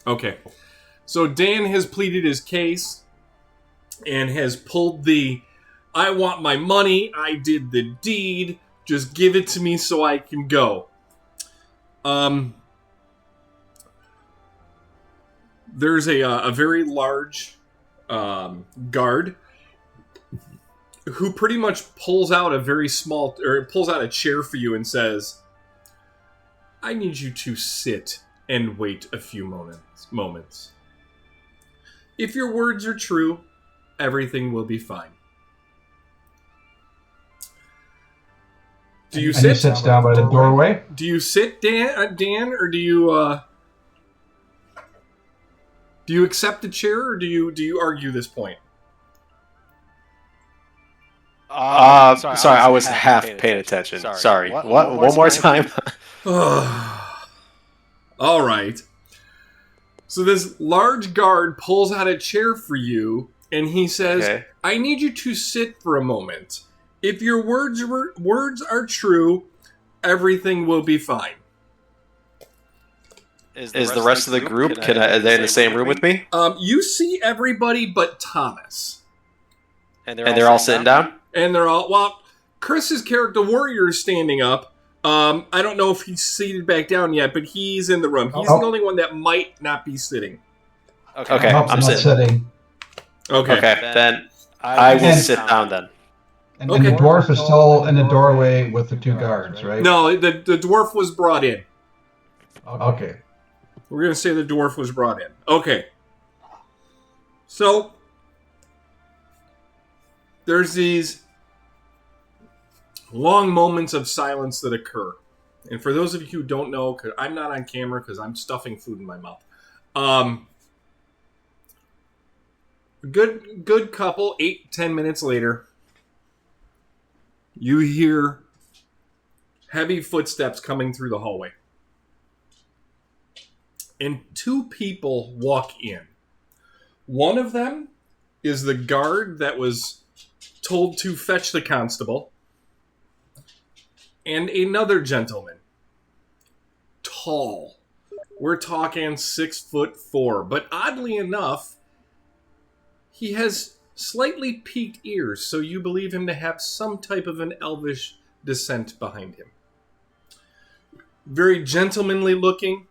Okay. So Dan has pleaded his case and has pulled the I want my money, I did the deed, just give it to me so I can go. There's a very large guard who pretty much pulls out a chair for you and says, I need you to sit and wait a few moments. If your words are true, everything will be fine. Do you sit? And he sits down by the doorway. Do you sit, Dan, or do you accept the chair, or do you argue this point? Sorry, I was half paying attention. Sorry. What? One more time? All right. So this large guard pulls out a chair for you, and he says, okay. I need you to sit for a moment. If your words are true, everything will be fine. Is the rest of the group, are they in the same room with me? You see everybody but Thomas. And they're all sitting down? And they're all, well, Chris's character Warrior is standing up. I don't know if he's seated back down yet, but he's in the room. He's the only one that might not be sitting. Okay, I'm sitting. Okay, then I will sit down then. And the dwarf is still in the doorway with the two guards, right? No, the dwarf was brought in. Okay. We're going to say the dwarf was brought in. Okay. So, there's these long moments of silence that occur. And for those of you who don't know, cause I'm not on camera because I'm stuffing food in my mouth. Good couple, 8-10 minutes later, you hear heavy footsteps coming through the hallway. And two people walk in. One of them is the guard that was told to fetch the constable. And another gentleman. Tall. We're talking 6'4". But oddly enough, he has slightly peaked ears, so you believe him to have some type of an elvish descent behind him. Very gentlemanly looking,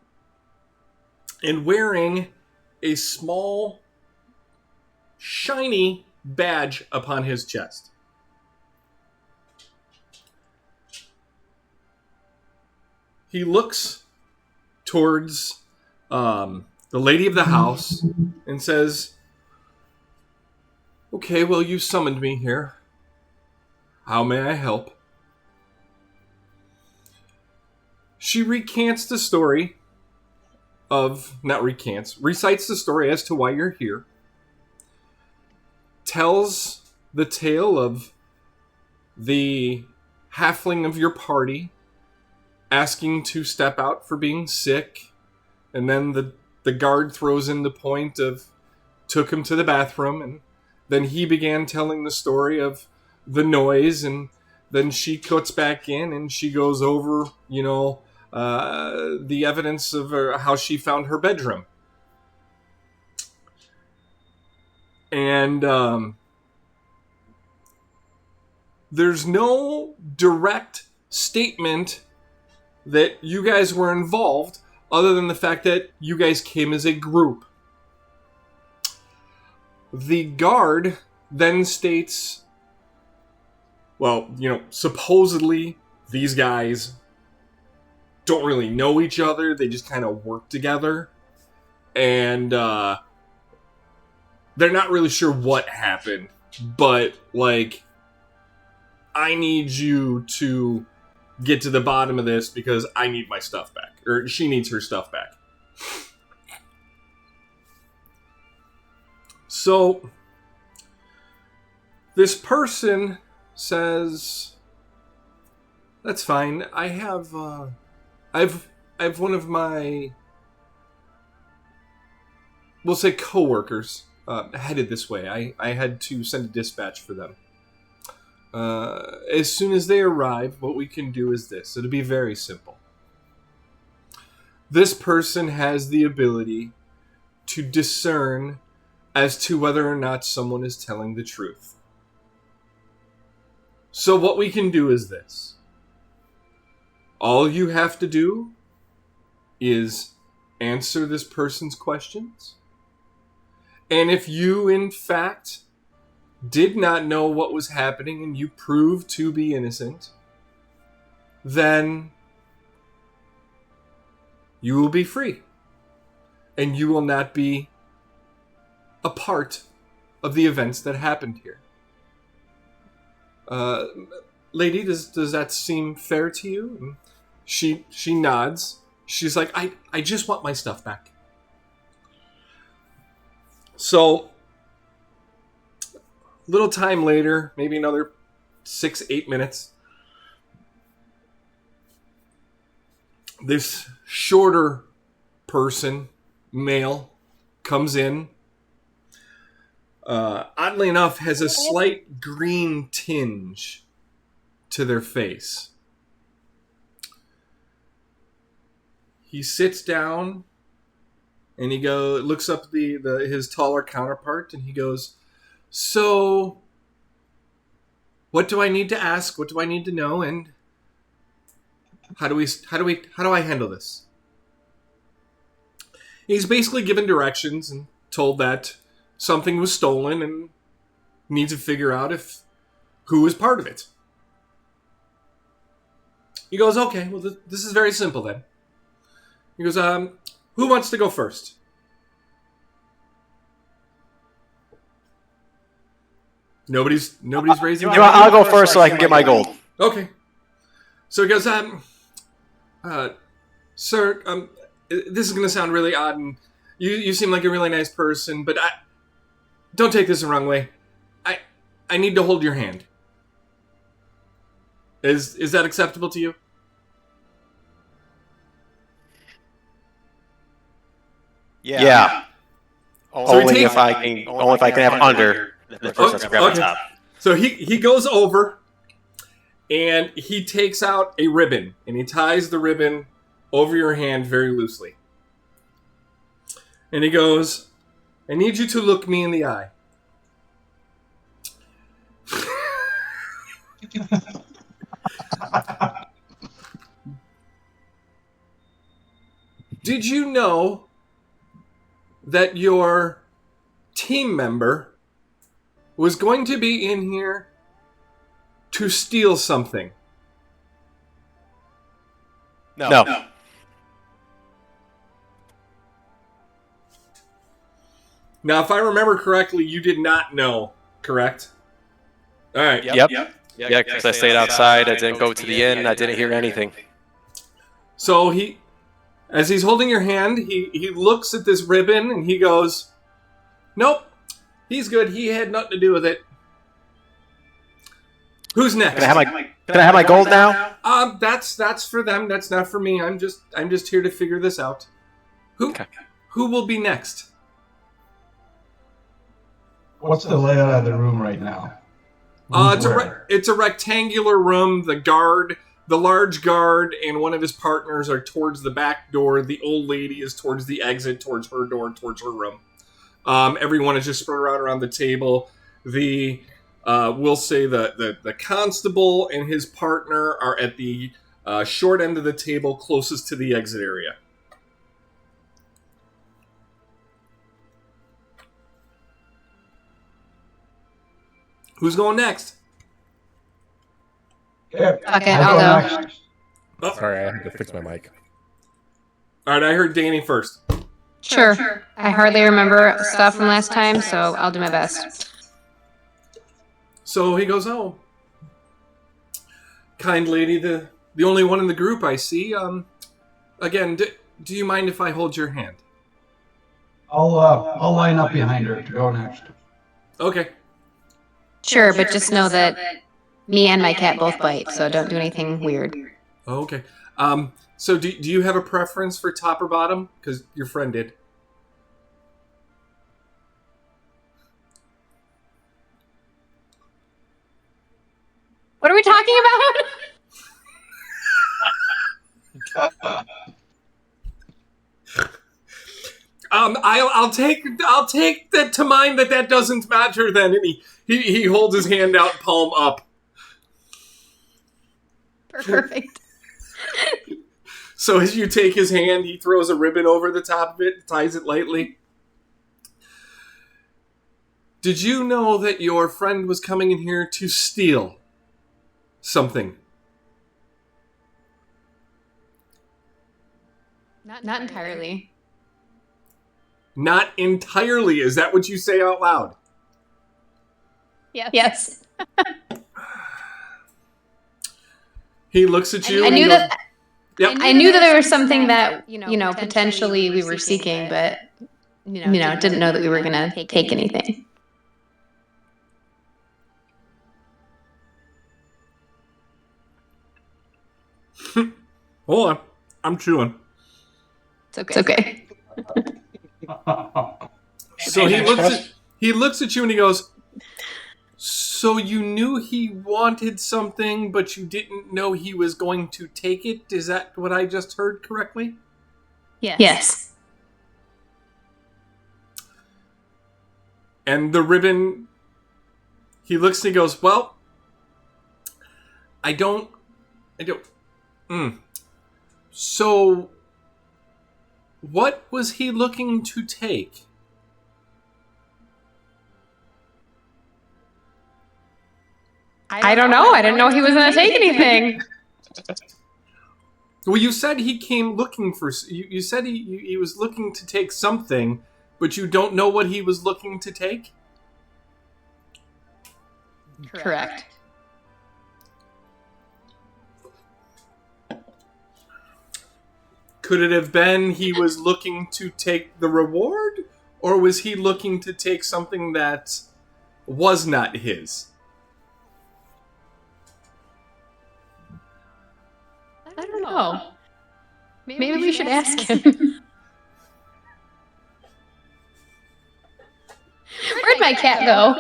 and wearing a small, shiny badge upon his chest. He looks towards the lady of the house and says, okay, well, you summoned me here. How may I help? She recites the story as to why you're here. Tells the tale of the halfling of your party asking to step out for being sick. And then the guard throws in the point of took him to the bathroom, and then he began telling the story of the noise, and then she cuts back in and she goes over, the evidence of how she found her bedroom. And there's no direct statement that you guys were involved, other than the fact that you guys came as a group. The guard then states, well, supposedly these guys don't really know each other. They just kind of work together. And they're not really sure what happened. But, I need you to get to the bottom of this because I need my stuff back. Or she needs her stuff back. So, this person says, that's fine. I have one of my, we'll say coworkers, headed this way. I had to send a dispatch for them. As soon as they arrive, what we can do is this. It'll be very simple. This person has the ability to discern as to whether or not someone is telling the truth. So what we can do is this. All you have to do is answer this person's questions. And if you, in fact, did not know what was happening and you proved to be innocent, then you will be free. And you will not be a part of the events that happened here. Lady, does that seem fair to you? And she nods. She's like, I just want my stuff back. So, little time later, maybe another 6-8 minutes, this shorter person, male, comes in. Oddly enough, has a slight green tinge to their face. He sits down and he looks up his taller counterpart and he goes, "So, what do I need to ask? What do I need to know? And how do I handle this?" He's basically given directions and told that something was stolen and needs to figure out who was part of it. He goes, "Okay, well, this is very simple then." He goes, "Who wants to go first?" Nobody's raising. I'll go first so I can get my gold. Okay. So he goes, "Sir, this is going to sound really odd, and you seem like a really nice person, but don't take this the wrong way. I need to hold your hand. Is that acceptable to you?" Yeah. Only if I can have under the person that's grabbing top. So he goes over and he takes out a ribbon and he ties the ribbon over your hand very loosely. And he goes, "I need you to look me in the eye." Did you know that your team member was going to be in here to steal something? No. Now, if I remember correctly, you did not know, correct? All right. Yep. Yeah, because I stayed outside. I didn't go to the inn. I didn't hear anything. So as he's holding your hand, he looks at this ribbon and he goes, "Nope, he's good. He had nothing to do with it. Who's next?" Can I have my gold now? That's for them. That's not for me. I'm just here to figure this out. Who will be next? What's the layout of the room right now? It's a rectangular room. The large guard, and one of his partners are towards the back door. The old lady is towards the exit, towards her door, towards her room. Everyone is just spread around the table. We'll say the constable and his partner are at the short end of the table, closest to the exit area. Who's going next? Yeah, Okay, I'll go. next. Oh. Sorry, I had to fix my mic. All right, I heard Danny first. Sure. I hardly remember stuff from last time, so I'll do my best. So he goes, "Oh, kind lady, the only one in the group I see. Again, do you mind if I hold your hand?" I'll line up behind her to go next. Okay. Sure, but just know that me and my cat both bite, so don't do anything weird. Okay. So do you have a preference for top or bottom? Because your friend did. What are we talking about? I'll take that to mind that doesn't matter then. And he holds his hand out, palm up. Perfect. So as you take his hand, he throws a ribbon over the top of it, ties it lightly. Did you know that your friend was coming in here to steal something? Not entirely. Not entirely. Is that what you say out loud? Yes. He looks at you. I knew that. Yep. I knew that there was something that potentially we were seeking, but didn't know that we were gonna take anything. Hold on, I'm chewing. It's okay. So he looks at you and he goes, "So you knew he wanted something, but you didn't know he was going to take it? Is that what I just heard correctly?" Yes. And the ribbon, he looks and he goes, "Well, I don't. So, what was he looking to take?" I don't know. I didn't know he was going to take anything. Well, you said he came looking for... You said he was looking to take something, but you don't know what he was looking to take? Correct. Could it have been he was looking to take the reward? Or was he looking to take something that was not his? I don't know. Maybe we should ask him. Where'd my cat go?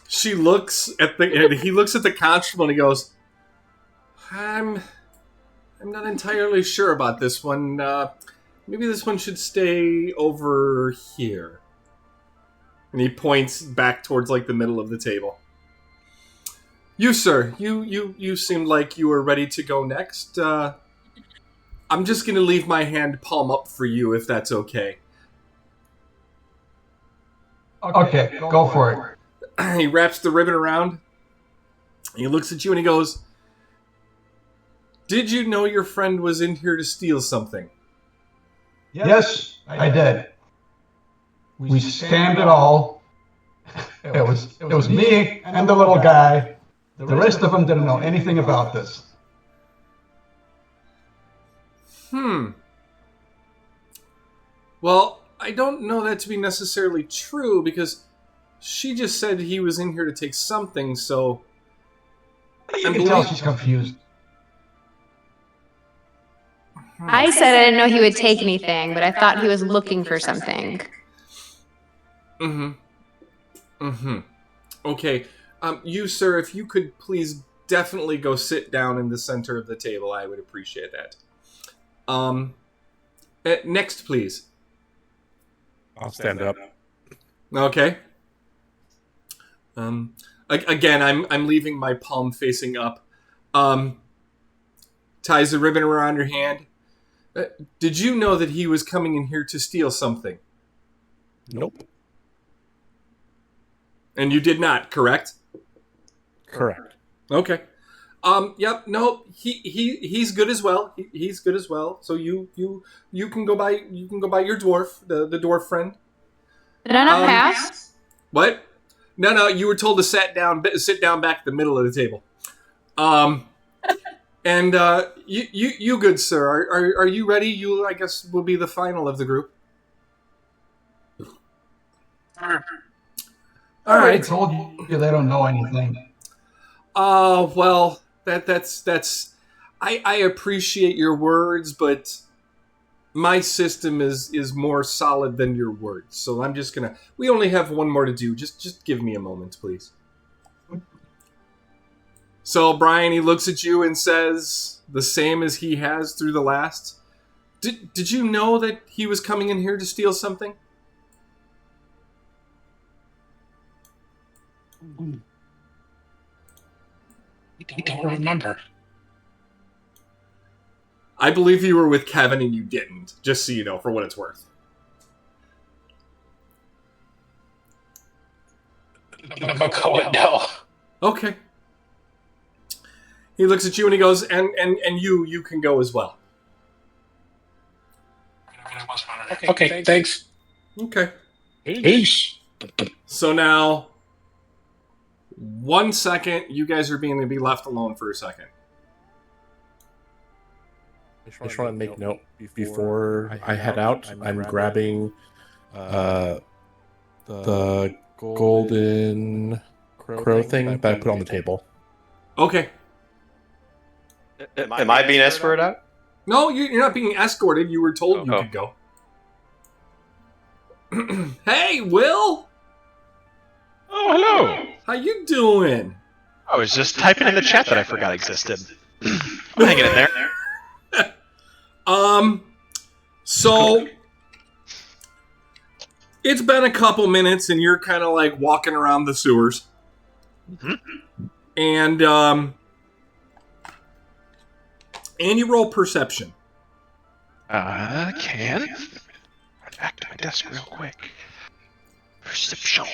He looks at the constable and he goes, I'm not entirely sure about this one. Maybe this one should stay over here. And he points back towards like the middle of the table. You, sir, you seemed like you were ready to go next. I'm just going to leave my hand palm up for you, if that's okay. Okay, go for it. He wraps the ribbon around. He looks at you and he goes, "Did you know your friend was in here to steal something?" Yes, I did. We scammed it all. It was me and the little guy. The rest of them didn't know anything about this. Well, I don't know that to be necessarily true, because she just said he was in here to take something, so... You can tell she's confused. I said I didn't know he would take anything, but I thought he was looking for something. Okay. You, sir, if you could please definitely go sit down in the center of the table, I would appreciate that. Next, please. I'll stand up. Okay. Again, I'm leaving my palm facing up. Ties the ribbon around your hand. Did you know that he was coming in here to steal something? Nope. And you did not, correct? Correct. Okay. Yep. No. He's good as well. He's good as well. So you can go by your dwarf, the dwarf friend. Did I not pass? What? No. You were told to sit down back at the middle of the table. And you good sir? Are you ready? You, I guess, will be the final of the group. All right. I told you they don't know anything. Well, that's. I appreciate your words, but my system is more solid than your words. So I'm just gonna. We only have one more to do. Just give me a moment, please. So Brian, he looks at you and says the same as he has through the last. Did you know that he was coming in here to steal something? I don't remember. I believe you were with Kevin and you didn't, just so you know, for what it's worth. I'm going now. Okay. He looks at you and he goes, and you can go as well. Okay, thanks. Okay. Peace. So now, 1 second, you guys are being to be left alone for a second. I just want to make note before I head out. I'm grabbing the golden crow thing that I put on the table. Okay. Am I being escorted out? No, you're not being escorted. You were told you could go. Hey, Will! Oh, hello! How you doing? I was just typing in the chat that I forgot existed. I'm hanging in there. So it's been a couple minutes and you're kind of like walking around the sewers. Mm-hmm. And you roll perception. Can? Run back to my desk real quick. Perception.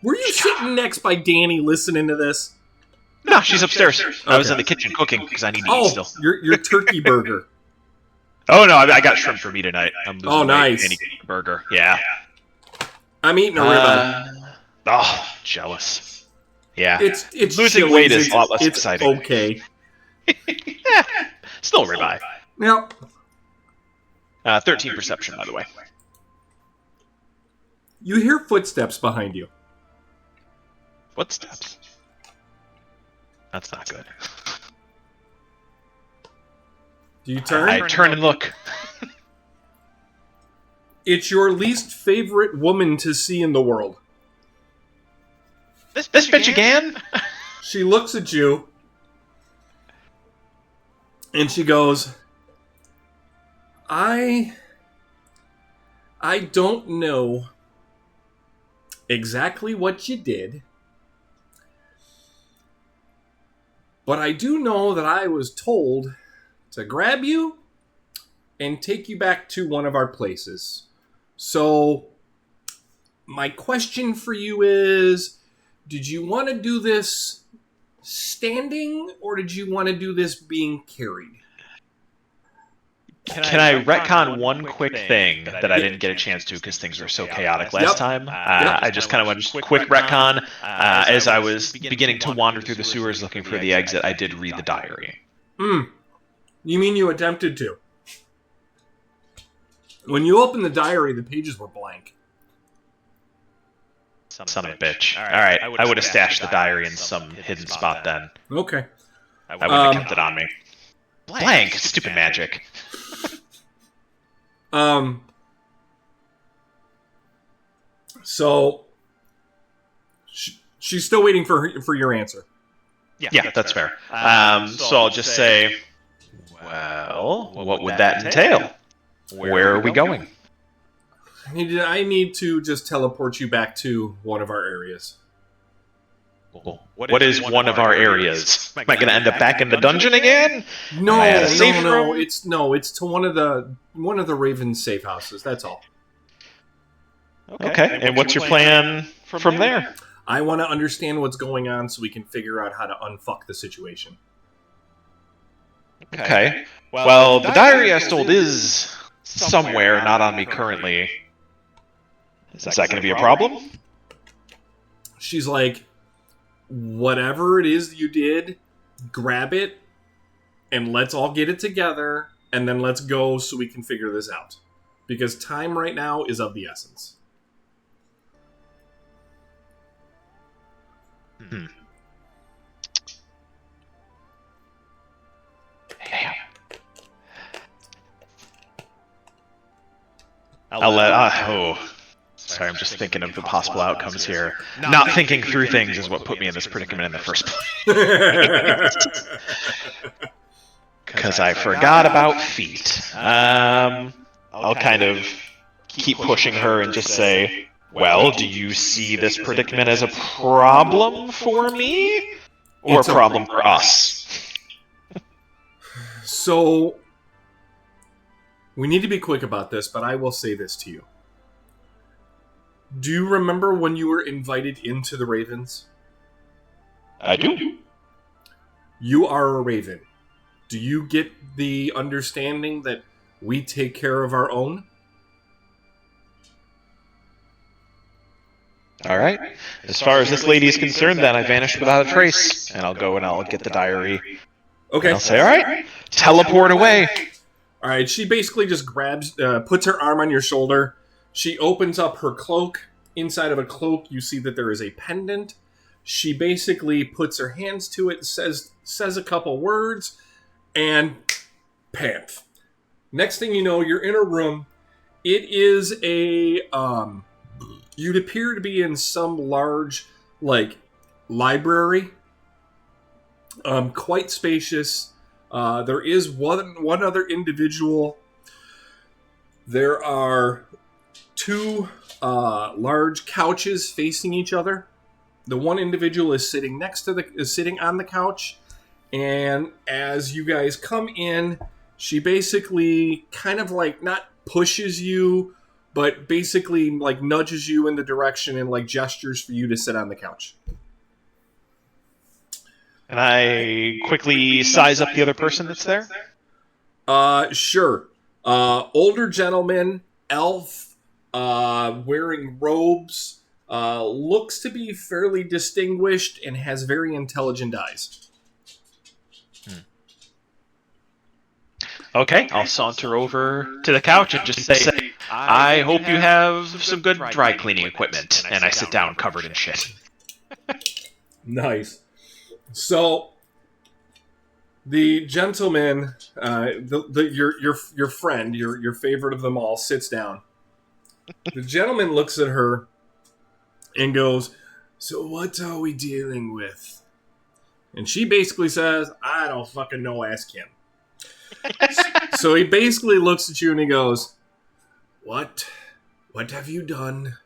Were you sitting next by Danny listening to this? No, she's upstairs. I was in the kitchen cooking because I need to eat still. Your turkey burger. Oh no, I got shrimp for me tonight. I'm losing weight nice. and eating a burger. Yeah. I'm eating a ribbon. Oh, jealous. Yeah. It's losing Chili's. weight is a lot less exciting. Okay. Still ribeye. Yep. 13 perception, by the way. You hear footsteps behind you. Footsteps. That's not good. Do you turn? I turn and look. It's your least favorite woman to see in the world. This bitch again? She looks at you and she goes, I don't know exactly what you did, but I do know that I was told to grab you and take you back to one of our places. So, my question for you is, did you want to do this standing, or did you want to do this being carried? Can I retcon one quick thing that I didn't get a chance to because things were so chaotic last time? I just kind of went quick retcon. As I was beginning to wander through the sewers looking for the exit, I did read the diary. You mean you attempted to? When you opened the diary, the pages were blank. Son of a bitch. Alright, I would have stashed the diary in some hidden spot then. Okay. I wouldn't have kept it on me. Blank! Stupid magic. So she's still waiting for your answer. Yeah, that's fair. So I'll just say, well, what would that entail? Where are we going? I need to just teleport you back to one of our areas. What is one of our areas? Am I going to end up back in the dungeon again? No. It's to one of the Raven safe houses. That's all. Okay. And what's your plan from there? I want to understand what's going on so we can figure out how to unfuck the situation. Okay. Well, the diary I stole is somewhere, not on me currently. Is that going to be a problem? She's like, whatever it is you did, grab it, and let's all get it together, and then let's go so we can figure this out. Because time right now is of the essence. Damn. I'll let... Sorry, I'm just thinking of the possible outcomes here. Not thinking through things is what put me in this predicament in the first place. because I forgot about feet. I'll kind of keep pushing her and just say, well, do you see this predicament as a problem for me? Or a problem for us? So, we need to be quick about this, but I will say this to you. Do you remember when you were invited into the Ravens? I do. You are a Raven. Do you get the understanding that we take care of our own? All right. As far as this lady is concerned, then I vanished without a trace. And I'll go and I'll get the diary. Okay. And I'll say, all right, teleport away. All right, she basically just puts her arm on your shoulder. She opens up her cloak. Inside of a cloak, you see that there is a pendant. She basically puts her hands to it, says a couple words, and pamf. Next thing you know, you're in a room. It is you'd appear to be in some large, library. Quite spacious. There is one other individual. There are two large couches facing each other. The one individual is sitting sitting on the couch, and as you guys come in, she basically kind of not pushes you, but basically nudges you in the direction and gestures for you to sit on the couch. And I quickly size up the other person that's there? Sure. Older gentleman, elf, wearing robes, looks to be fairly distinguished and has very intelligent eyes. Okay, I'll saunter over to the couch and just say, I hope you have some good dry cleaning equipment. And I sit down covered in shit. Nice. So, the gentleman, your friend, your favorite of them all, sits down. The gentleman looks at her and goes, "So what are we dealing with?" And she basically says, "I don't fucking know, ask him." So he basically looks at you and he goes, What have you done?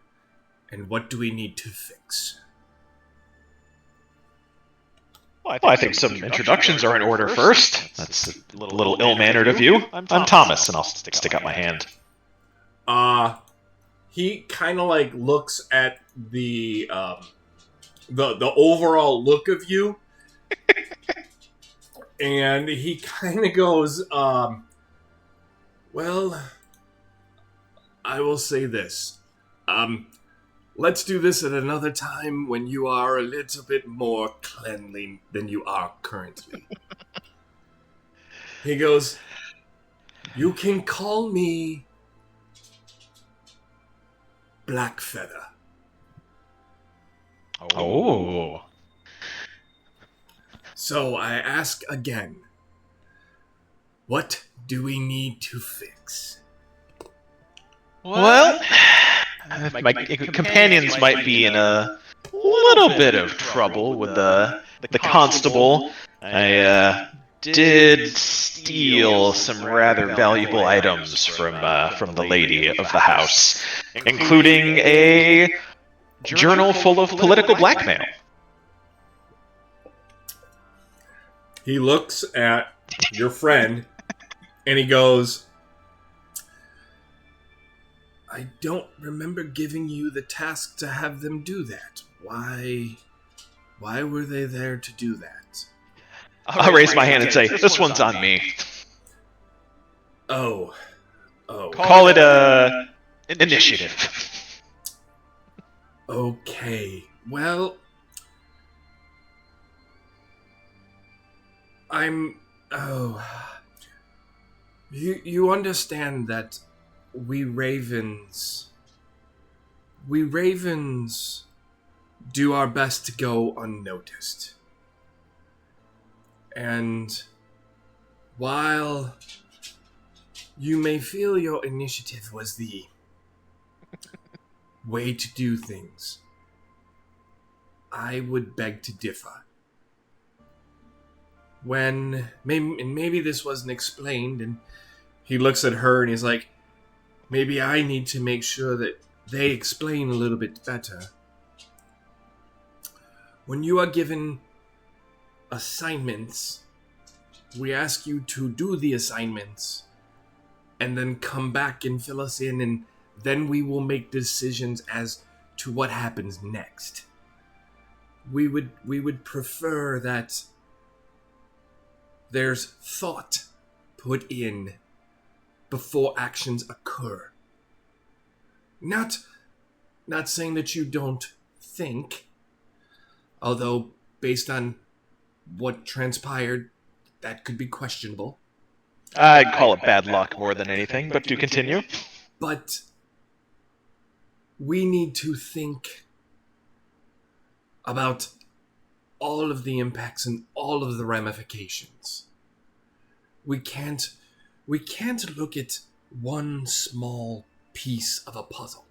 And what do we need to fix?" Well, I think some introductions are in order first. That's a little ill-mannered of you. I'm Thomas, and I'll stick out my hand. He kind of looks at the overall look of you, and he kind of goes, "Well, I will say this. Let's do this at another time when you are a little bit more cleanly than you are currently." He goes, "You can call me Blackfeather." Oh. So I ask again, what do we need to fix? Well, my companions might be in a little bit of trouble with the constable. I did steal some rather valuable items from the lady of the house, including a journal full of political blackmail. He looks at your friend and he goes, "I don't remember giving you the task to have them do that. Why were they there to do that?" I'll raise my hand and say, this one's on me. Oh. Call it initiative. Okay. Well, You understand that we ravens do our best to go unnoticed. And while you may feel your initiative was the way to do things, I would beg to differ. maybe this wasn't explained, and he looks at her and he's like, maybe I need to make sure that they explain a little bit better. When you are given assignments, we ask you to do the assignments and then come back and fill us in, and then we will make decisions as to what happens next. We would prefer that there's thought put in before actions occur. Not saying that you don't think, although based on what transpired, that could be questionable. I'd call it bad luck more than anything, but do continue. But we need to think about all of the impacts and all of the ramifications. We can't look at one small piece of a puzzle.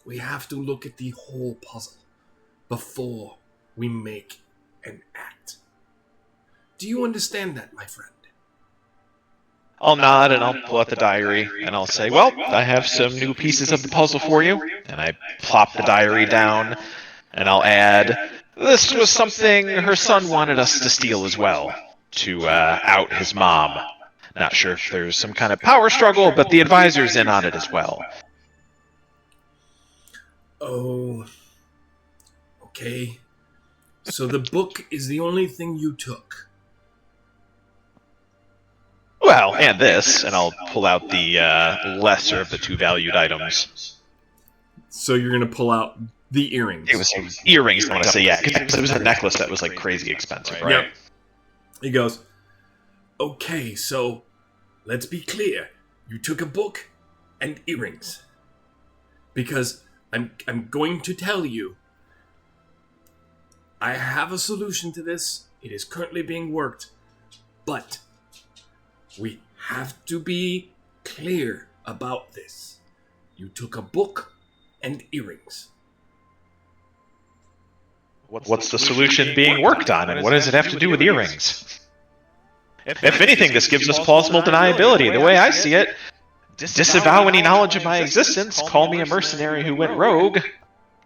We have to look at the whole puzzle before we make an act. Do you understand that, my friend? I'll nod and I'll pull out the diary and I'll say, well, I have some new pieces of the puzzle for you. And I plop the diary down and I'll add, this was something her son wanted us to steal as well, to out his mom. Not sure if there's some kind of power struggle, but the advisor's in on it as well. Oh, okay. So the book is the only thing you took. Well, and this, and I'll pull out the lesser of the two valued items. So you're going to pull out the earrings. It was earrings, I want to say, yeah, because it was a necklace that was like crazy expensive, right? Yep. He goes, okay, so let's be clear. You took a book and earrings. Because I'm going to tell you, I have a solution to this. It is currently being worked. But we have to be clear about this. You took a book and earrings. What's the solution being worked on, and what does it have to do with earrings? If anything, this gives us plausible deniability. The way I see it, disavow any knowledge of my existence, call me a mercenary who went rogue,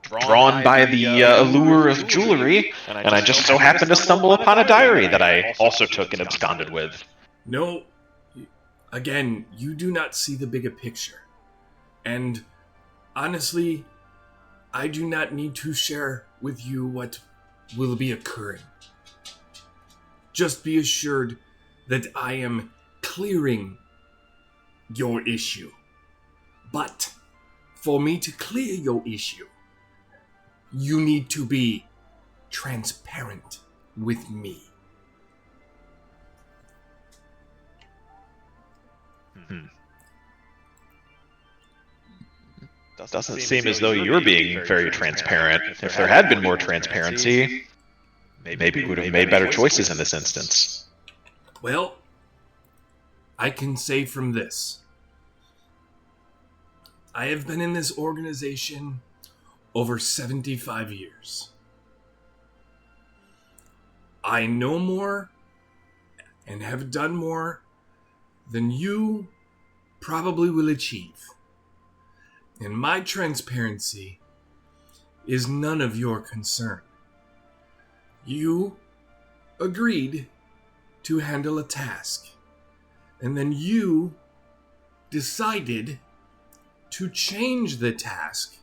drawn by the allure of jewelry, and I just so happened to stumble upon a diary that I also took and absconded with. No, again, you do not see the bigger picture. And honestly, I do not need to share with you what will be occurring. Just be assured that I am clearing your issue. But for me to clear your issue, you need to be transparent with me. Doesn't seem as though you're being very transparent. If there had been more transparency, maybe we would have made better choices in this instance. Well, I can say from this. I have been in this organization over 75 years. I know more and have done more than you probably will achieve. And my transparency is none of your concern. You agreed to handle a task, and then you decided to change the task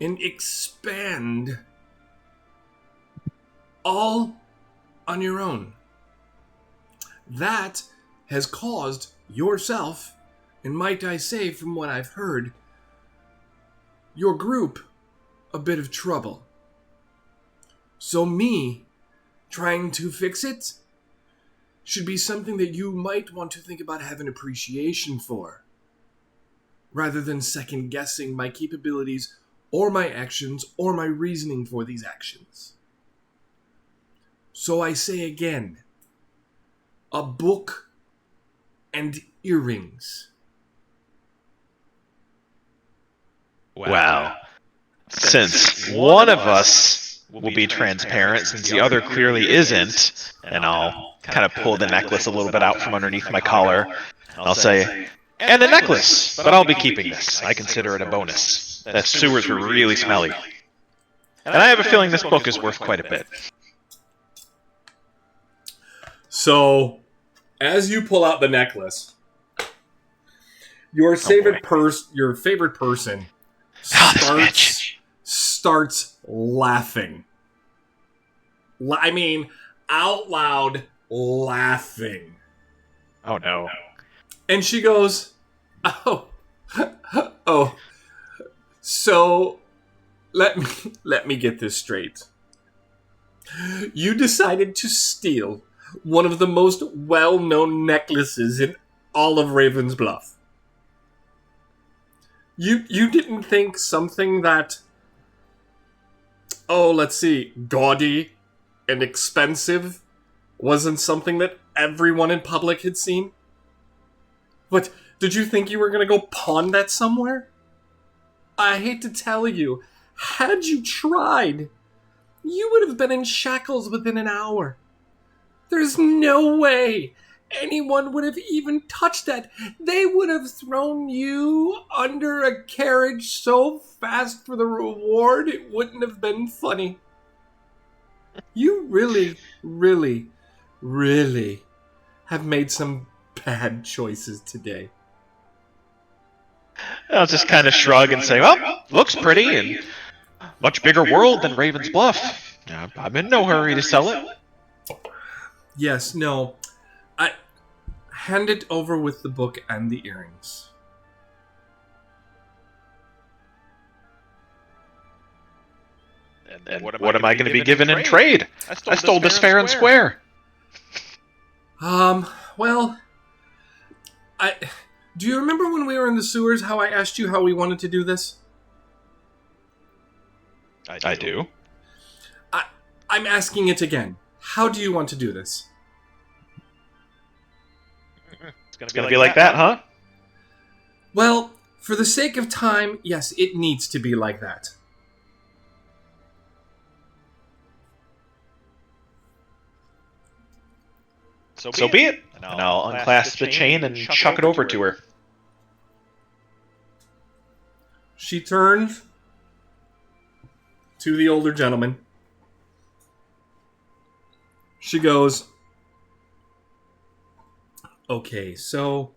and expand all on your own. That has caused yourself, and might I say, from what I've heard, your group a bit of trouble. So me trying to fix it should be something that you might want to think about having appreciation for, rather than second guessing my capabilities or my actions or my reasoning for these actions. So I say again, a book and earrings. Well, since one of us will be transparent since the other clearly isn't, and I'll kind of pull the necklace a little bit out from underneath my collar. I'll say, and the necklace, but I'll be keeping this. I consider it a bonus. That sewers were really smelly. And I have a feeling this book is worth quite a bit. So, as you pull out the necklace, your favorite person starts laughing. I mean, out loud laughing. Oh no. And she goes, oh, so let me get this straight. You decided to steal one of the most well-known necklaces in all of Raven's Bluff. You didn't think something that, let's see, gaudy and expensive wasn't something that everyone in public had seen? What, did you think you were going to go pawn that somewhere? I hate to tell you, had you tried, you would have been in shackles within an hour. There's no way anyone would have even touched that. They would have thrown you under a carriage so fast for the reward it wouldn't have been funny. You really, really, really have made some bad choices today. I'll just kind of shrug and say, well, looks pretty and much bigger world than Raven's Bluff. I'm in no hurry to sell it. Yes, no. I hand it over with the book and the earrings. And what am I going to be given in trade? I stole this fair and square. Well, do you remember when we were in the sewers how I asked you how we wanted to do this? I do. I'm asking it again. How do you want to do this? It's going to be like that, huh? Well, for the sake of time, yes, it needs to be like that. So be it. And I'll unclasp the chain and chuck it over to her. She turns to the older gentleman. She goes, okay, so...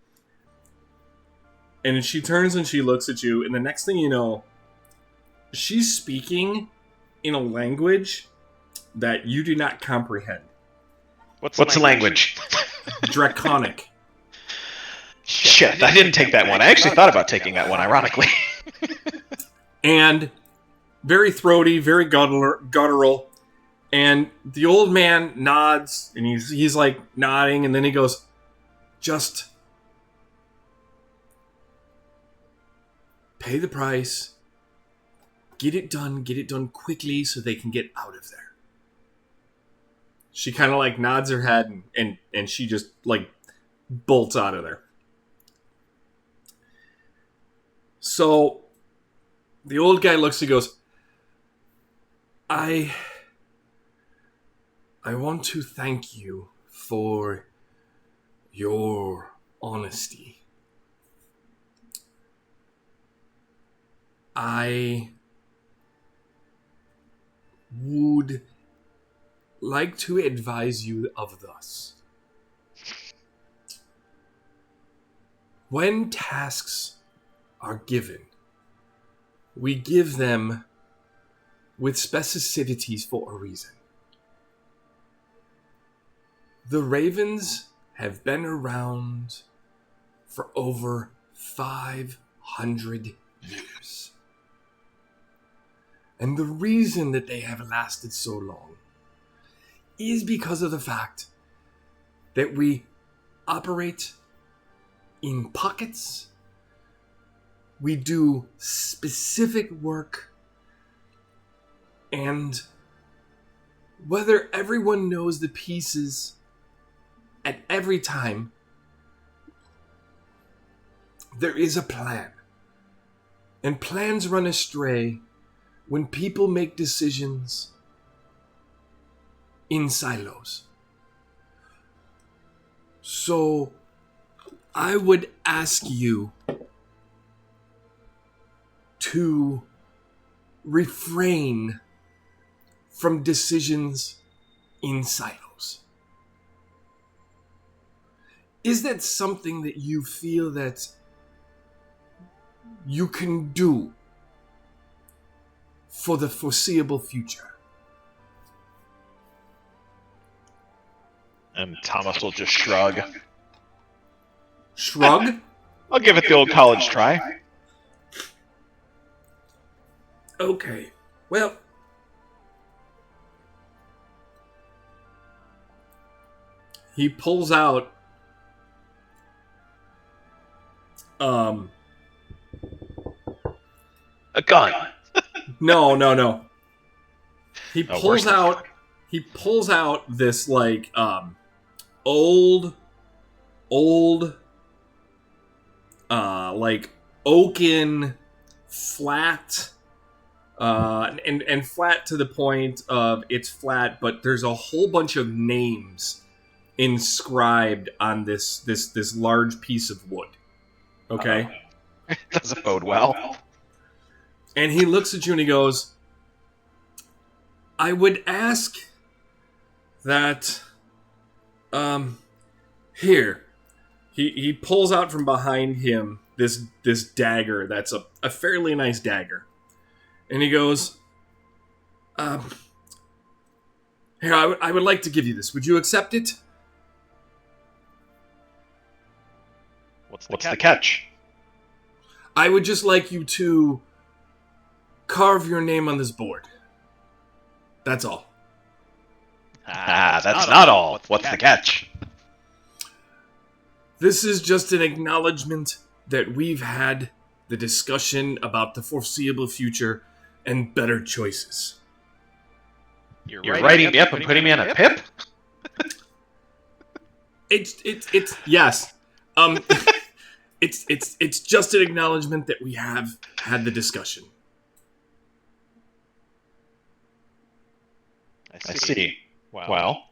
And she turns and she looks at you, and the next thing you know, she's speaking in a language that you do not comprehend. What's the language? Draconic. Shit, I didn't take that one. I actually thought about taking that one, ironically. And very throaty, very guttural. And the old man nods, and he's like nodding, and then he goes, just pay the price, get it done quickly so they can get out of there. She kind of like nods her head, and she just like bolts out of there. So the old guy looks and goes, I want to thank you for your honesty. I would like to advise you of this. When tasks are given, we give them with specificities for a reason. The Ravens have been around for over 500 years. And the reason that they have lasted so long is because of the fact that we operate in pockets. We do specific work, and whether everyone knows the pieces at every time, there is a plan. And plans run astray when people make decisions in silos. So I would ask you to refrain from decisions in silos. Is that something that you feel that you can do for the foreseeable future? And Thomas will just shrug. Shrug? I'll give it the old college try. Okay, well, he pulls out A gun. no. He Oh, pulls worse. out this like old like oaken flat and flat to the point of it's flat, but there's a whole bunch of names inscribed on this large piece of wood. Okay? Doesn't bode well. And he looks at you and he goes, I would ask that here. He pulls out from behind him this dagger that's a fairly nice dagger. And he goes, here, I would like to give you this. Would you accept it? What's the catch? I would just like you to carve your name on this board. That's all. That's not all. What's the catch? This is just an acknowledgement that we've had the discussion about the foreseeable future and better choices. You're writing me up and putting me on a pip? It's yes. It's just an acknowledgement that we have had the discussion. I see. Well,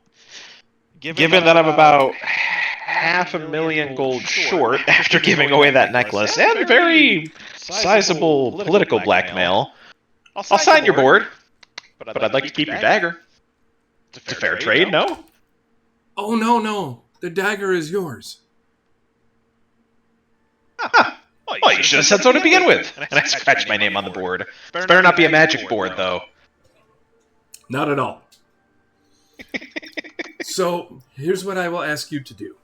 given that I'm about $500,000 gold short after giving away that necklace and very sizable political blackmail, I'll sign your board, but I'd like to keep your dagger. It's a fair trade, no? Oh, no. The dagger is yours. Well, you should have said so to begin with. And I scratched my name on the board. It better not be a magic board, though. Not at all. So, here's what I will ask you to do.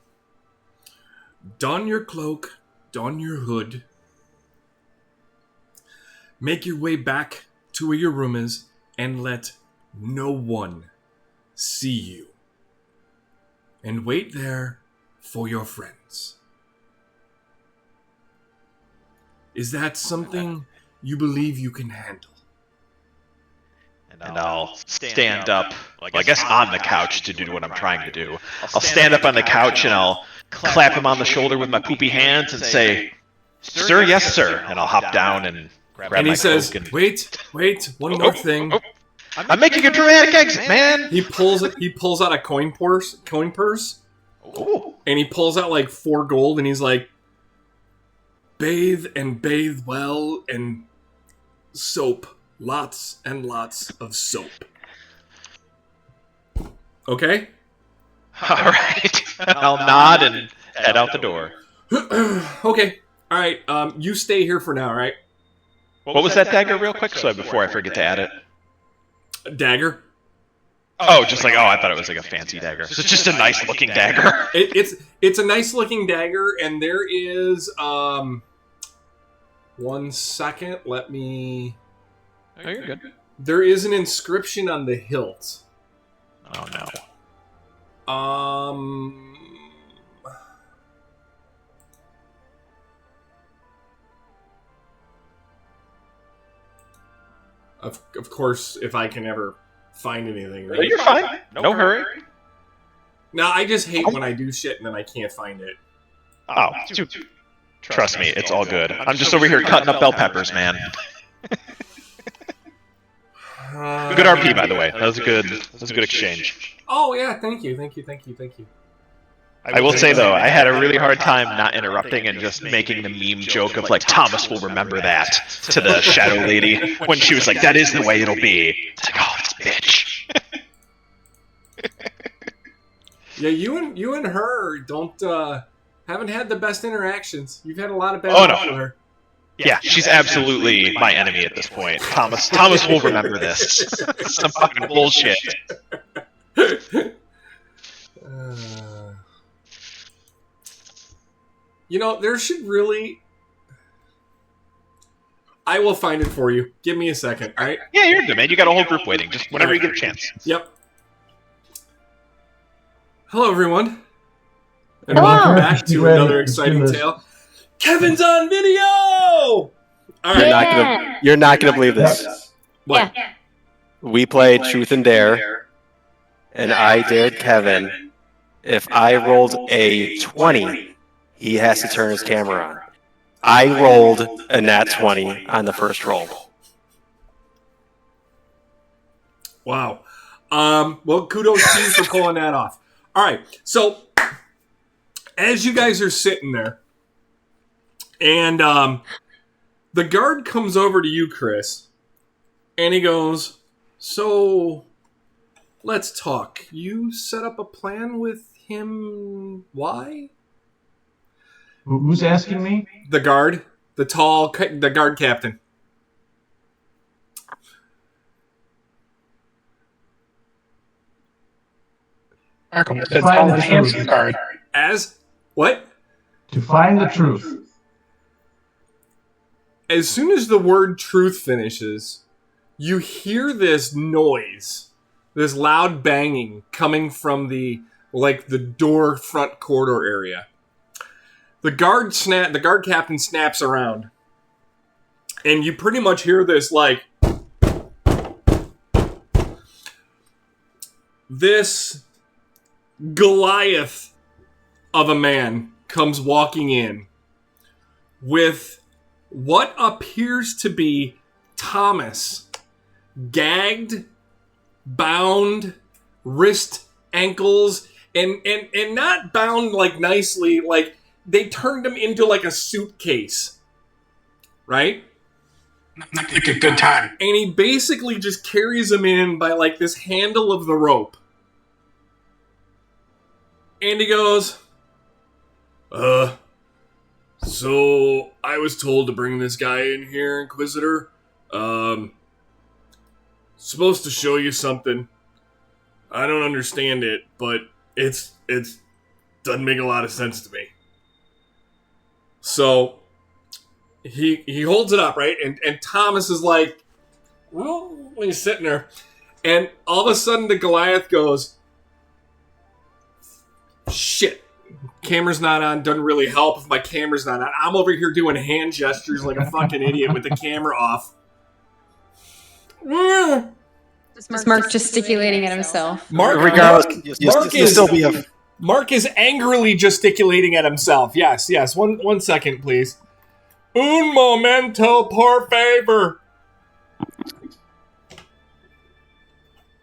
Don your cloak, don your hood, make your way back to where your room is, and let no one see you. And wait there for your friends. Is that something you believe you can handle? And I'll stand up, well, I guess on the couch to do what I'm trying to do. I'll stand up on the couch and I'll clap him on the shoulder with my poopy hands and say, "Sir, yes, sir." And I'll hop down and grab And my he says, cloak and... wait, one more thing. I'm making a dramatic exit, man! He pulls out a coin purse, Ooh. and he pulls out like 4 gold, and he's like, bathe and bathe well, and soap. Lots and lots of soap. Okay? Alright. I'll nod and head out the door. Okay. Alright, you stay here for now, alright? What was that dagger real quick, so before I forget to add it? Dagger? Oh, just like, I thought it was like a fancy dagger. So it's just a nice looking dagger. It's a nice looking dagger, and there is, 1 second, let me... Oh, you're good. There is an inscription on the hilt. Oh, no. Of course, if I can ever find anything. Right? You're fine. No hurry. No, I just hate when I do shit and then I can't find it. Oh, trust me, it's all good. I'm just over here cutting up bell peppers, man. Good RP, by the way. That was a good exchange. Oh yeah, thank you. I will say though, I had a really hard time not interrupting and just making the meme joke of like Thomas will remember that to the Shadow Lady when she was like, "That is the way it'll be." It's like, oh, this bitch. Yeah, you and her don't haven't had the best interactions. You've had a lot of bad Oh, luck with her. Yeah, she's absolutely my enemy at this point. Thomas will remember this. Some fucking bullshit. You know, there should really. I will find it for you. Give me a second, all right? Yeah, you're good, man. You got a whole group waiting. Just whenever you get a chance. Yep. Hello, everyone. And Hello. welcome back to Ready. another exciting tale. Kevin's on video! All right. Yeah. You're not gonna believe this. What? Yeah. We played Truth and Dare, and I dared Kevin. If I rolled a 20, he has to turn his camera on. I rolled a nat 20 on the first roll. Wow. Well, kudos to you for pulling that off. All right. So, as you guys are sitting there, and the guard comes over to you, Chris, and he goes, "So, let's talk. You set up a plan with him. Why?" Who's asking me? The guard, the guard captain. It's all the handsome card. As what? To find the truth. As soon as the word truth finishes, you hear this noise, this loud banging coming from the door front corridor area. The guard captain snaps around, and you pretty much hear this this Goliath of a man comes walking in with what appears to be Thomas, gagged, bound, wrist, ankles, and not bound nicely, they turned him into a suitcase, right? Like a good time. And he basically just carries him in by this handle of the rope. And he goes, so I was told to bring this guy in here, Inquisitor. Supposed to show you something. I don't understand it, but it's doesn't make a lot of sense to me. So he holds it up, right? And Thomas is like, well, he's sitting there. And all of a sudden the Goliath goes, shit, camera's not on, doesn't really help if my camera's not on. I'm over here doing hand gestures like a fucking idiot with the camera off. Mark gesticulating at himself. Regardless, Mark is angrily gesticulating at himself. Yes. One second, please. Un momento, por favor.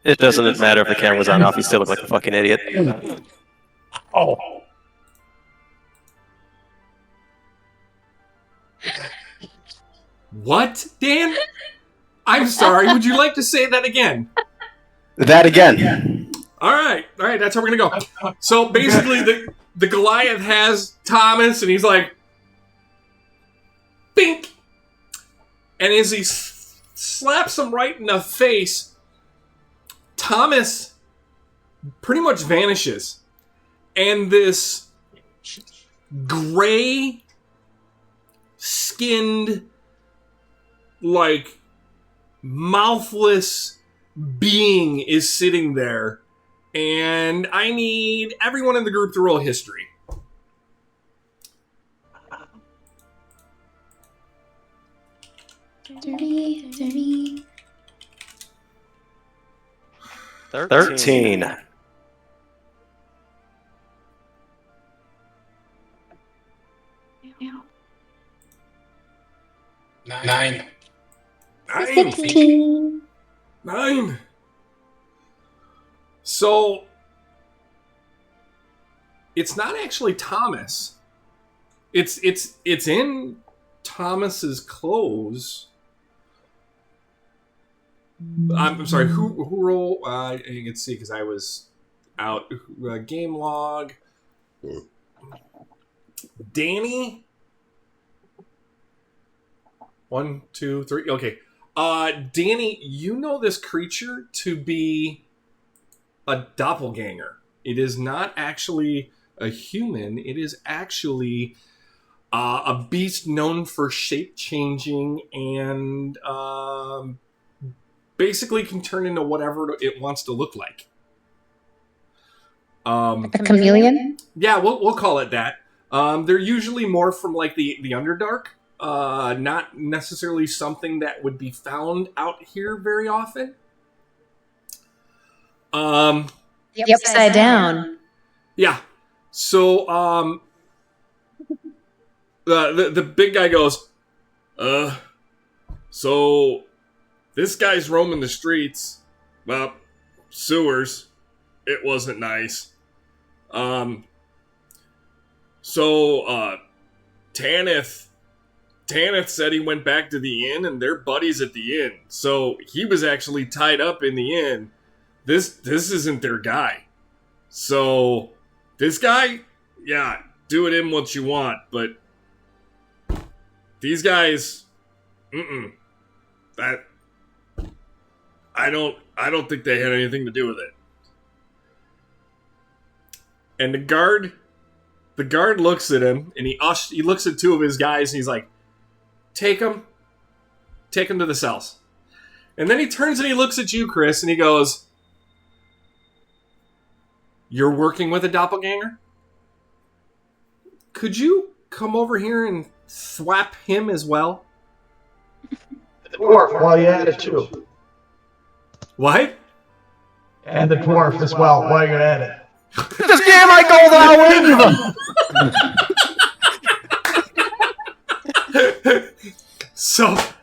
it doesn't matter if the camera's on or off. You still look like a fucking idiot. Oh. What, Dan? I'm sorry. Would you like to say that again? That again. All right. That's how we're gonna go. So basically, the Goliath has Thomas, and he's like, bink, and as he slaps him right in the face, Thomas pretty much vanishes, and this gray-skinned, mouthless being is sitting there, and I need everyone in the group to roll history. Dirty. 13. 9. 15. 9. So, it's not actually Thomas. It's in Thomas's clothes. I'm sorry. Who roll? I can see because I was out. Game log. Danny. 1, 2, 3. Okay. Danny, you know this creature to be a doppelganger. It is not actually a human. It is actually a beast known for shape changing and basically can turn into whatever it wants to look like. A chameleon? Yeah, we'll call it that. They're usually more from like the Underdark. Not necessarily something that would be found out here very often. The upside down. Yeah. So, the big guy goes, so this guy's roaming the streets. Well, sewers. It wasn't nice. So, Tanith said he went back to the inn and they're buddies at the inn. So he was actually tied up in the inn. This isn't their guy. So this guy, yeah, do with him what you want, but these guys, that I don't think they had anything to do with it. And the guard looks at him and he looks at 2 of his guys and he's like, Take him to the cells. And then he turns and he looks at you, Chris, and he goes, you're working with a doppelganger? Could you come over here and thwap him as well? The dwarf, while you at it too. What? And the dwarf as well, while you're at it. Just damn I go that way!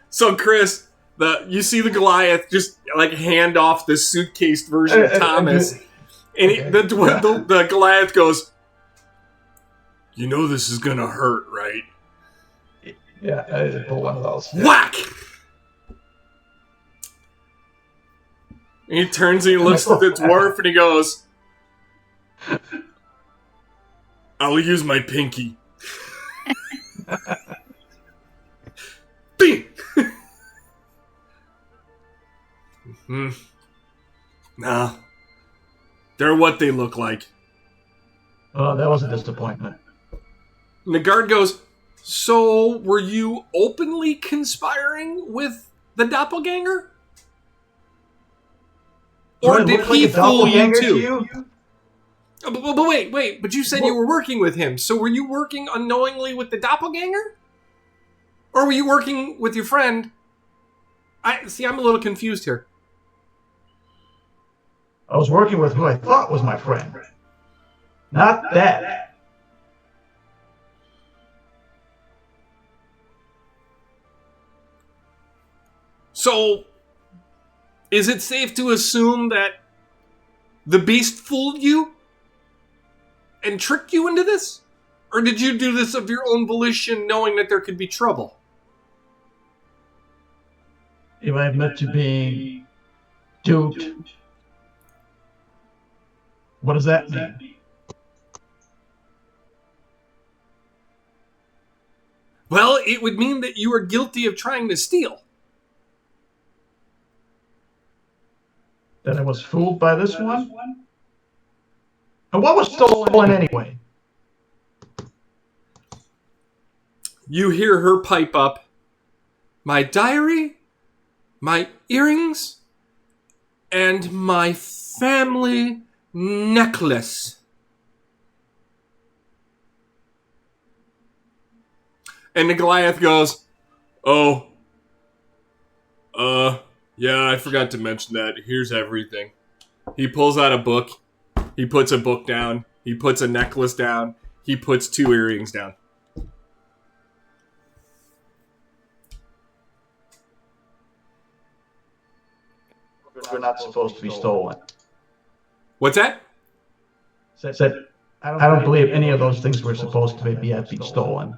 So Chris, you see the Goliath just like hand off the suitcase version of Thomas, and the Goliath goes, "You know this is gonna hurt, right?" Yeah, I did pull one of those. Yeah. Whack! And he turns and he looks at the dwarf and he goes, "I'll use my pinky." Bing! Nah. They're what they look like. Oh, that was a disappointment. And the guard goes, so were you openly conspiring with the doppelganger? Or did he fool you too? But wait, but you said you were working with him. So were you working unknowingly with the doppelganger? Or were you working with your friend? I'm a little confused here. I was working with who I thought was my friend. Not that. So, is it safe to assume that the beast fooled you? And tricked you into this? Or did you do this of your own volition knowing that there could be trouble? If I admit to being duped, what does that mean? Well, it would mean that you are guilty of trying to steal. That I was fooled by this one? And what was stolen anyway? You hear her pipe up, my diary, my earrings, and my family necklace. And the Goliath goes, yeah, I forgot to mention that. Here's everything. He pulls out a book. He puts a book down. He puts a necklace down. He puts 2 earrings down. were not supposed to be stolen. What's that? Said, I don't believe any of those things were supposed to be stolen.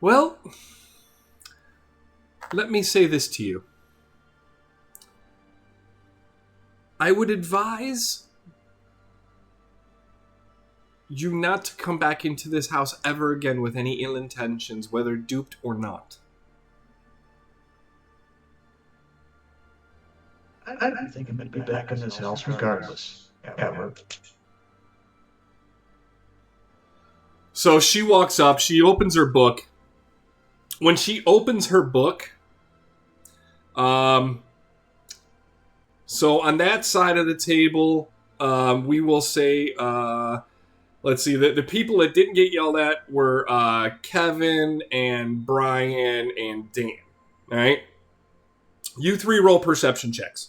Well, let me say this to you. I would advise you not to come back into this house ever again with any ill intentions, whether duped or not. I don't think I'm going to be back in this house regardless, ever. So she walks up, she opens her book. When she opens her book, so on that side of the table, we will say, let's see, the people that didn't get yelled at were Kevin and Brian and Dan. All right? You three roll perception checks.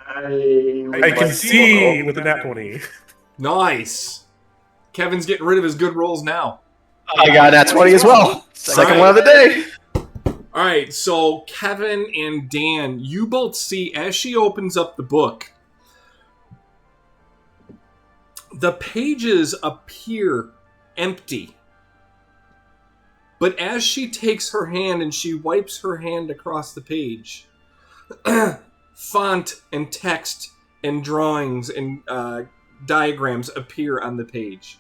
I can see with the nat 20. Nice. Kevin's getting rid of his good rolls now. I got nat 20 as well. Second one of the day. All right, so Kevin and Dan, you both see as she opens up the book, the pages appear empty. But as she takes her hand and she wipes her hand across the page, font and text and drawings and diagrams appear on the page.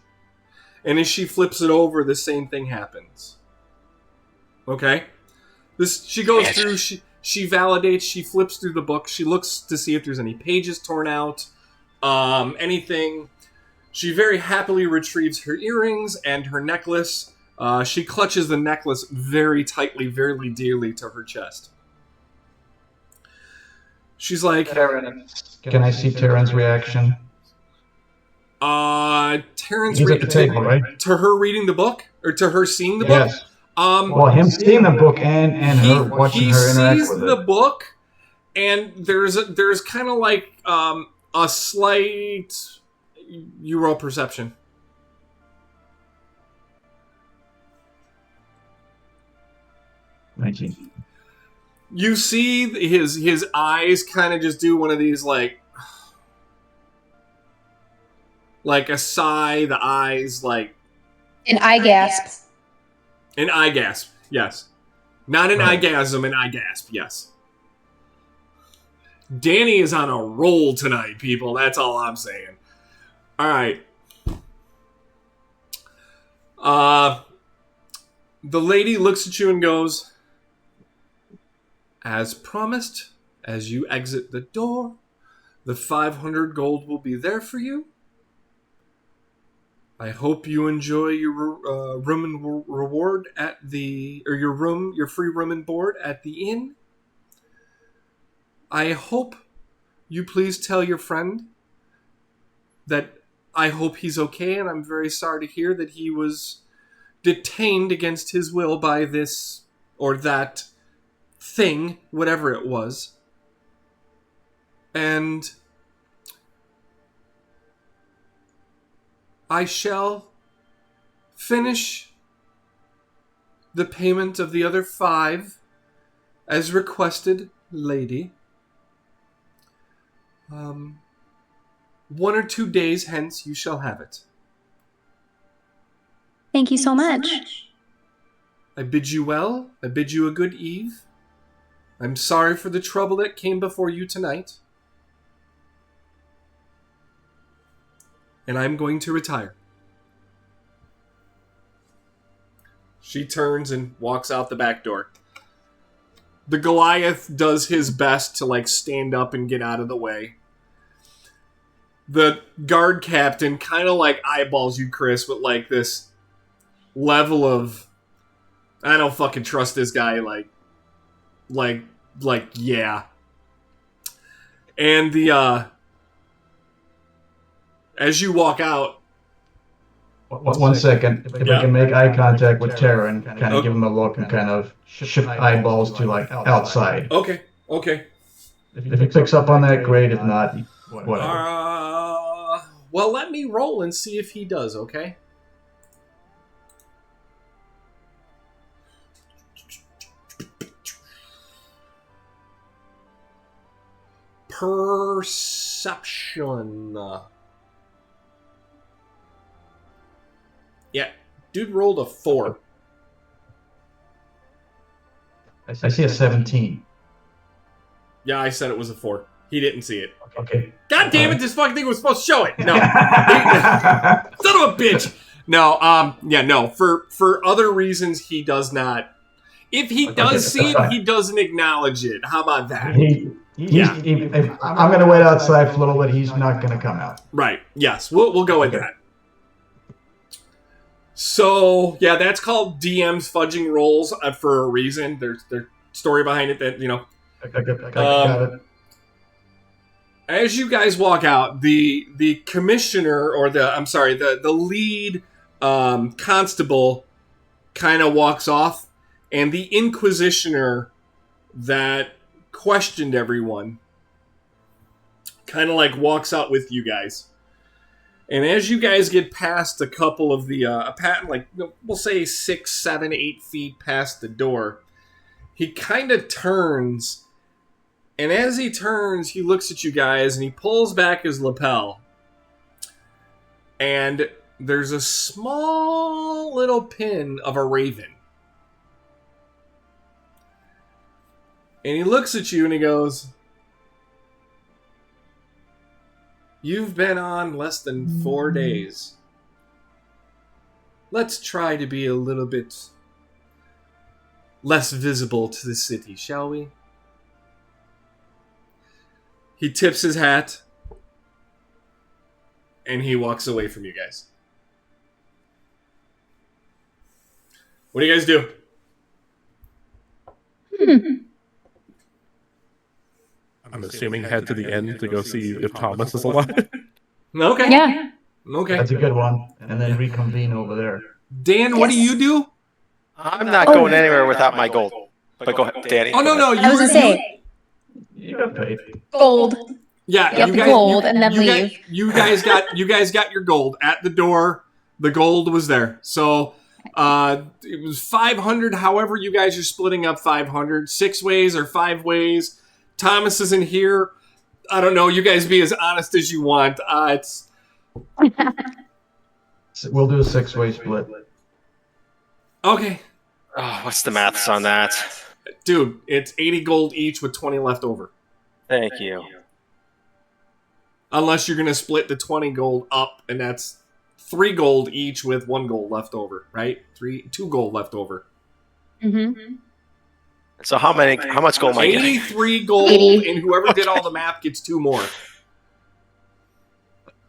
And as she flips it over, the same thing happens. Okay? She goes through, she validates, she flips through the book, she looks to see if there's any pages torn out, anything. She very happily retrieves her earrings and her necklace. She clutches the necklace very tightly, very dearly to her chest. She's like... Can I see Terran's reaction? Terran's He's at the table, right? To her reading the book? Or to her seeing the book? Yes. Well, him seeing the book and her watching her interact with it. He sees the book, and there's kind of like a slight... You roll perception. You see his eyes kind of just do one of these like a sigh, the eyes like... An eye gasp. An eye gasp, yes. Not an eyegasm, an eye gasp, yes. Danny is on a roll tonight, people. That's all I'm saying. All right. The lady looks at you and goes, as promised, as you exit the door, the 500 gold will be there for you. I hope you enjoy your room and reward at your free room and board at the inn. I hope you please tell your friend that I hope he's okay, and I'm very sorry to hear that he was detained against his will by this or that thing, whatever it was. And I shall finish the payment of the other 5 as requested, lady. 1 or 2 days hence you shall have it. Thank you so much. I bid you well. I bid you a good eve. I'm sorry for the trouble that came before you tonight. And I'm going to retire. She turns and walks out the back door. The Goliath does his best to stand up and get out of the way. The guard captain kind of eyeballs you, Chris, with this level of, I don't fucking trust this guy, yeah. And as you walk out... One second. If I can make eye contact with Tara and kind of give him a look and kind of shift eyeballs to outside. Okay. If he picks up on that, great. If not, whatever. Well, let me roll and see if he does, okay? Perception. Yeah, dude rolled a 4. I see a 17. Yeah, I said it was a 4. He didn't see it. Okay. God damn it! This fucking thing was supposed to show it. No, son of a bitch. No, no. For other reasons, he does not. If he does see it, he doesn't acknowledge it. How about that? I'm going to wait outside for a little bit. He's not going to come out. Right. Yes. We'll go with that. So yeah, that's called DM's fudging rolls for a reason. There's story behind it that Got it. As you guys walk out, the commissioner or the lead constable kind of walks off, and the inquisitioner that questioned everyone kind of like walks out with you guys. And as you guys get past a couple of the we'll say 6, 7, 8 feet past the door, he kind of turns. And as he turns, he looks at you guys and he pulls back his lapel. And there's a small little pin of a raven. And he looks at you and he goes, "You've been on less than 4 days. Let's try to be a little bit less visible to the city, shall we?" He tips his hat, and he walks away from you guys. What do you guys do? I'm assuming head to the end to go see if Thomas is alive. Okay. Yeah. Okay. That's a good one. And then reconvene over there. Dan, what do you do? I'm not going anywhere without my gold. But go ahead, Danny. Oh, no. I was going to say, You got paid. gold. Yeah, Get the gold and then leave. You guys got your gold at the door. The gold was there. So it was 500. However, you guys are splitting up 500 6 ways or 5 ways. Thomas isn't here. I don't know. You guys be as honest as you want. We'll do a 6-way split. Okay, Oh, what's the maths on that? dude. It's 80 gold each with 20 left over. Thank you. Unless you're gonna split the 20 gold up, and that's 3 gold each with 1 gold left over, right? 2 gold left over. Mm-hmm. So how much gold am I getting? 83 gold, 80. and whoever did all the math gets 2 more.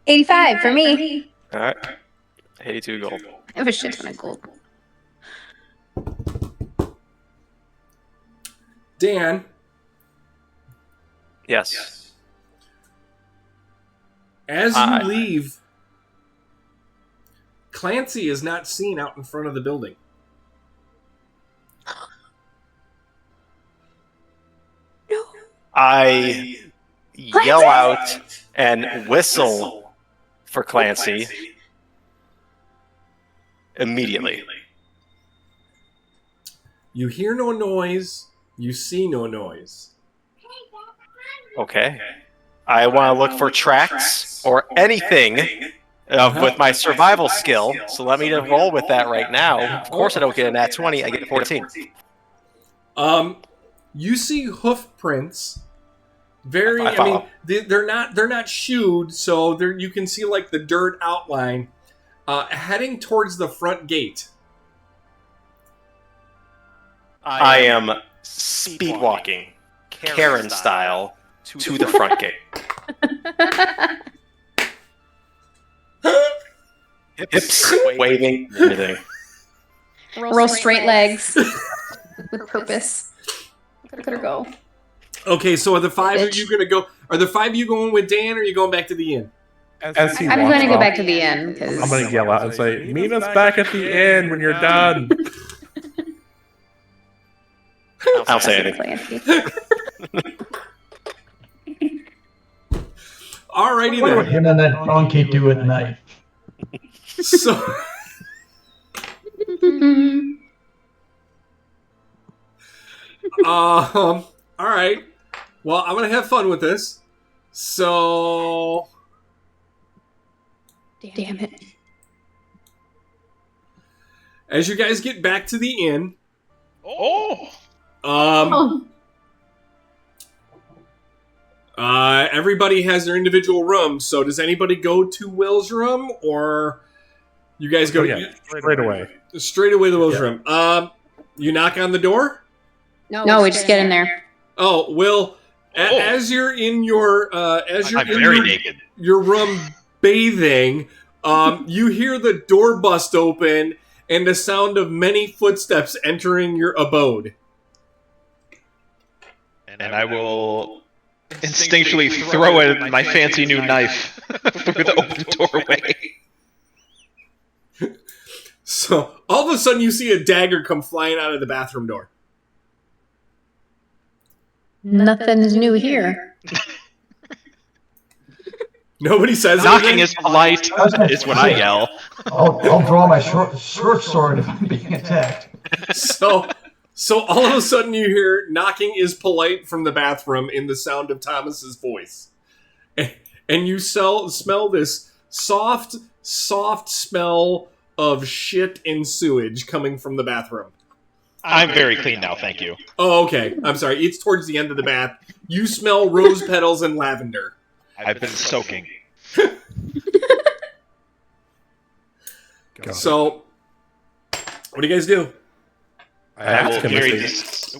85 for me. All right. 82 gold. I have a shit ton of gold. Dan. Yes. As you leave, Clancy is not seen out in front of the building. I yell out and whistle for Clancy immediately. You hear no noise. You see no noise. Okay. I want to look for tracks or anything with my survival skill. So let me just roll with that right now. Of course I don't get a nat 20. I get a 14. You see hoof prints. I mean, they're not shoed, so you can see like the dirt outline heading towards the front gate. I am speed walking, Karen style, to the front gate. Hips waving, everything. Roll straight legs with purpose. Look at her go. Okay, so are the 5 of you gonna go? Are the 5 of you going with Dan, or are you going back to the inn? I'm going to go back to the inn because I'm going to yell out and say, "Meet us back at the end when you're done." I'll say anything. Alrighty What would then. him and that donkey do at night? So, all right. Well, I'm gonna have fun with this. So, Damn it. as you guys get back to the inn, Oh! everybody has their individual room. So, does anybody go to Will's room, or you guys go straight away? Straight away to Will's room. You knock on the door. No, we just get in there. Oh, Will. As you're in your naked. Your room bathing, you hear the door bust open and the sound of many footsteps entering your abode. And I will instinctually throw in my fancy new knife through the open doorway. So, all of a sudden you see a dagger come flying out of the bathroom door. Nothing's new here. Nobody says Knocking anything? is polite, is what I yell. I'll draw my short sword if I'm being attacked. So all of a sudden you hear knocking is polite from the bathroom in the sound of Thomas's voice. And you smell this soft smell of shit and sewage coming from the bathroom. I'm very clean now, thank you. Oh, okay. I'm sorry. It's towards the end of the bath. You smell rose petals and lavender. I've been soaking. So, what do you guys do? I will asked him carry if this.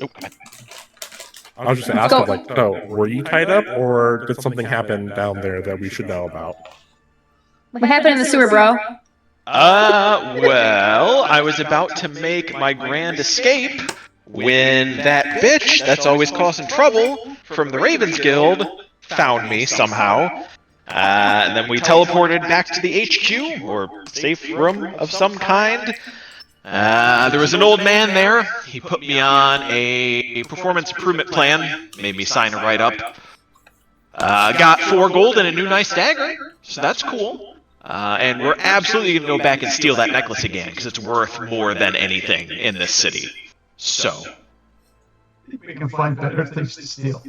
I was just going to ask him, like, no, were you tied up, or did something happen down there that we should know about? What happened in the sewer, bro? Well, I was about to make my grand escape when that bitch that's always causing trouble from the Ravens Guild found me somehow. And then we teleported back to the HQ, or safe room of some kind. There was an old man there. He put me on a performance improvement plan, made me sign a write-up. Got 4 gold and a new nice dagger, so that's cool. And we're absolutely going to go back and steal that necklace again, because it's worth more than anything in this city. So, We can find better things to steal.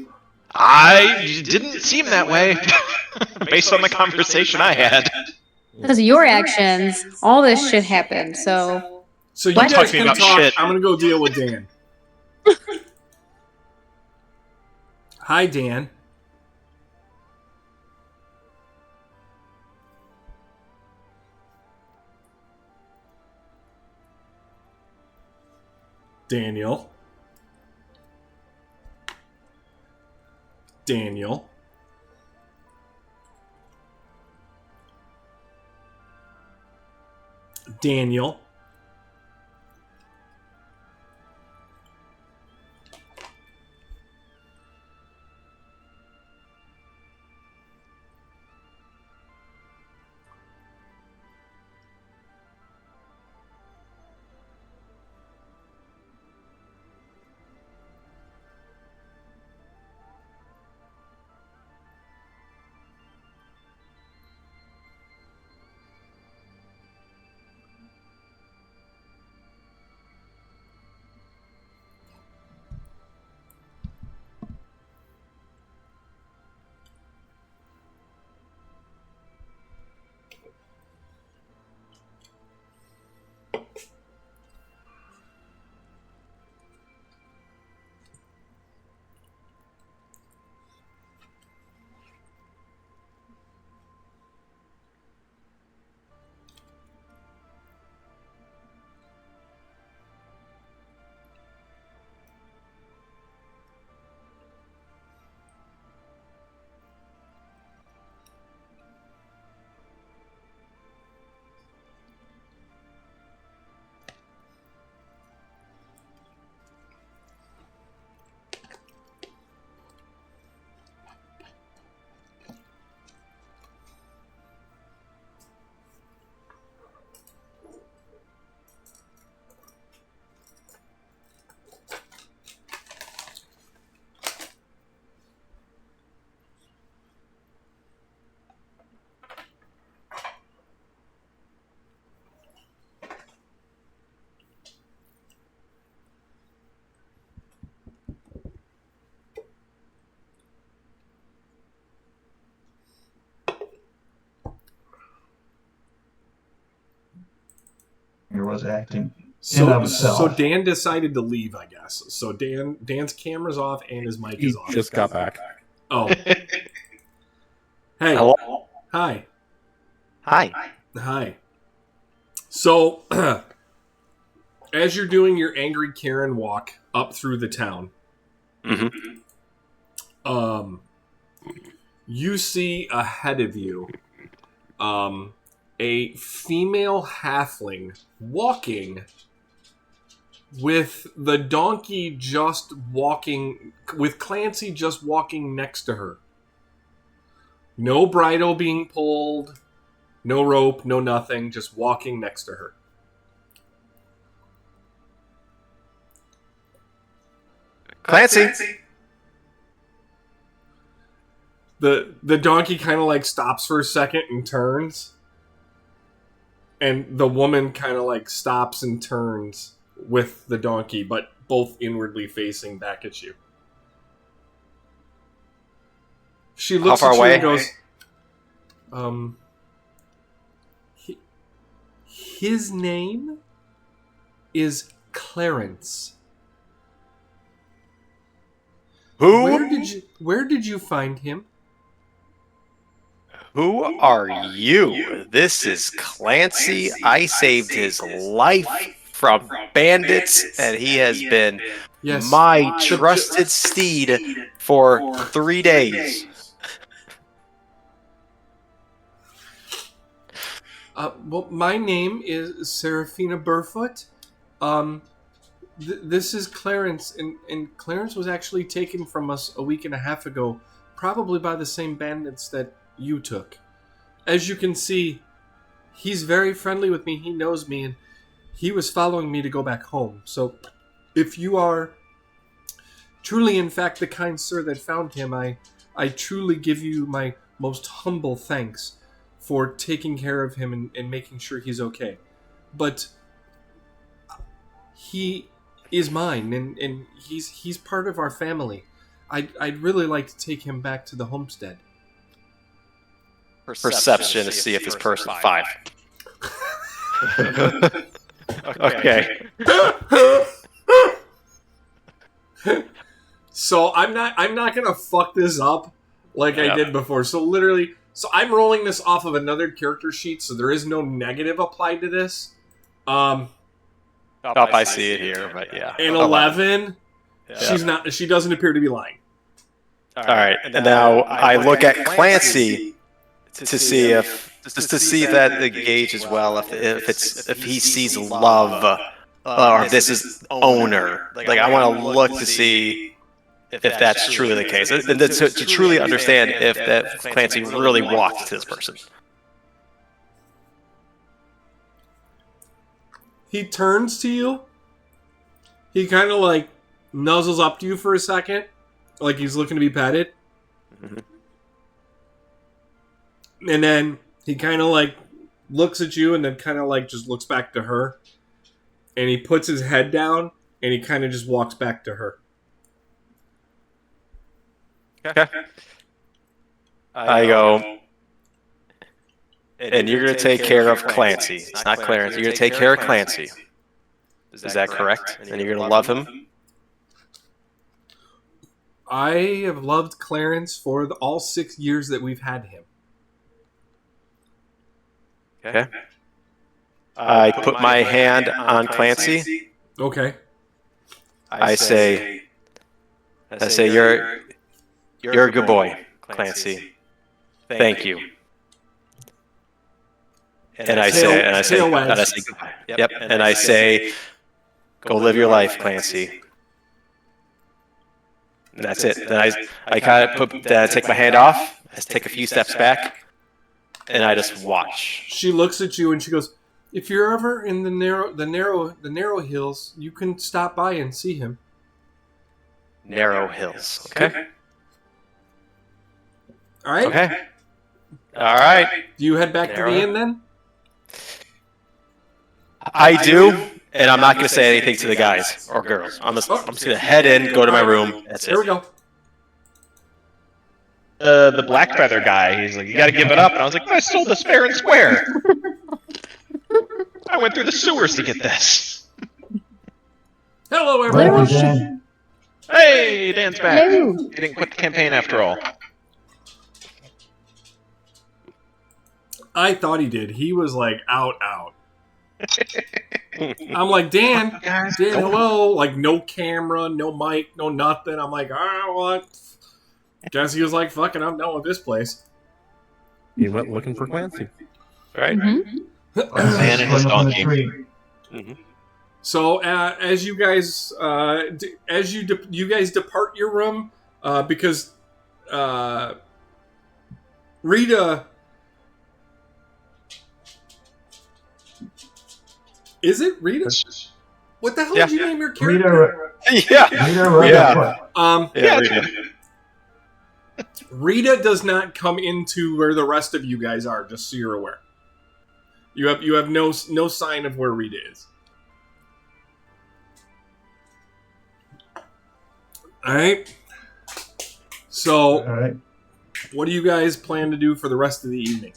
I didn't seem that way, based on the conversation I had. Because of your actions, all this shit happened, so... So you What? guys can Talking talk. about shit. I'm going to go deal with Dan. Hi, Dan. Daniel. Daniel. Daniel. was acting in So, of itself. so Dan decided to leave, I guess. So Dan's camera's off and his mic He is off. just got back. Oh. Hey. Hello? Hi. Hi. Hi. So, as you're doing your angry Karen walk up through the town, you see ahead of you a female halfling walking with the donkey just walking, with Clancy just walking next to her. No bridle being pulled, no rope, no nothing, just walking next to her. Clancy. The donkey kind of like stops for a second and turns. And the woman kind of like stops and turns with the donkey, but both inwardly facing back at you. She looks How far at you away? and goes, his name is Clarence. Who? Where did you find him? Who are you? This is Clancy. I saved his life from bandits, and he has been my trusted steed for 3 days. Well, my name is Serafina Burfoot. This is Clarence, and Clarence was actually taken from us a week and a half ago, probably by the same bandits that you took. As you can see, he's very friendly with me. He knows me, and he was following me to go back home. So, if you are truly, in fact, the kind sir that found him, I truly give you my most humble thanks for taking care of him and making sure he's okay. But he is mine, and he's part of our family. I'd really like to take him back to the homestead. Perception to see if this person 5. Okay. So I'm not gonna fuck this up like I did before. So literally, I'm rolling this off of another character sheet, so there is no negative applied to this. I see it here, but yeah. An 11. Yeah. She doesn't appear to be lying. All right, and now I look at Clancy to see that the gauge as well, if he sees love, or this is owner. Like I want to look to see if that's truly the case, and to truly understand if that Clancy really walked to this person. He turns to you. He kind of like nuzzles up to you for a second, like he's looking to be petted. And then he kind of like looks at you and then kind of like just looks back to her. And he puts his head down and he kind of just walks back to her. Okay. I go, and you're going to take care of Clancy. It's not Clarence. You're going to take care of Clancy. Is that correct? And you're going to love him? I have loved Clarence for all 6 years that we've had him. Okay. I put my hand on Clancy. Okay. I say, you're a good boy, Clancy. Thank you. And I say goodbye. Yep. And I say, go live your life, Clancy. And that's it. Then I kind of take my hand off. I take a few steps back, and I just watch. She looks at you and she goes, "If you're ever in the narrow hills, you can stop by and see him." Narrow hills. Okay. All right. Okay. All right. Do you head back to the inn then? I do, and I'm not going to say anything to the guys or girls. I'm just going to head in, go to my room. That's it. Here we go. The black feather guy, he's like, "You got to give it up," and I was like, "I stole this fair and square. I went through the sewers to get this. Hello, Thank you, everyone. Dan. Hey, Dan's back. Hello. He didn't quit the campaign after all. I thought he did. He was like out. I'm like, Dan, hello. Like, no camera, no mic, no nothing. I'm like, what? Guess he was like, fucking, I'm done with this place. He went looking for Clancy. Right? Mhm. Man and his Swing from the donkey. tree. So as you guys you guys depart your room because Rita, is it Rita? What the hell did you name your character? Rita, Yeah, Rita. Rita does not come into where the rest of you guys are. Just so you're aware, you have no sign of where Rita is. All right. So, what do you guys plan to do for the rest of the evening?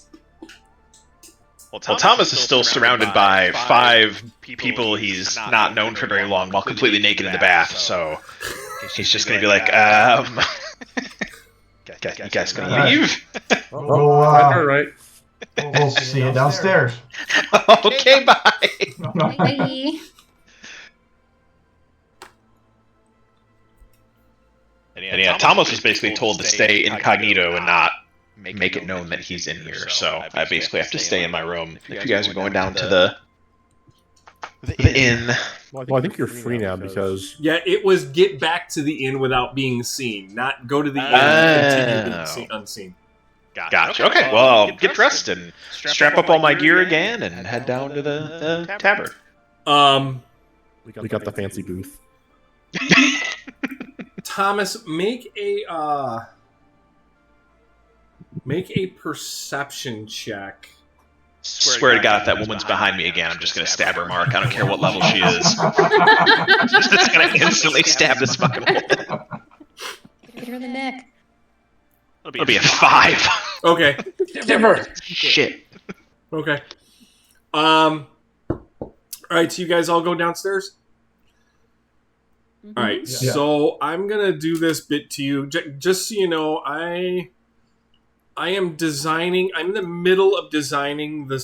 Well, Thomas is still surrounded by 5 people he's not known for very long while completely naked in the bath, so he's just going to be like, you guys going to leave? All right. We'll see you downstairs. Okay, bye. Bye. And yeah, Thomas was basically told to stay incognito and not make it known that he's in here. So I basically have to stay in my room. If you guys are going down to the inn. Well, I think you're free now because Yeah, it was get back to the inn without being seen, not go to the inn and continue being unseen. Gotcha. Okay, well, I'll get dressed and strap up all my gear again and head down to the tavern. we got the fancy booth. Thomas, make a perception check. Swear to God, if that woman's behind me again, I'm just going to stab her, Mark. I don't care what level she is. I'm just going to instantly stab this fucking woman. Hit her in the neck. It'll be a 5. Okay. Never. Shit. Okay. All right, so you guys all go downstairs? All right, so I'm going to do this bit to you. Just so you know, I am designing. I'm in the middle of designing the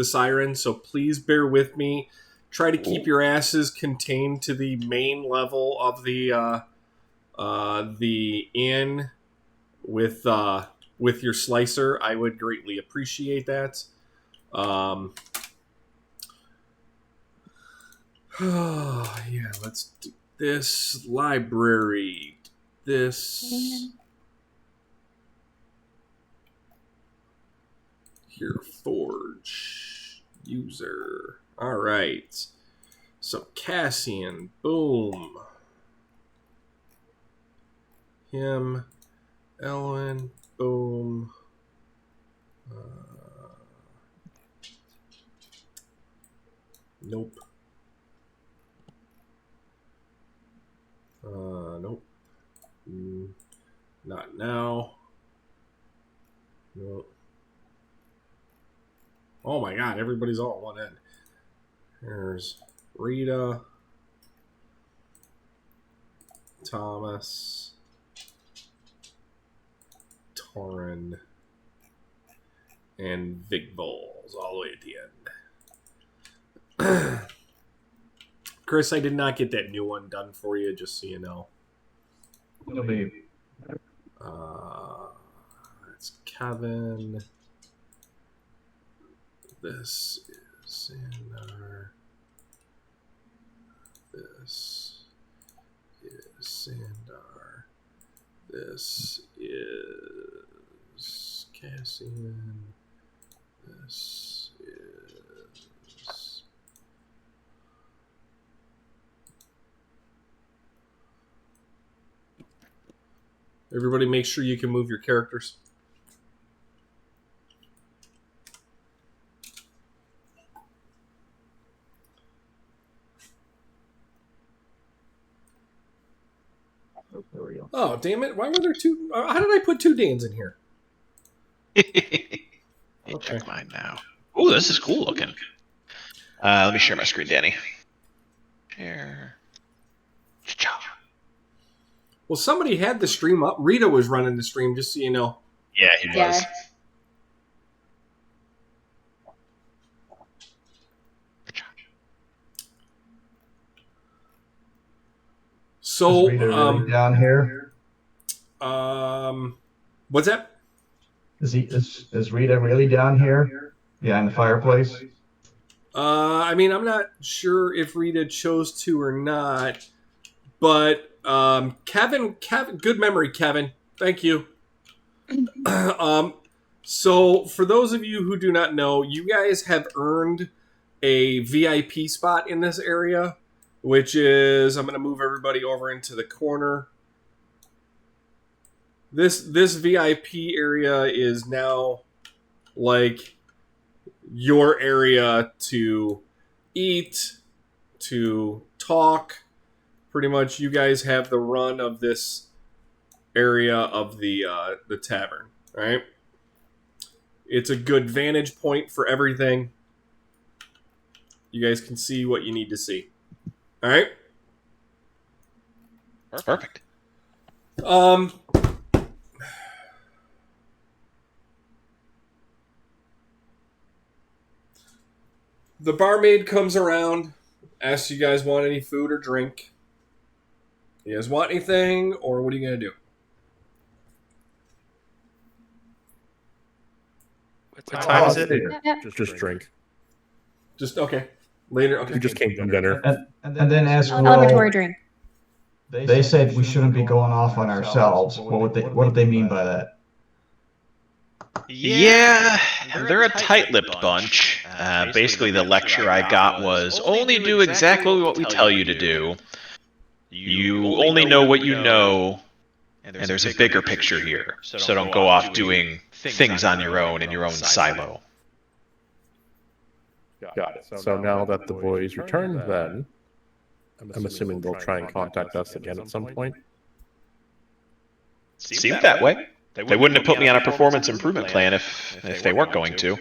siren, so please bear with me. Try to keep your asses contained to the main level of the inn with your slicer. I would greatly appreciate that. Yeah, let's do this library. This. Here, forge user. All right. So Cassian, boom. Him, Ellen, boom. Nope. Nope. Not now. Nope. Oh my god, everybody's all at one end. There's Rita, Thomas, Torin, and Vigvols all the way at the end. Chris, I did not get that new one done for you, just so you know. That's Kevin. This is Sandar. This is Sandar. This is Cassian. This is... Everybody make sure you can move your characters. Oh, damn it. Why were there two? How did I put 2 Dans in here? Okay. Check mine now. Oh, this is cool looking. Let me share my screen, Danny. Share. Well, somebody had the stream up. Rita was running the stream, just so you know. Yeah, he was. So, Is Rita really down here? What's that? Is Rita really down here behind the fireplace? I mean, I'm not sure if Rita chose to or not, but Kevin, good memory, Kevin. Thank you. So for those of you who do not know, you guys have earned a VIP spot in this area, which is, I'm going to move everybody over into the corner. This VIP area is now like your area to eat, to talk. Pretty much, you guys have the run of this area of the tavern, right? It's a good vantage point for everything. You guys can see what you need to see. All right. Perfect. The barmaid comes around, asks you guys want any food or drink. You guys want anything, or what are you gonna do? What time is it? Just drink. Just okay. Later. Okay. We just came from dinner. And then ask Celebratory drink. They said we shouldn't be going off on ourselves. What did they mean by that? Yeah, they're a tight-lipped bunch. Basically, the lecture I got was, only do exactly what we tell you to do. You only know what you know, and there's a bigger picture here. So don't go off doing things on your own in your own silo. Got it. So now that the boys returned, then I'm assuming they'll try and contact us again at some point. Seemed that way. They wouldn't have put me on a performance improvement plan if they weren't going to.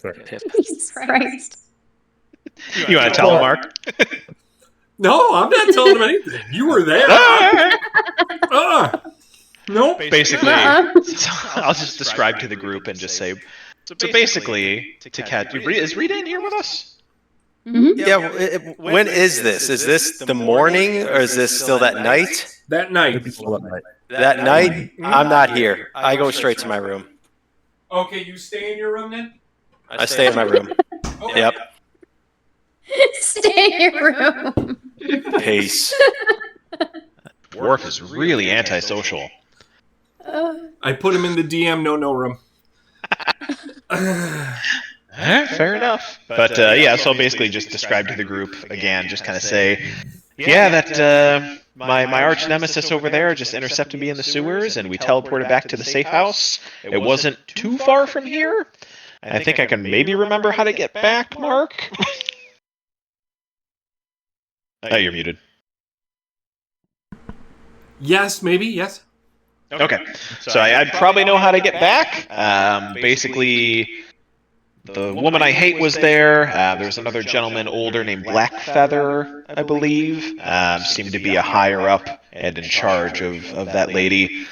Jesus Christ. You want to tell them, Mark? No, I'm not telling them anything. You were there. Nope. Basically, I'll just describe to the group and just say, so basically, to catch... Is Rita in here with us? Mm-hmm. Yeah, when is this? Is this the morning, or is this still that night? That night. That night, I'm not here. I go straight to my room. Okay, you stay in your room then? I stay in my room. Okay. Yep. Stay in your room. Peace. Worf is really antisocial. I put him in the DM no room. Fair enough. But yeah, so I'll basically just describe to the group again, just kind of say, yeah, that my arch nemesis over there just intercepted me in the sewers, and we teleported back to the safe house. It wasn't too far from here. I think I can maybe remember how to get back, Mark. Oh, you're muted. Yes, maybe, yes. Okay, so I'd probably know how to get back. Basically, the woman I hate was there. There's another gentleman older named Blackfeather, I believe. Seemed to be a higher up and in charge of that lady.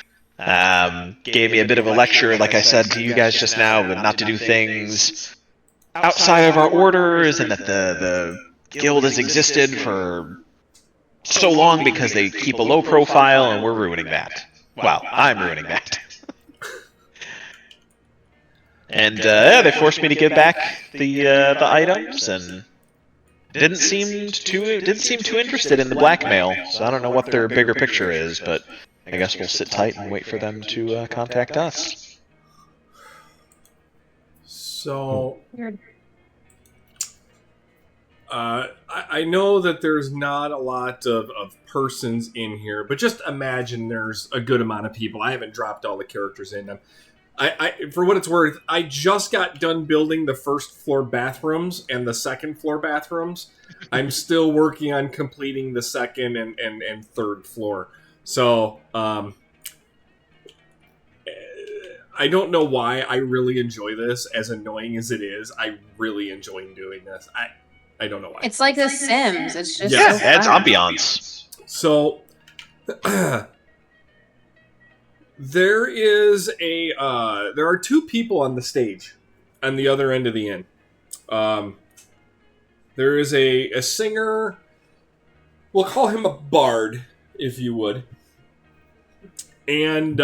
Gave me a bit of a lecture, like I said to you guys just now, but not to do things outside of our orders, and that the guild has existed for so long because they keep a low profile, and we're ruining that. Well, I'm ruining that. And they forced me to give back the items, and didn't seem too interested in the blackmail. So I don't know what their bigger picture is, but I guess we'll sit tight and wait for them to contact us. So, I know that there's not a lot of persons in here, but just imagine there's a good amount of people. I haven't dropped all the characters in them. I for what it's worth, I just got done building the first floor bathrooms and the second floor bathrooms. I'm still working on completing the second and third floor. So, I don't know why I really enjoy this. As annoying as it is, I really enjoy doing this. I don't know why. It's like The Sims. It's just Yeah, so it adds fun. ambiance. So there is there are two people on the stage on the other end of the inn. There is a singer. We'll call him a bard, if you would. And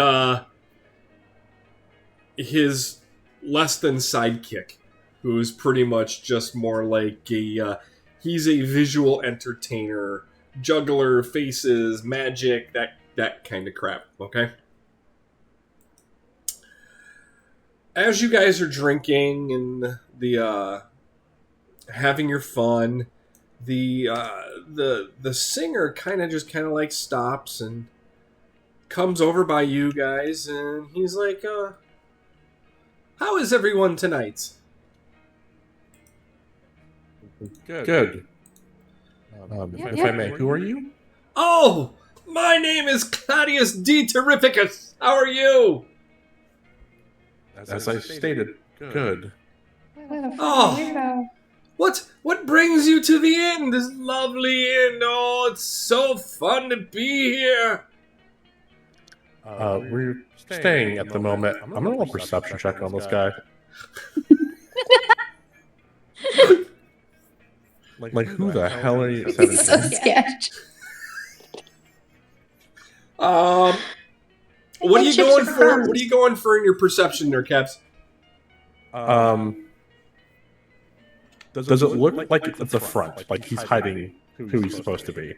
his less than sidekick, who's pretty much just more like he's a visual entertainer, juggler, faces, magic, that kind of crap, okay? As you guys are drinking and the having your fun, the singer kind of like stops and comes over by you guys, and he's like, how is everyone tonight? Good. If I may, who are you? Oh, my name is Claudius D. Terrificus. How are you? As I stated, good. Oh, what brings you to the inn? This lovely inn. Oh, it's so fun to be here. We're staying at the moment. I'm gonna roll a perception check on this guy. Like, who the hell are you? It's so sketch. What are you going for? What are you going for in your perception there, Caps? Does it look like it's at the front? Like he's hiding who he's supposed to be?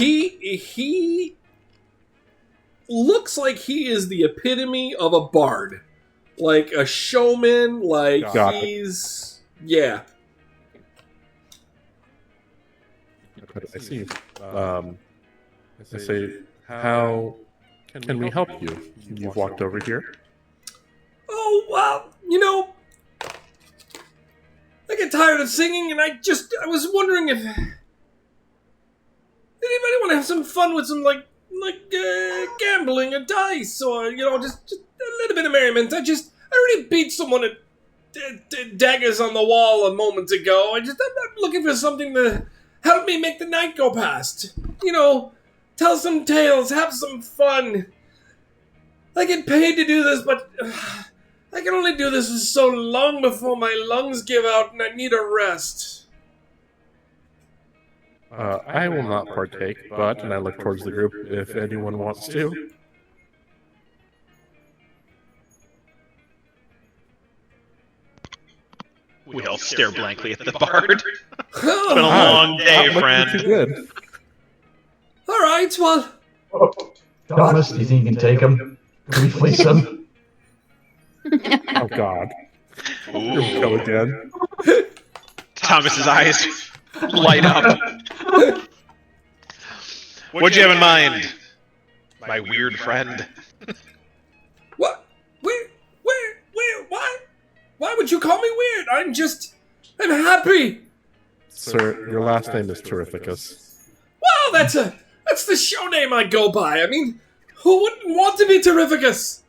He looks like he is the epitome of a bard. Like a showman, like he's... Yeah. I see. I say, how can we help you? You've walked over here. Oh, well, I get tired of singing, and I was wondering if anybody want to have some fun with some, like gambling or dice, or, just a little bit of merriment. I already beat someone at daggers on the wall a moment ago. I'm looking for something to help me make the night go past. Tell some tales, have some fun. I get paid to do this, but I can only do this for so long before my lungs give out and I need a rest. I will not partake, and I look towards the group if anyone wants to. We all stare blankly at the bard. It's been a long day, friend. Too good. All right, well... Thomas, do you think you can take him? Can we fleece him? Oh, God. Here we go again. Thomas's eyes light up. What'd you have in mind, my weird friend? What? Where? Why? Why would you call me weird? I'm happy. Sir, your last name is Terrificus. Well, that's the show name I go by. I mean, who wouldn't want to be Terrificus?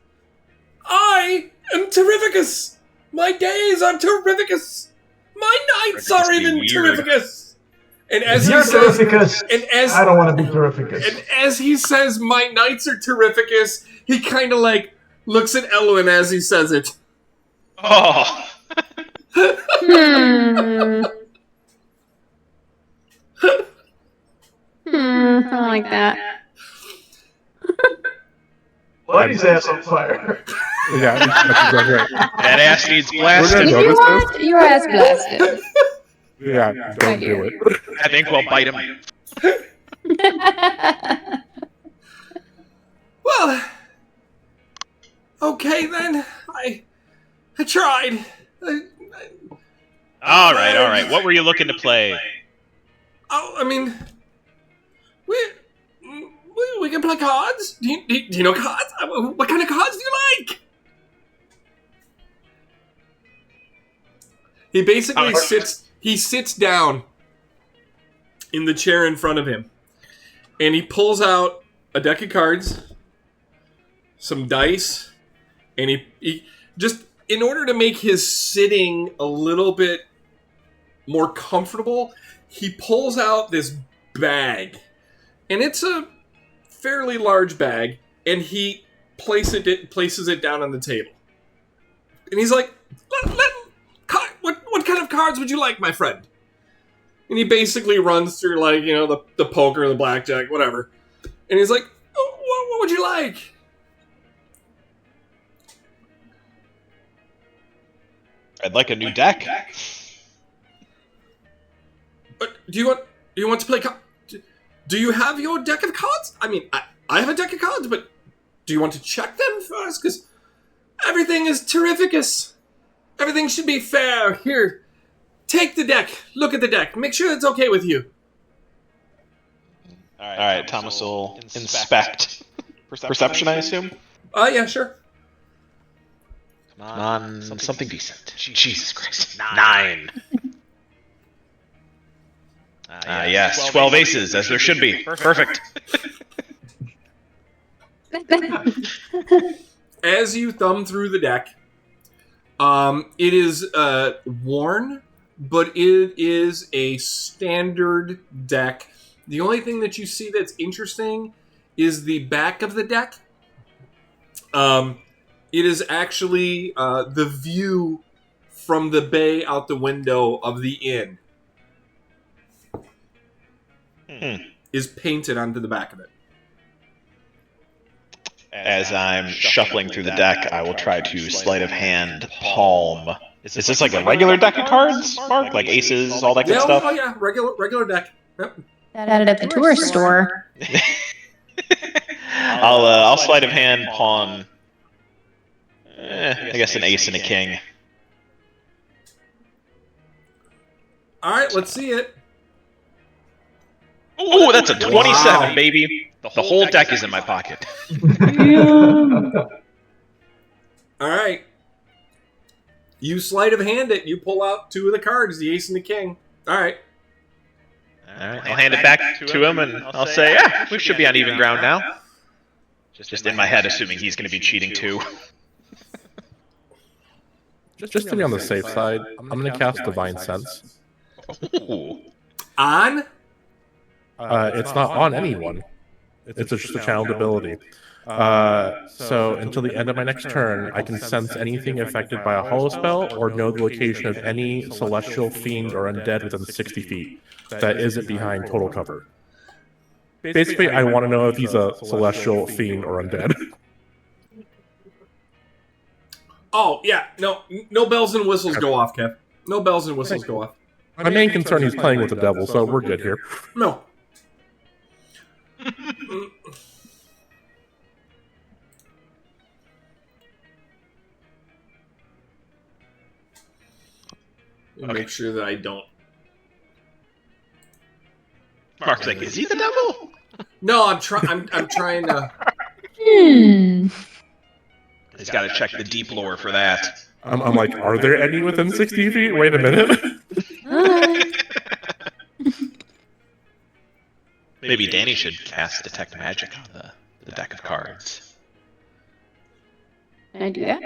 I am Terrificus. My days are Terrificus. My nights are even Terrificus. And as he says, I don't want to be Terrificus. And as he says, my nights are Terrificus, he kind of like looks at Elwyn as he says it. Oh. I like that. Light his ass on fire. Yeah, that's exactly right. That ass needs blasted. Your ass blasted. Yeah, don't do it. I think we'll bite him. Well, okay then. I tried. All right. What were you looking to play? Oh, I mean, we can play cards. Do you know cards? What kind of cards do you like? He basically sits down in the chair in front of him, and he pulls out a deck of cards, some dice, and he just, in order to make his sitting a little bit more comfortable, he pulls out this bag, and it's a fairly large bag, and he places it down on the table. And he's like, what kind of cards would you like, my friend? And he basically runs through, like, you know, the poker, the blackjack, whatever. And he's like, oh, what would you like? I'd like a new deck. Do you want to play do you have your deck of cards? I mean, I have a deck of cards, but do you want to check them first? Because everything is terrificus. Everything should be fair. Here, take the deck. Look at the deck. Make sure it's okay with you. All right, Thomas will inspect. Perception, I assume? Yeah, sure. Come on, something decent. Jesus Christ. 9. Yes, 12 aces, as there should be. Perfect. As you thumb through the deck, it is worn, but it is a standard deck. The only thing that you see that's interesting is the back of the deck. It is actually the view from the bay out the window of the inn. Is painted onto the back of it. As I'm shuffling through the deck, I will try to sleight of hand palm. Is this like a regular deck of cards, Mark? Like aces, all that good stuff? Oh yeah, regular deck. Yep. That at the tour store. I'll sleight of hand pawn. I guess an ace and a king. All right, let's see it. Ooh, that's a 27, baby. The whole deck is in my pocket. All right. You sleight of hand it. You pull out 2 of the cards, the ace and the king. All right. I'll hand it back to him, and I'll say, yeah, we should be on even ground now. Just in my head, assuming he's going to be cheating too. Just to be on the safe side, I'm going to cast Divine Sense. Ooh. On? It's not on anyone. It's just a channeled ability. So until the end of my next turn, I can sense anything affected by a hollow spell or know the location of any celestial fiend or undead within 60 feet that isn't behind total cover. Basically, I want to know if he's a celestial fiend or undead. Oh, yeah. No bells and whistles go off, Kev. No bells and whistles go off. My main concern is playing with the devil, so we're good here. No. Make sure that I don't. Mark's like, is he the devil? No, I'm trying to. He's got to check the deep lore for that. I'm like, are there any within 60 feet? Wait a minute. Maybe Danny should cast Detect Magic on the deck of cards. Can I do that?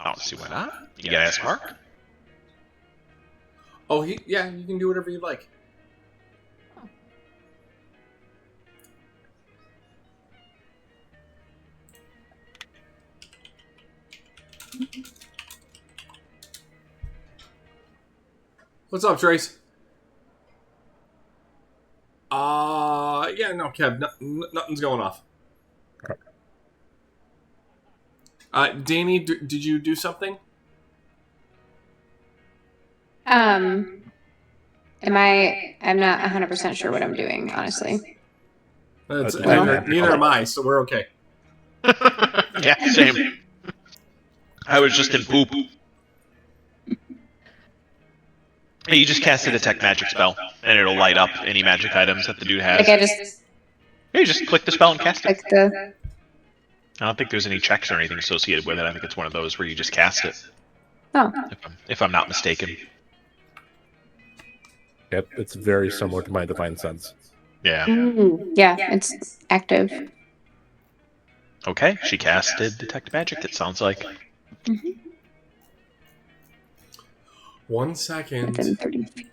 I don't see why not. You gotta ask Mark. Oh, yeah, you can do whatever you like. What's up, Trace? Yeah, no, Kev, nothing's going off. Danny, did you do something? I'm not 100% sure what I'm doing, honestly. Neither am I, so we're okay. Yeah, same. I was just in poop. Hey, you just cast a Detect Magic spell, and it'll light up any magic items that the dude has. Like I just... Yeah, you just click the spell and cast it. Like the... I don't think there's any checks or anything associated with it. I think it's one of those where you just cast it. Oh. If I'm not mistaken. Yep, it's very similar to my Divine Sense. Yeah. Yeah, it's active. Okay, she casted Detect Magic, it sounds like. 1 second. Within 30 feet.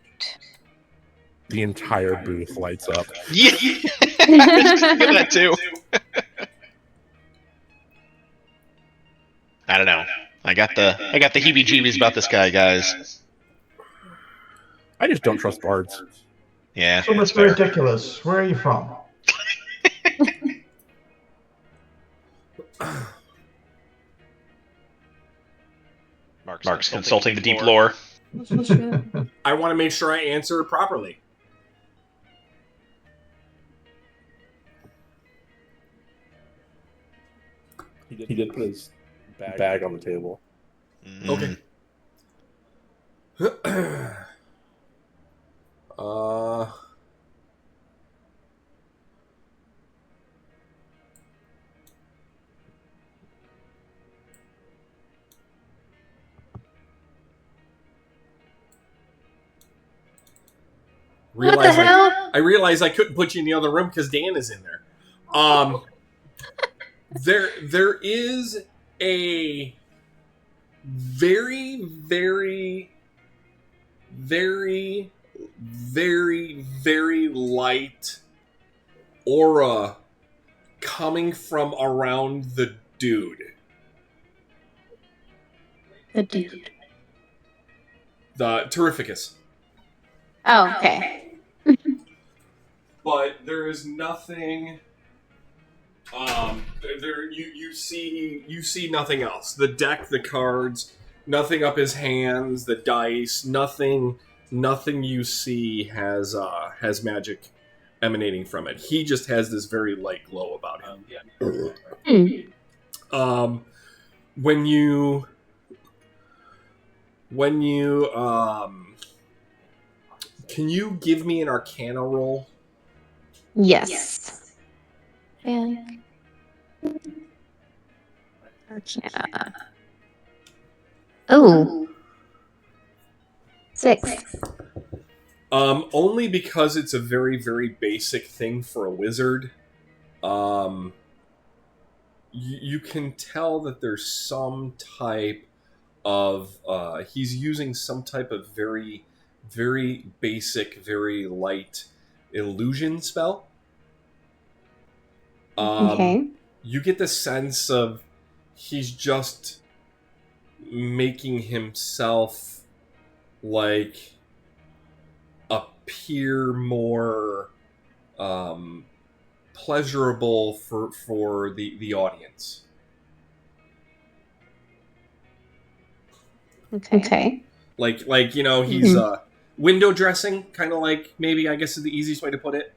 The entire booth lights up. Yeah! I was just thinking that too. I don't know. I got the heebie-jeebies about this guy, guys. I just don't trust bards. Yeah, So that's Mr. fair. Ridiculous, where are you from? Mark's consulting the deep lore. I want to make sure I answer it properly. He did put his bag on the table. Okay. What the hell? I realized I couldn't put you in the other room because Dan is in there. There is a very, very, very, very, very light aura coming from around the dude. The dude. The Terrificus. Oh, okay. But there is nothing. You see nothing else. The deck, the cards, nothing up his hands, the dice, nothing you see has magic emanating from it. He just has this very light glow about him. When you can you give me an Arcana roll? Yes. And Arcana. Oh. 6. Only because it's a very, very basic thing for a wizard. You can tell that there's some type of he's using some type of very, very basic, very light illusion spell. Okay. You get the sense of he's just making himself like appear more pleasurable for the audience. Okay. Like you know, he's window dressing, kind of like, maybe, I guess is the easiest way to put it.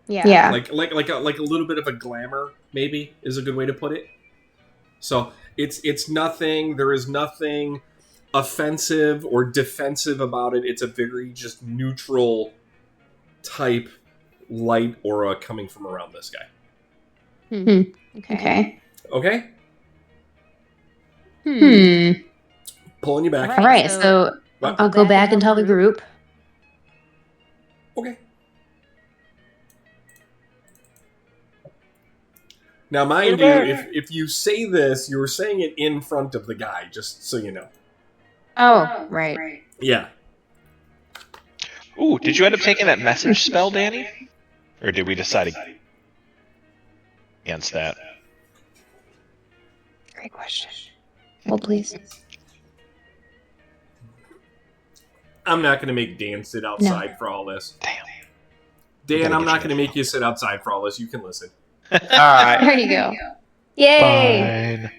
Yeah. Like a little bit of a glamour, maybe, is a good way to put it. So it's nothing. There is nothing offensive or defensive about it. It's a very just neutral type light aura coming from around this guy. Okay. Okay? Pulling you back. All right, so I'll go back and tell the group. Okay. Now, mind you, if you say this, you're saying it in front of the guy, just so you know. Oh, right. Yeah. Ooh, did you end up taking that message spell, Danny? Or did we decide against that? Great question. Hold, please. I'm not going to make Dan sit outside for all this. Damn. Dan, I'm not going to make you sit outside for all this. You can listen. All right. There you go. Yay! Fine.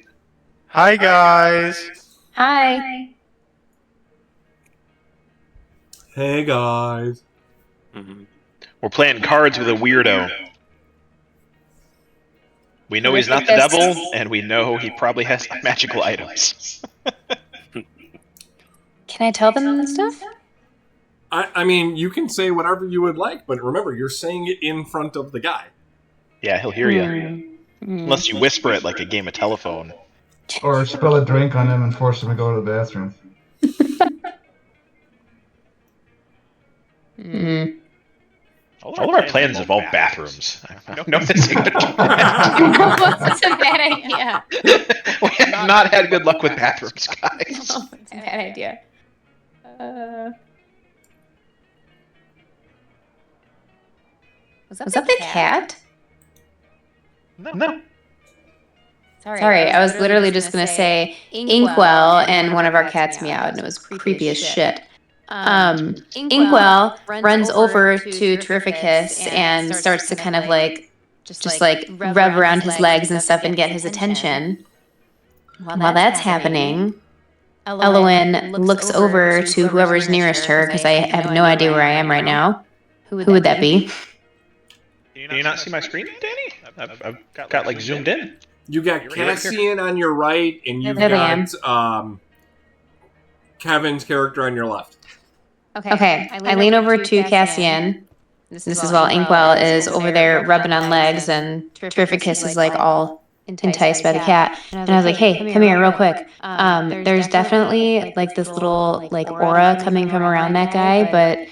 Hi, guys. Hi. Hey, guys. We're playing cards with a weirdo. We know he's not the devil, and we know he probably has magical items. Can I tell them stuff? I mean, you can say whatever you would like, but remember, you're saying it in front of the guy. Yeah, he'll hear you. Unless you whisper it like a game of telephone. Or spill a drink on him and force him to go to the bathroom. All of our plans involve bathrooms. I don't know if this is going to That's a bad idea. We have not had good luck with bathrooms, guys. That's a bad idea. Was that the cat? No. Sorry, I was literally just gonna say Inkwell, and one of our cats meowed, and it was creepy as shit. Inkwell runs over to Terrificus and starts to kind of just rub around his legs and stuff and get his attention. While that's happening, Elowen looks over to whoever's nearest her, because I have no idea where I am right now. Who would that be? Do you not see my screen, Danny? I've got like zoomed in. You got Cassian on your right, and you've There I got Kevin's character on your left. Okay, I lean over to Cassian. This is while Inkwell is over there rubbing on legs, and Terrificus is like all enticed by the cat. And I was like, hey, come here real quick. There's definitely like this little like aura coming from around that guy, but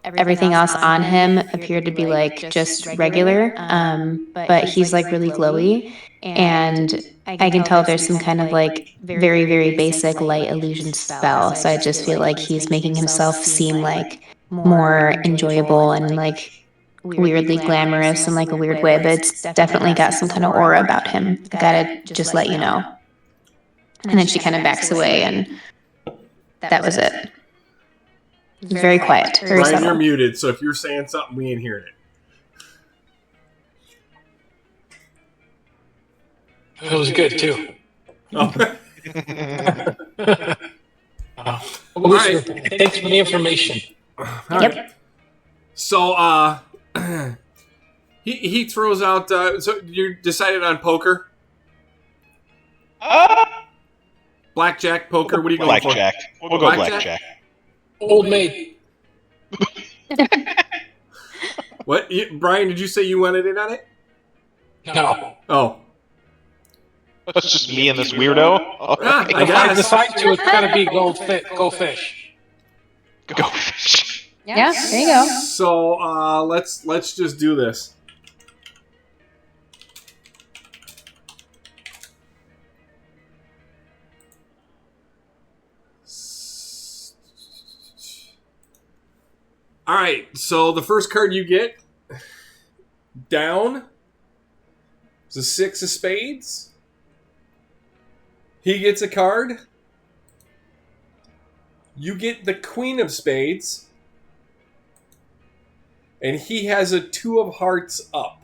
everything else on him appeared to be like just regular. But he's like really glowy, and I can tell there's some kind of like very, very basic light illusion spell. So I just feel like he's making himself seem like more enjoyable and like weirdly glamorous in like a weird way, but it's definitely got some kind of aura about him. I gotta just let you know. And then she kind of backs away, and that was it. It was very quiet. Very Brian, subtle. you're muted, so if you're saying something, we ain't hearing it. It was good too. Oh. All right. Thanks for the information. All right. So, he throws out. So you decided on poker, blackjack, poker. What are you going Blackjack. for? We'll go blackjack. Old maid. What, Brian? Did you say you wanted in on it? No. Oh, That's just me and this weirdo. yeah, I If I guess. decide to, it's gonna be goldfish. Go fish. Yeah, there you go. So, let's just do this. All right. So the first card you get down is a 6 of spades. He gets a card. You get the Queen of Spades. And he has a 2 of hearts up.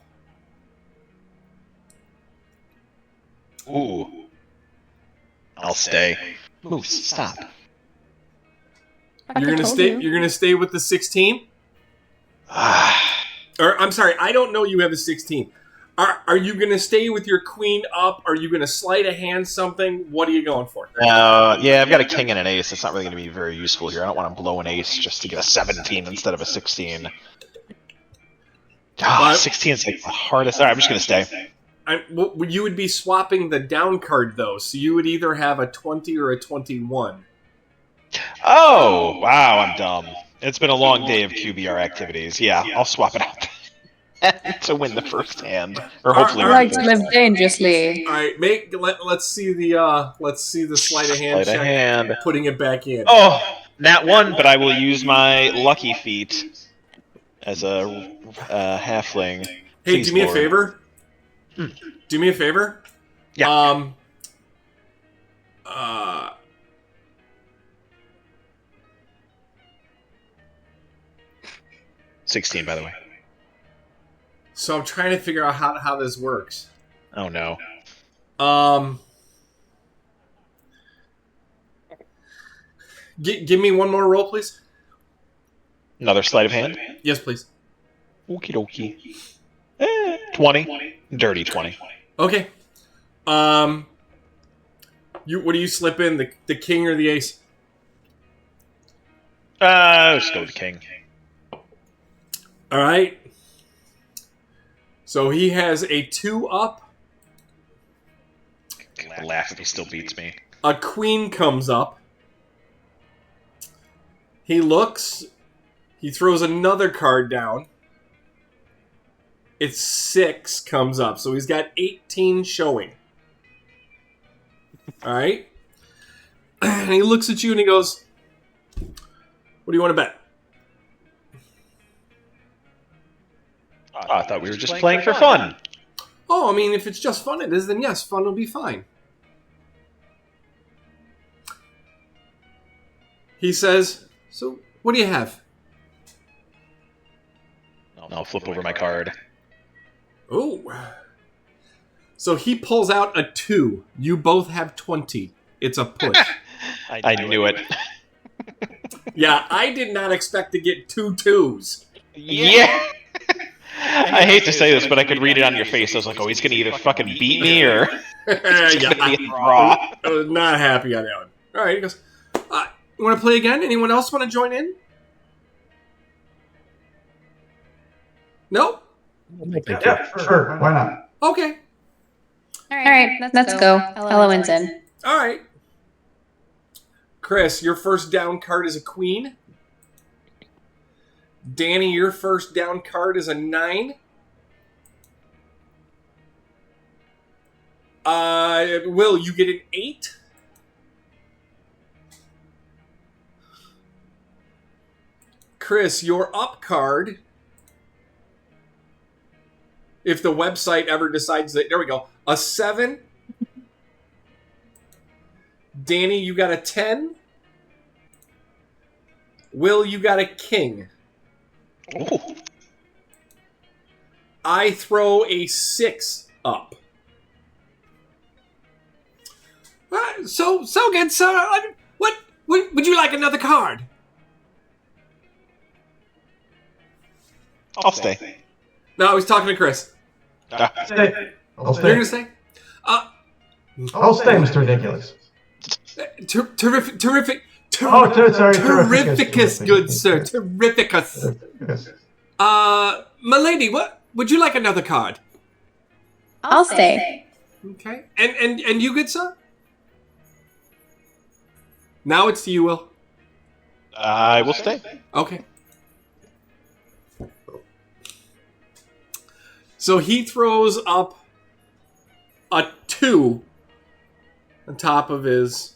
Ooh. I'll stay. Moose, stop. You're gonna stay with the 16? Or I'm sorry, I don't know you have a 16. Are you gonna stay with your queen up? Are you gonna sleight of hand something? What are you going for? Yeah, I've got a king and an ace. It's not really going to be very useful here. I don't want to blow an ace just to get a 17 instead of a 16. 16 is like the hardest. All right, I'm just going to stay. You would be swapping the down card though, so you would either have a 20 or a 21. Oh, wow, I'm dumb. It's been a long day of QBR activities. Yeah, I'll swap it out to win the first hand, or hopefully. I like to live dangerously. All right, let's see the sleight of hand Sleight of check. hand. Putting it back in. Oh, nat 1, but I will use my lucky feat as a halfling. Hey, Please, do me Lord. a favor. Do me a favor. Yeah. 16, by the way. So I'm trying to figure out how this works. Oh no. Give me one more roll, please. Another sleight of hand. Yes, please. Okie dokie. 20. Dirty 20. Okay. What do you slip in? The king or the ace? Let's go with the king. All right. So he has a 2 up. I'll laugh if he still beats me. A queen comes up. He looks. He throws another card down. It's 6 comes up, so he's got 18 showing. All right? And he looks at you and he goes, what do you want to bet? I thought we were just playing for fun. Oh, I mean, if it's just fun it is, then yes, fun will be fine. He says, so what do you have? I'll flip over my card. Oh. So he pulls out a 2. You both have 20. It's a push. I knew it. Yeah, I did not expect to get 2 2s. Yeah. I hate to say this, but I could read it on your face. I was like, oh, he's going to either fucking beat me or it's going to be a draw. I was not happy on that one. All right, he goes, you want to play again? Anyone else want to join in? No? Yeah, sure. Why not? Okay. All right, let's go. Ella wins in. All right. Chris, your first down card is a queen. Danny, your first down card is a 9. Will, you get an 8. Chris, your up card, if the website ever decides that, there we go, a 7. Danny, you got a 10. Will, you got a king. Ooh. I throw a 6 up. So good, sir. What would you like another card? I'll stay. No, I was talking to Chris. Stay. I'll You're stay. gonna stay? I'll stay, Mr. Ridiculous. Terrific. Oh, sorry. Terrificus, good sir. Terrificus. Yes. Milady, what would you like another card? I'll stay. Okay. And you, good sir? Now it's to you, Will. I will stay. Okay. So he throws up a 2 on top of his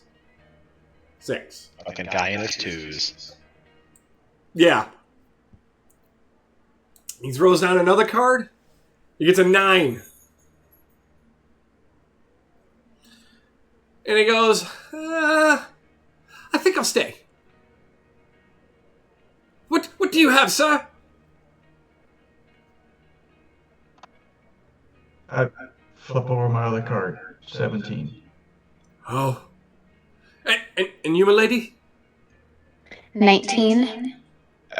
6. Fucking guy in his 2s. Yeah. He throws down another card. He gets a 9. And he goes, I think I'll stay. What do you have, sir? I flip over my other card. 17. Oh. And you, milady? 19.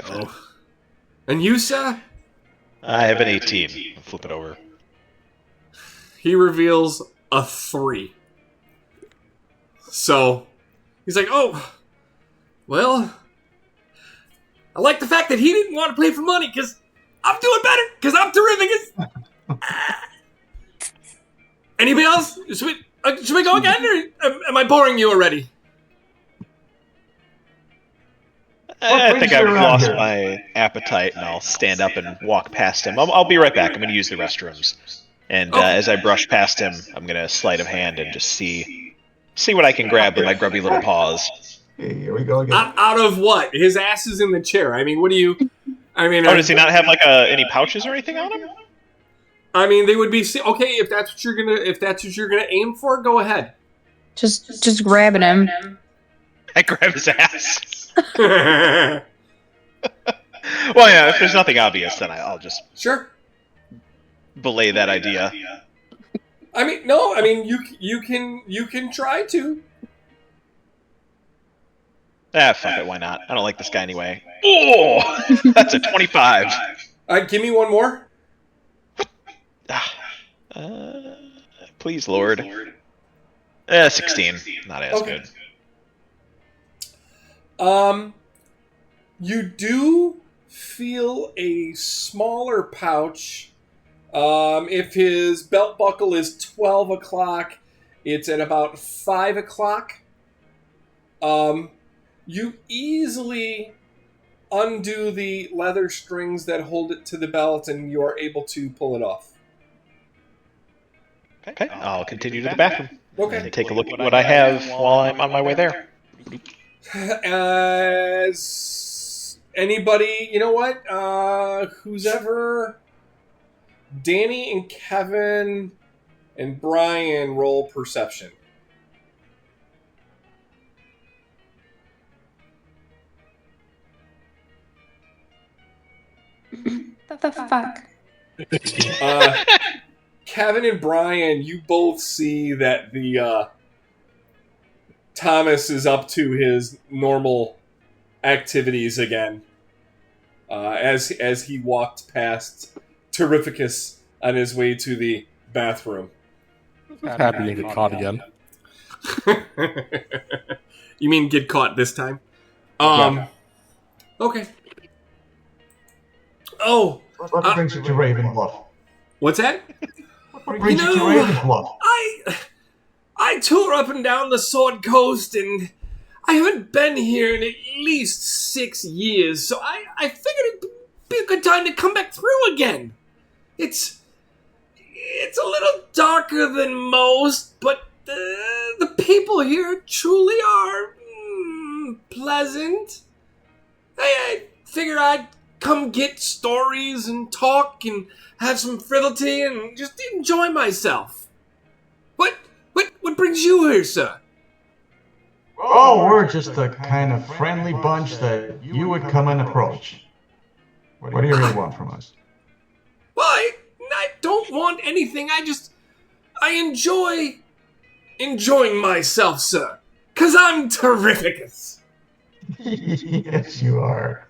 Oh. And you, sir? I have an 18. I'll flip it over. He reveals a 3. So, he's like, oh, well, I like the fact that he didn't want to play for money because I'm doing better because I'm terrific. Anybody else? Should we go again, or am I boring you already? I think I've lost my appetite, and I'll stand up and walk past him. I'll be right back. I'm going to use the restrooms. And as I brush past him, I'm going to sleight of hand and just see what I can grab with my grubby little paws. Here we go again. Out of what? His ass is in the chair. I mean, what do you... I mean, Oh, does he not have like any pouches or anything on him? I mean, they would be... Okay, if that's what you're gonna aim for, go ahead. Just grabbing him. I grab his ass. Well, yeah, if there's nothing obvious, then I'll just Sure. belay that idea. I mean, no. I mean, you can try to. Fuck it, why not? I don't like this guy anyway. Oh, that's a 25. All right, give me one more. Please, Lord. 16. Not as Okay. good. You do feel a smaller pouch. If his belt buckle is 12 o'clock, it's at about 5 o'clock. You easily undo the leather strings that hold it to the belt, and you are able to pull it off. Okay, I'll continue to the bathroom. Okay. And take a look at what I have while I'm on my way there. As anybody, you know what? Who's ever Danny and Kevin and Brian roll perception. The fuck? Kevin and Brian, you both see that the Thomas is up to his normal activities again. As he walked past Terrificus on his way to the bathroom. Happy to get caught again. You mean get caught this time? Okay. Oh, What brings you to Raven Bluff? what's that? What brings you to Raven Bluff? I tour up and down the Sword Coast, and I haven't been here in at least 6 years, so I figured it'd be a good time to come back through again. It's a little darker than most, but the people here truly are pleasant. I figured I'd come get stories and talk and have some frivolity and just enjoy myself. What brings you here, sir? Oh, we're just the kind of friendly bunch that you would come and approach. What do you really want from us? Well, I don't want anything. I enjoying myself, sir. 'Cause I'm Terrificus. Yes, you are.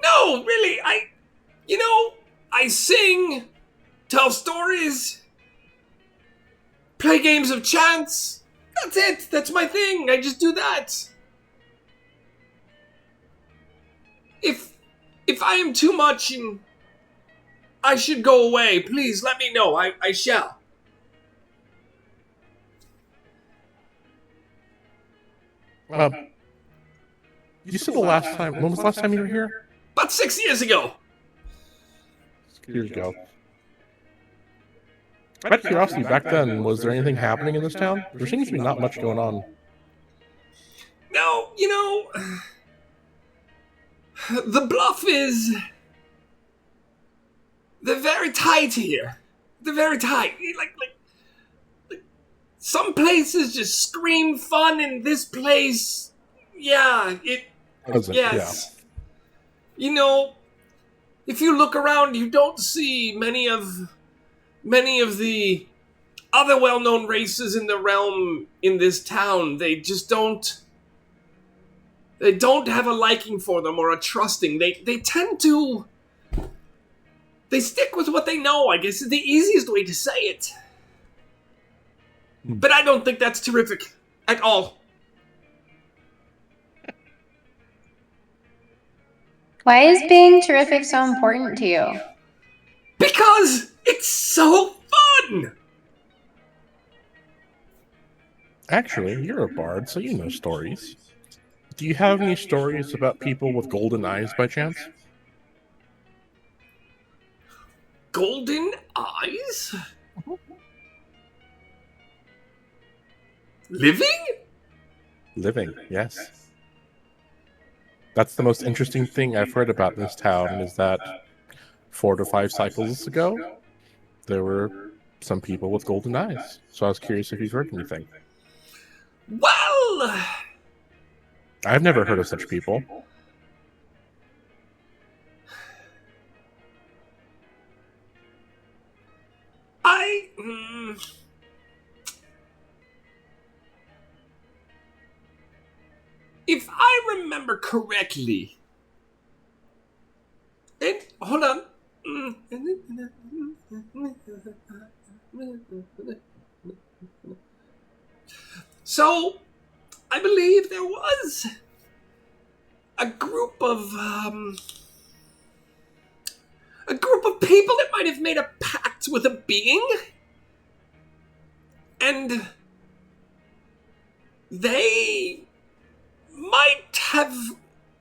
No, really, I sing, tell stories, play games of chance. That's it. That's my thing. I just do that. If I am too much and I should go away, please let me know. I shall. You said the last time. When was the last time you were here? About 6 years ago. Years ago. Out of curiosity, back then, was there anything happening in this town? There seems to be not much going on. No, the Bluff is... They're very tight here. They're very tight. Like some places just scream fun, and this place... Yeah, Yes. Yeah. If you look around, you don't see many of the other well-known races in the realm in this town. They just don't have a liking for them or a trusting. They tend to... They stick with what they know, I guess is the easiest way to say it. But I don't think that's terrific at all. Why is being terrific so important to you? Because it's so fun! Actually, you're a bard, so you know stories. Do you have any stories about people with golden eyes by chance? Golden eyes? Living? Living, yes. That's the most interesting thing I've heard about this town, is that 4 to 5 cycles ago, there were some people with golden eyes. So I was curious if you've heard anything. Well... I've never heard of such people. If I remember correctly... And, hold on. So, I believe there was a group of people that might have made a pact with a being, and they might have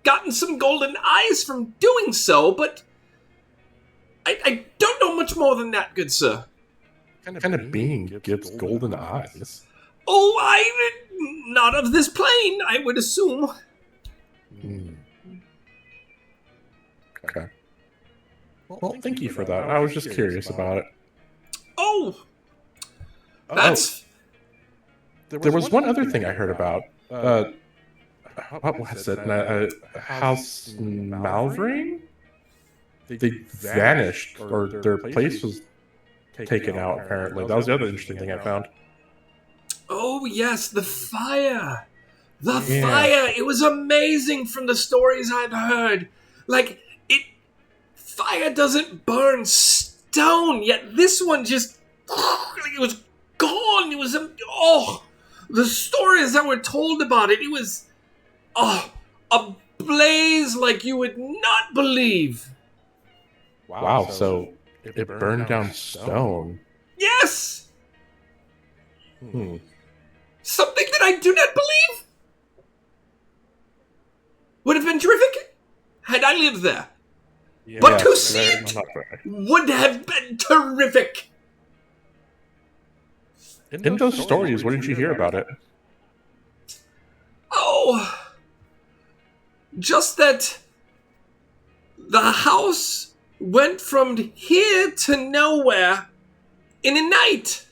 gotten some golden eyes from doing so, but I don't know much more than that, good sir. What kind of being gives golden eyes? Oh, not of this plane, I would assume. Okay. Well, thank you for that. I was just curious about it. Oh, that's... There was one other thing I heard about. What was it? House Malvrain? They vanished, or their place was taken out, apparently. That was the other interesting thing I found. Oh, yes, the fire. The fire. It was amazing from the stories I've heard. Like, fire doesn't burn stone, yet this one just... It was gone. It was... the stories that were told about it, it was... a blaze like you would not believe. Wow, so it burned down stone. Yes! Something that I do not believe would have been terrific had I lived there. But to see it would have been terrific. In those stories, what did you hear about it? Oh, just that the house went from here to nowhere in a night.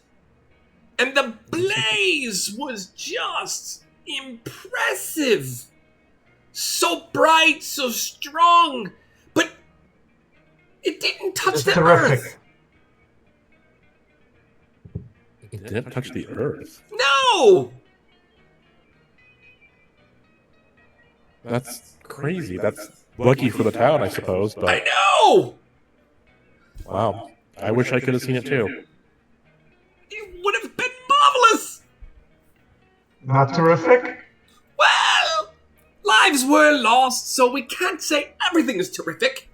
And the blaze was just impressive. So bright, so strong. But it didn't touch the earth. It didn't touch the earth? No! That's crazy. That's lucky for the town, I suppose, but... I know! Wow. I wish I could have seen it too. It would have been marvelous! Not terrific? Well, lives were lost, so we can't say everything is terrific.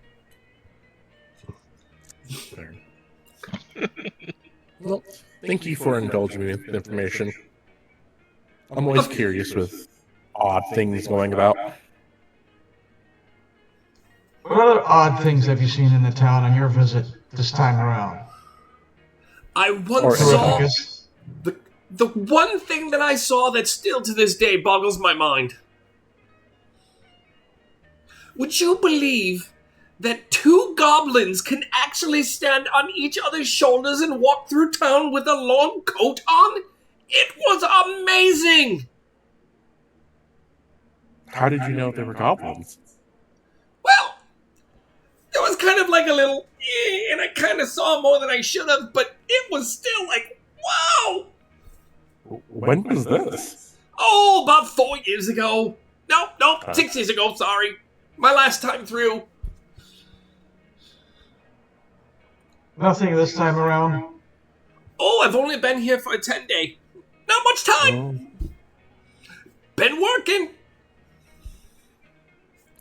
Well, thank you for indulging me with information. I'm always curious with odd things going about. What other odd things have you seen in the town on your visit this time around? I once saw... Terrificus? The one thing that I saw that still to this day boggles my mind. Would you believe that two goblins can actually stand on each other's shoulders and walk through town with a long coat on? It was amazing! How did you know they were goblins? Well, it was kind of like a little, and I kind of saw more than I should have, but it was still like, wow! When was this? Oh, about 4 years ago. Nope, 6 years ago, sorry. My last time through. Nothing this time around? Oh, I've only been here for a 10-day. Not much time. Been working.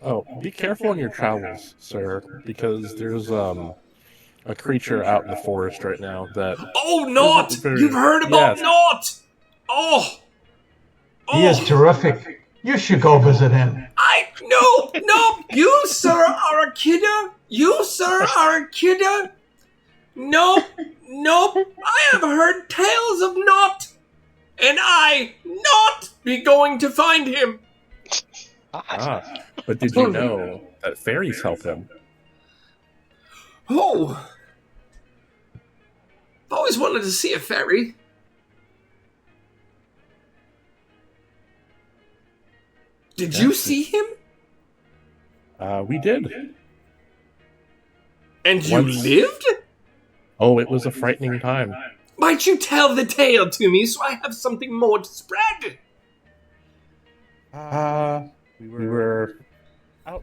Oh, be careful on your travels, sir, because there's a creature out in the forest right now that... Oh, Nott! You've heard about Nott! Oh! He is terrific. You should go visit him. No! You, sir, are a kidder. You, sir, are a kidder. Nope. I have heard tales of Nott. And I not be going to find him. But did you know that fairies help him? Oh. I've always wanted to see a fairy. Did you see him? We did. And you lived? Oh, it was a frightening time. Might you tell the tale to me so I have something more to spread? We were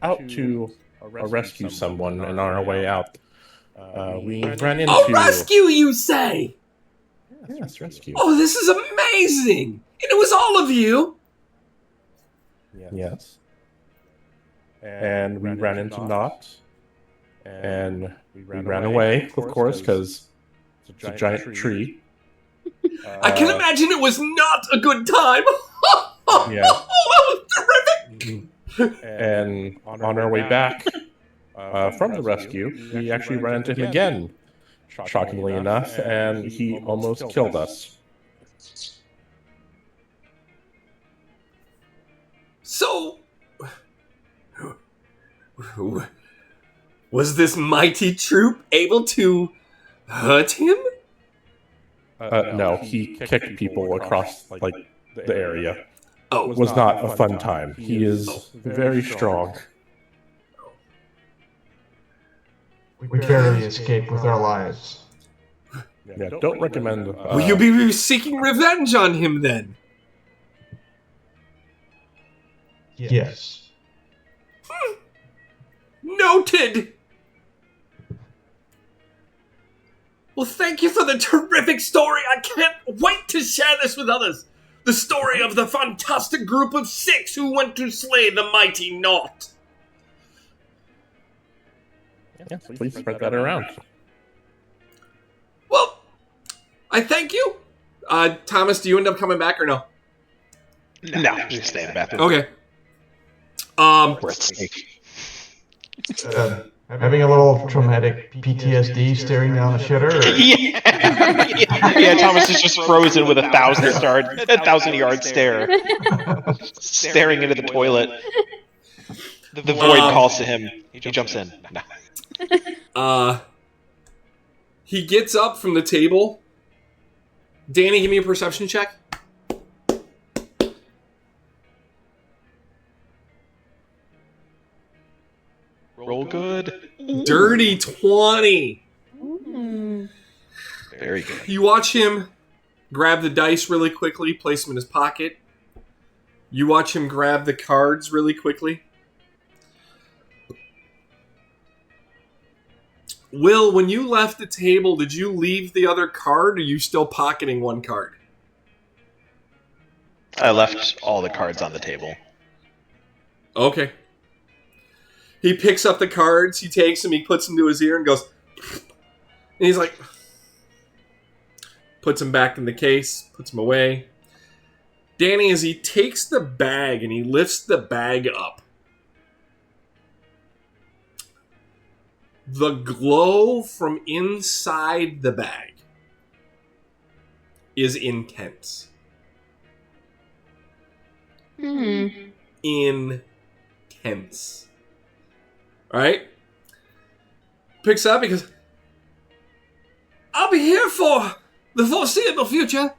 out to rescue someone, and on our way out, we ran into... Oh, rescue, you say? Yes, rescue. Oh, this is amazing! And it was all of you? Yes. And we ran into Nott, and we ran away, of course, because it's a giant tree. I can imagine it was not a good time. Yeah. Oh, that was terrific! And on our way back from the rescue, we actually ran into him again, shockingly enough, and he almost killed us. So, was this mighty troop able to hurt him? No, he kicked people across like the area. Oh, It was not a fun time. He is very strong. We barely escaped with our lives. Yeah, don't recommend. will you be seeking revenge on him then? Yes. Noted! Well, thank you for the terrific story. I can't wait to share this with others. The story of the fantastic group of 6 who went to slay the mighty Knot. Yeah, please spread that around. Well, I thank you. Thomas, do you end up coming back or no? No, just stay in the bathroom. Okay. We're at stake. Having a little traumatic PTSD staring down a shitter? Yeah, Thomas is just frozen with a 1,000-yard stare, staring into the toilet. The void calls to him. He jumps in. No. He gets up from the table. Danny, give me a perception check. Roll good. Dirty 20. Very good. You watch him grab the dice really quickly, place them in his pocket. You watch him grab the cards really quickly. Will, when you left the table, did you leave the other card, or are you still pocketing one card? I left all the cards on the table. Okay. He picks up the cards, he takes them, he puts them to his ear and goes... And he's like... Puts them back in the case, puts them away. Danny, as he takes the bag and he lifts the bag up, the glow from inside the bag is intense. Intense. Alright? Picks up because I'll be here for the foreseeable future.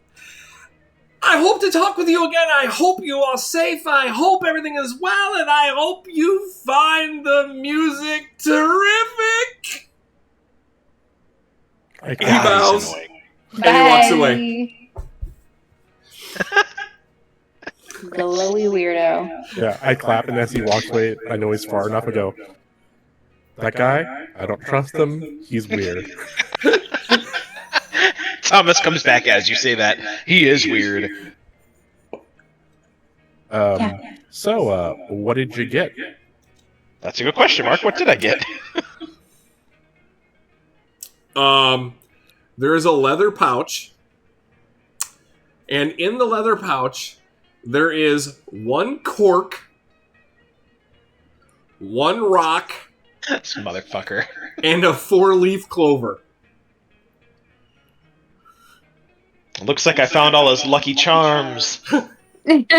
I hope to talk with you again. I hope you are safe. I hope everything is well. And I hope you find the music terrific. He bows. And he walks away. Glowy weirdo. Yeah, I clap, and as he walks away, I know he's far enough to go. That guy, I don't trust him. He's weird. Thomas comes back as you say that. He is weird. So, what did you get? That's a good question, Mark. What did I get? There is a leather pouch. And in the leather pouch, there is one cork, one rock, This motherfucker. and a 4-leaf clover. Looks like I found all his lucky charms. And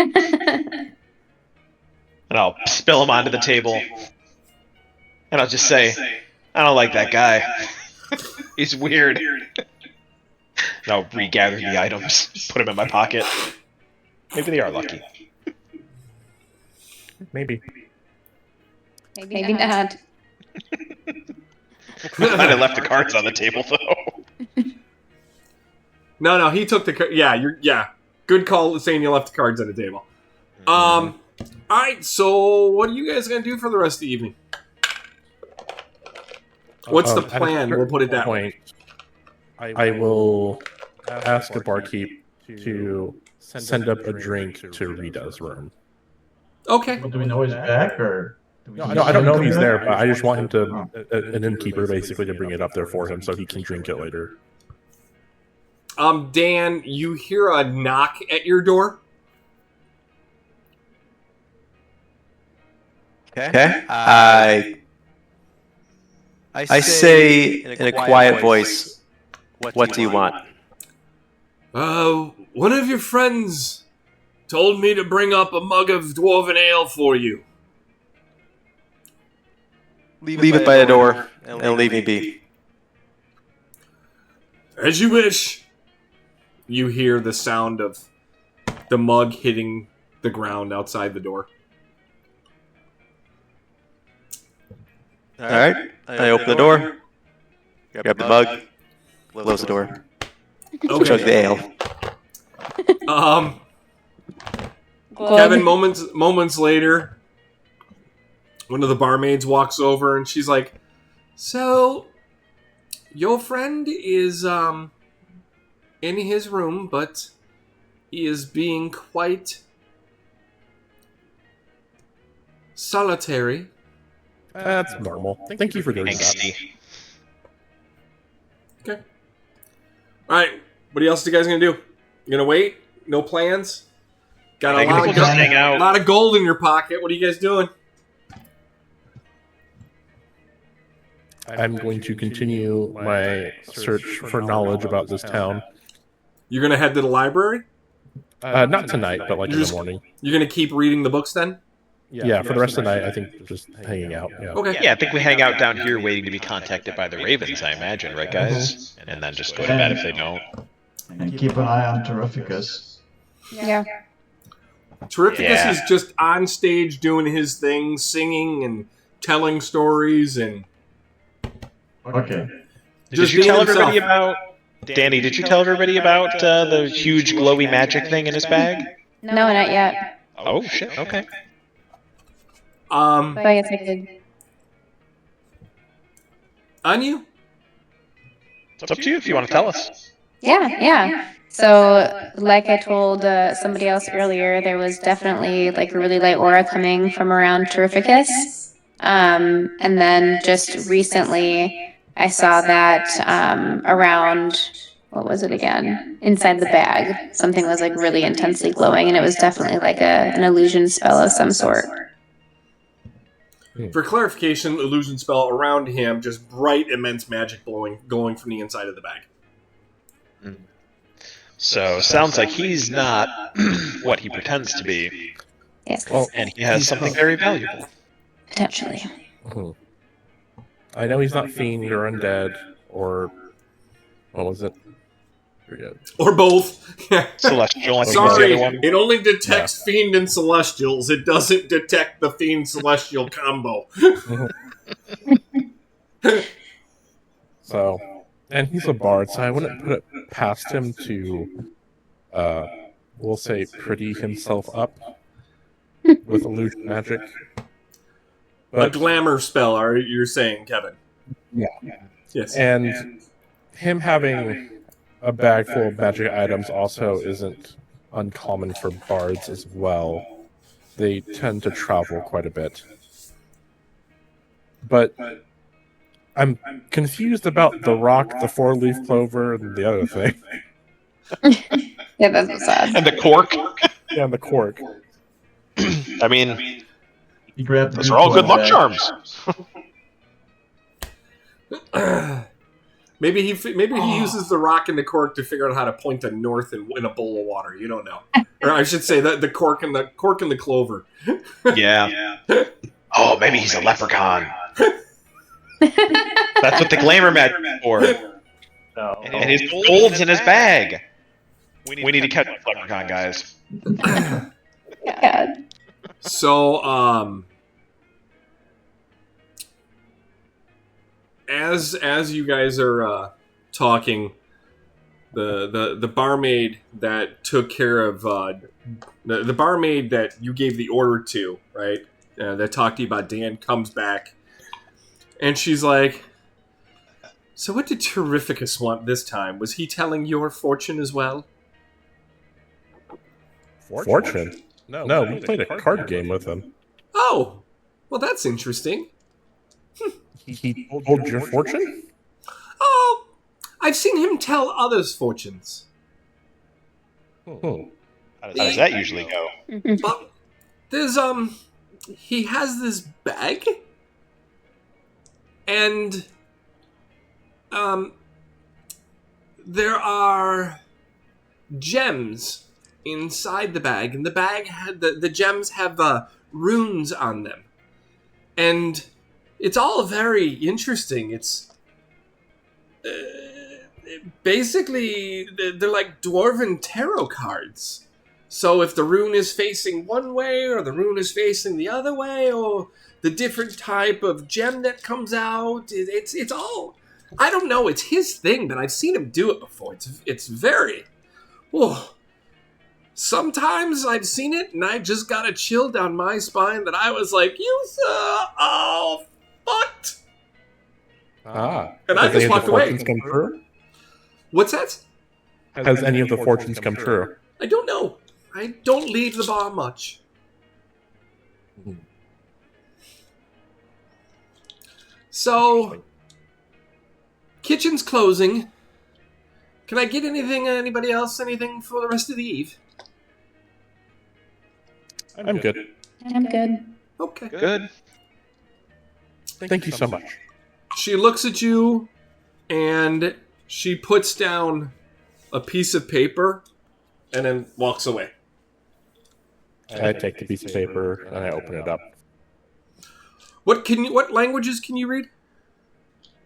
I'll spill them onto the table. And I'll just say, I don't like that guy. He's weird. And I'll regather the items, put them in my pocket. Maybe they are lucky. Maybe. Maybe not. Glad I left the cards on the table, though. No, he took the... Yeah. Good call saying you left the cards on the table. Alright, so what are you guys going to do for the rest of the evening? What's the plan? We'll put it that way. I will ask the barkeep to send up a drink to Rita's room. Okay. Do we know he's back, or? No, I don't know if he's there, but I just want him to, an innkeeper basically, to bring it up there for him so he can drink it later. Dan, you hear a knock at your door. Okay. I say in a quiet voice, what do you want? One of your friends told me to bring up a mug of dwarven ale for you. Leave it by the door and leave me be. As you wish. You hear the sound of the mug hitting the ground outside the door. All right. I open the door, grab the mug, close the door, chug the ale. Kevin, moments later, one of the barmaids walks over and she's like, "So, your friend is in his room, but he is being quite solitary." That's normal. Thank you for doing that. Angsty. Okay. All right. What else are you guys gonna do? You gonna wait? No plans? Got I guess we'll just hang out. a lot of gold in your pocket. What are you guys doing? I'm going to continue my search for knowledge about this town. You're gonna head to the library? Not tonight, but like in the morning. You're gonna keep reading the books then? Yeah, for the rest of the night, I think just hanging out. Yeah. Okay. Yeah, I think we hang out down here waiting to be contacted by the Ravens, I imagine, right, guys? And then just go to bed if they don't. And keep an eye on Terrificus. Yeah. Terrificus is just on stage doing his thing, singing and telling stories and... Okay. Did you tell everybody about... Danny, did you tell everybody about the huge glowy magic thing in his bag? No, not yet. Oh, shit, okay. But I guess I could. Anu? It's up to you if you want to tell us. Yeah. So, like I told somebody else earlier, there was definitely like a really light aura coming from around Terrificus. And then just recently, I saw that around, what was it again? Inside the bag. Something was like really intensely glowing, and it was definitely like an illusion spell of some sort. For clarification, illusion spell around him, just bright, immense magic going from the inside of the bag. So, sounds like he's not what he pretends to be. Yes. Well, And he has something very valuable. Potentially. I know he's not fiend or undead or what was it? Forget. Or both. Celestial, I think was the Sorry, other one. it only detects fiend and celestials. It doesn't detect the fiend-celestial combo. So, and he's a bard, so I wouldn't put it past him to, we'll say, pretty himself up with illusion magic. A glamour spell, you're saying, Kevin? Yeah. Yes. And him having a bag full of magic items also isn't uncommon for bards as well. They tend to travel quite a bit. But I'm confused about the rock, the four-leaf clover, and the other thing. Yeah, that's what's sad. And the cork. Yeah, and the cork. I mean, You grab those are all good luck charms. Maybe he uses the rock and the cork to figure out how to point to north in a bowl of water. You don't know, or I should say that the cork and the clover. Yeah. Oh, maybe he's a leprechaun. That's what the glamour magic is for. And his gold's in his bag. We need to catch the leprechaun, guys. Yeah. So, as you guys are talking, the barmaid that took care of the barmaid that you gave the order to, right? That talked to you about Dan comes back, and she's like, "So what did Terrificus want this time? Was he telling your fortune as well?" Fortune? No, we played a card game with him. Oh, well, that's interesting. He told your fortune? Oh, I've seen him tell others' fortunes. Hmm. How does that usually go? But there's he has this bag, and there are gems inside the bag, and the bag had the gems have runes on them, and it's all very interesting. It's basically they're like dwarven tarot cards. So if the rune is facing one way, or the rune is facing the other way, or the different type of gem that comes out, it's all, I don't know, it's his thing, but I've seen him do it before. It's very, oh, sometimes I've seen it and I just got a chill down my spine that I was like, you oh, fucked. And I just walked away. Come true? What's that? Has any of the fortunes come true? I don't know. I don't leave the bar much. So, kitchen's closing. Can I get anything, anybody else, anything for the rest of the eve? I'm good. I'm good. Okay. Good. Thank you so much. She looks at you, and she puts down a piece of paper, and then walks away. I take the piece of paper and I open it up. What languages can you read?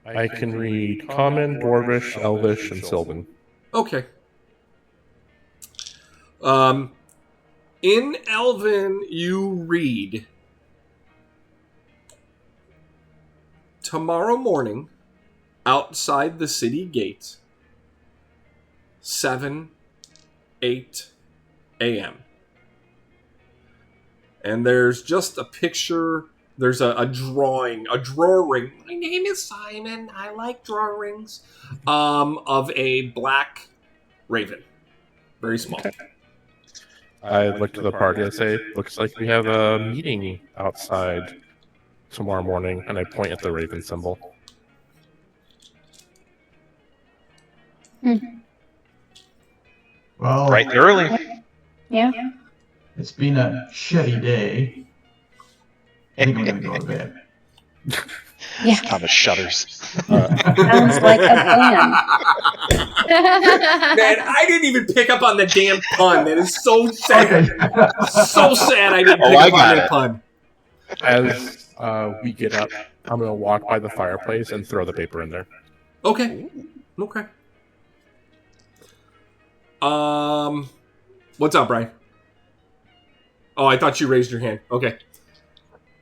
I can read Common, Dwarvish, Elvish, and Sylvan. Okay. In Elven, you read, tomorrow morning, outside the city gate, 8 a.m. And there's just a picture, there's a drawing, a drawing. My name is Simon, I like drawings. Of a black raven. Very small. Okay. I look to the party and say, looks like we have a meeting outside tomorrow morning, and I point at the raven symbol. Well, Bright and early. Yeah. it's been a shitty day. I think I'm going to go to bed. Yeah. Thomas shudders. Sounds like a plan. Man, I didn't even pick up on the damn pun. That is so sad. So sad I didn't pick I up on got that it. pun. As we get up, I'm going to walk by the fireplace and throw the paper in there. Okay. Okay. What's up, Brian? Oh, I thought you raised your hand. Okay.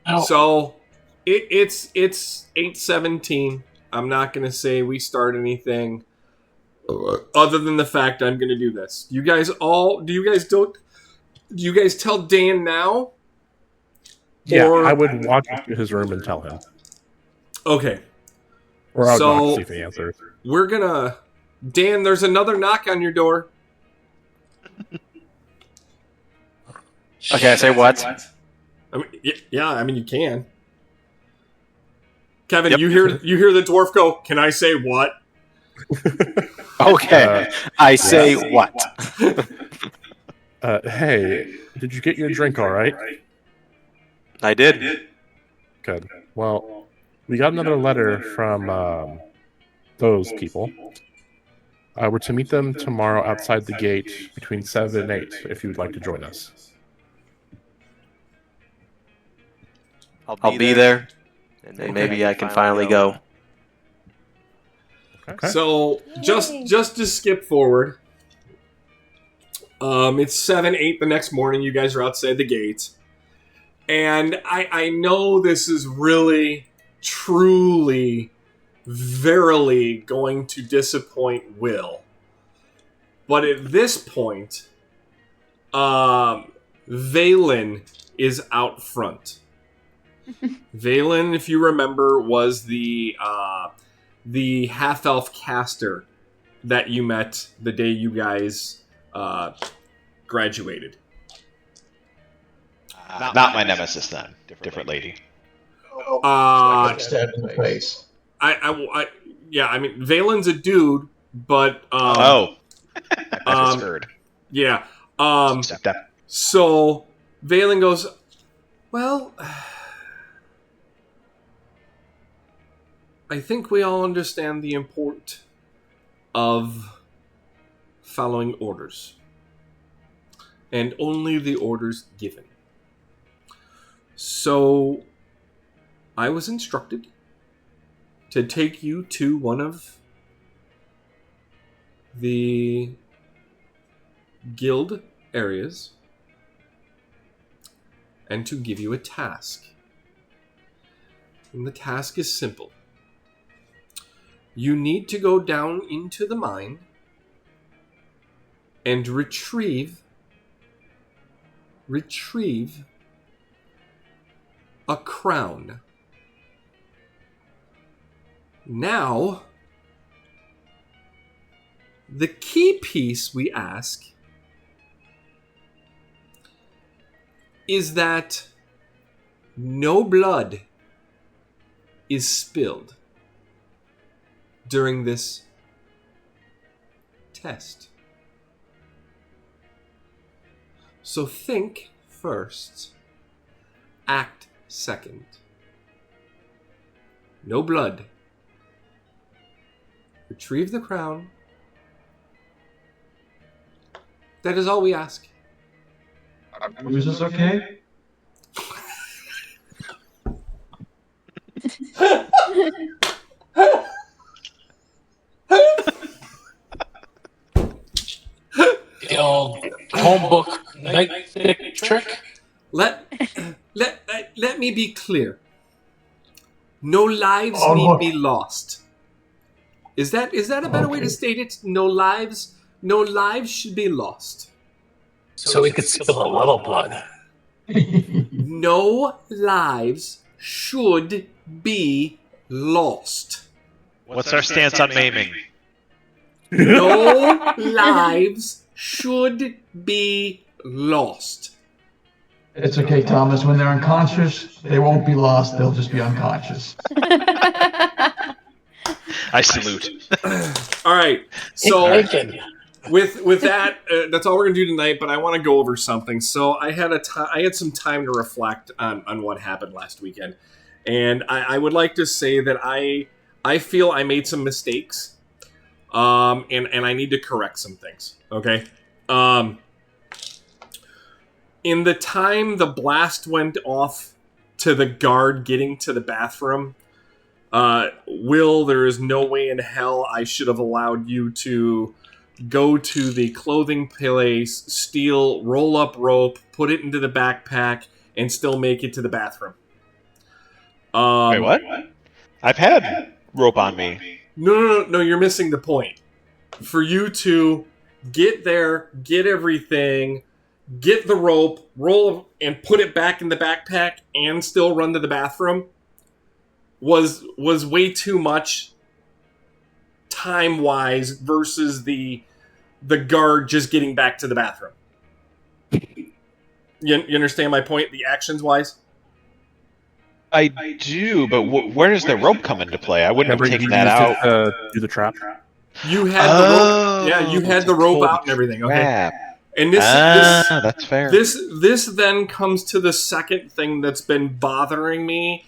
Oh. So it's 8:17. I'm not gonna say we start anything other than the fact I'm gonna do this. Do you guys tell Dan now? Yeah, Or- I would walk into his room and tell him. Okay. Or I would knock So- to see if he answers. We're gonna Dan, there's another knock on your door. Okay, I say what? I mean, yeah, I mean you can. Kevin, Yep. you hear the dwarf go, "Can I say what?" Okay, I say what? Hey, did you get your drink all right? I did. Good. Well, we got another letter from those people. We're to meet them tomorrow outside the gate between 7 and 8, if you would like to join us. I'll be there, and maybe I can finally go. Okay. So just to skip forward, it's 7-8 the next morning. You guys are outside the gate, and I know this is really, truly, verily going to disappoint Will, but at this point, Valen is out front. Valen, if you remember, was the half-elf caster that you met the day you guys graduated. Not my nemesis then. Different lady. Stabbed in the face. I mean, Valen's a dude, but I misheard. yeah. Step. So Valen goes, Well, I think we all understand the import of following orders. And only the orders given. So, I was instructed to take you to one of the guild areas and to give you a task. And the task is simple. You need to go down into the mine and retrieve a crown. Now, the key piece we ask is that no blood is spilled during this test. So think first, act second. No blood. Retrieve the crown. That is all we ask. Is this okay? The old home book night trick. Let me be clear. No lives need look. be lost. Is that a better way to state it? No lives should be lost. So we could spill a little blood. No lives should be lost. What's our stance on maiming? No lives should be lost. It's okay, Thomas. When they're unconscious, they won't be lost. They'll just be unconscious. I salute. All right. So Bacon. with that, that's all we're gonna do tonight. But I want to go over something. So I had some time to reflect on what happened last weekend, and I would like to say that I feel I made some mistakes, and I need to correct some things. Okay. In the time the blast went off to the guard getting to the bathroom, Will, there is no way in hell I should have allowed you to go to the clothing place, steal, roll up rope, put it into the backpack, and still make it to the bathroom. Wait, what? I've had rope on me. No, you're missing the point. For you to get there, get everything, get the rope, roll and put it back in the backpack, and still run to the bathroom was way too much time-wise versus the guard just getting back to the bathroom. You understand my point, the actions-wise? I do, but where does the rope come into play? I wouldn't have taken that out. Do the trap. You had the rope. Yeah, you had the rope out and everything. Okay. Crap. And this that's fair. This then comes to the second thing that's been bothering me,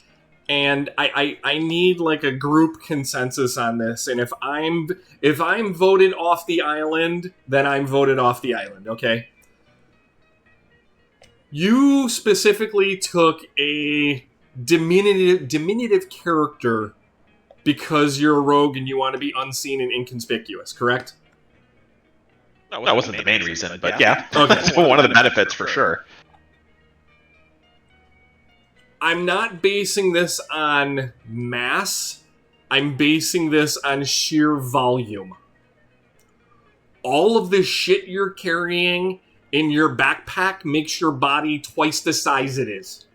and I need like a group consensus on this. And if I'm voted off the island, then I'm voted off the island. Okay. You specifically took a diminutive character because you're a rogue and you want to be unseen and inconspicuous, correct? That wasn't the main reason, but yeah. Okay. That's one of the benefits for sure. I'm not basing this on mass. I'm basing this on sheer volume. All of the shit you're carrying in your backpack makes your body twice the size it is.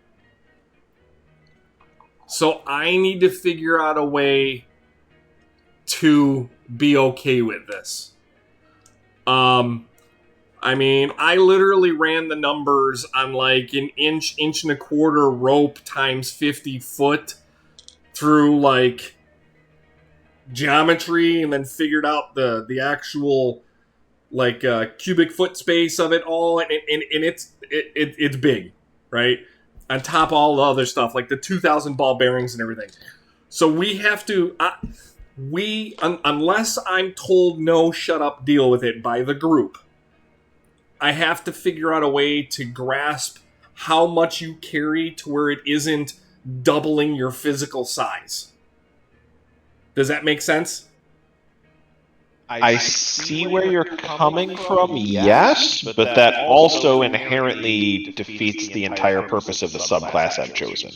So I need to figure out a way to be okay with this. I mean, I literally ran the numbers on like an inch and a quarter rope times 50 foot through like geometry, and then figured out the actual like cubic foot space of it all, and it's big, right? on top of all the other stuff, like the 2,000 ball bearings and everything. So we have to, unless I'm told no, shut up, deal with it by the group, I have to figure out a way to grasp how much you carry to where it isn't doubling your physical size. Does that make sense? I see where you're coming from, yes, but that also inherently defeats the entire purpose of the subclass I've chosen.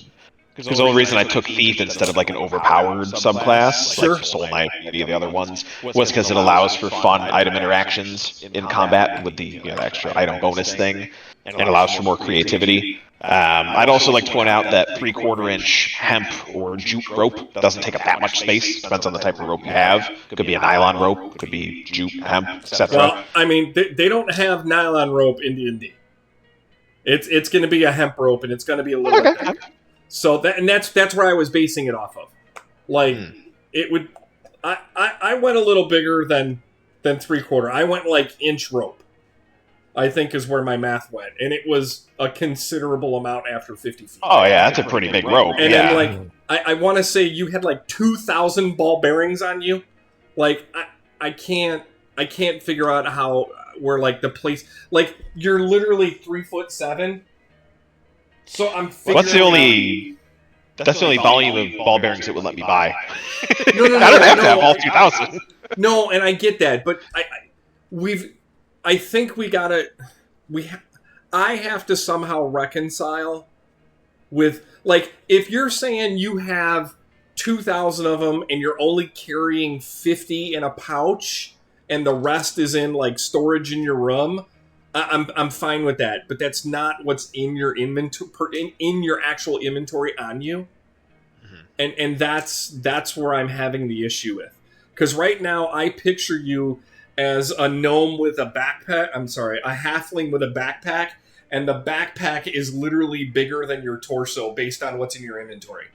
Because the only reason I took Thief instead of like an overpowered subclass, like Soul Knight or any of the other ones, was because it allows for fun item interactions in combat with the extra item bonus thing, and allows for more creativity. I'd also like to point out that 3/4-inch hemp or jute rope doesn't take up that much space. Depends on the type of rope you have. It could be a nylon rope, could be jute, hemp, etc. Well, I mean, they don't have nylon rope in D&D. It's going to be a hemp rope, and it's going to be a little bit thick. So that's where I was basing it off of. Like, it would... I went a little bigger than 3/4. I went like inch rope, I think is where my math went. And it was a considerable amount after 50 feet. Oh, yeah, that's a pretty big rope. And then, like, I want to say you had like 2,000 ball bearings on you. Like, I can't figure out where, like, the place... Like, you're literally 3'7". So I'm figuring That's the only volume of ball bearings it would let me buy. No, I don't have to have all 2,000. No, and I get that, but I think I have to somehow reconcile with, like, if you're saying you have 2,000 of them and you're only carrying 50 in a pouch and the rest is in, like, storage in your room, I'm fine with that, but that's not what's in your inventory, in your actual inventory on you, and that's where I'm having the issue with. Because right now I picture you as a gnome with a backpack. I'm sorry, a halfling with a backpack, and the backpack is literally bigger than your torso based on what's in your inventory.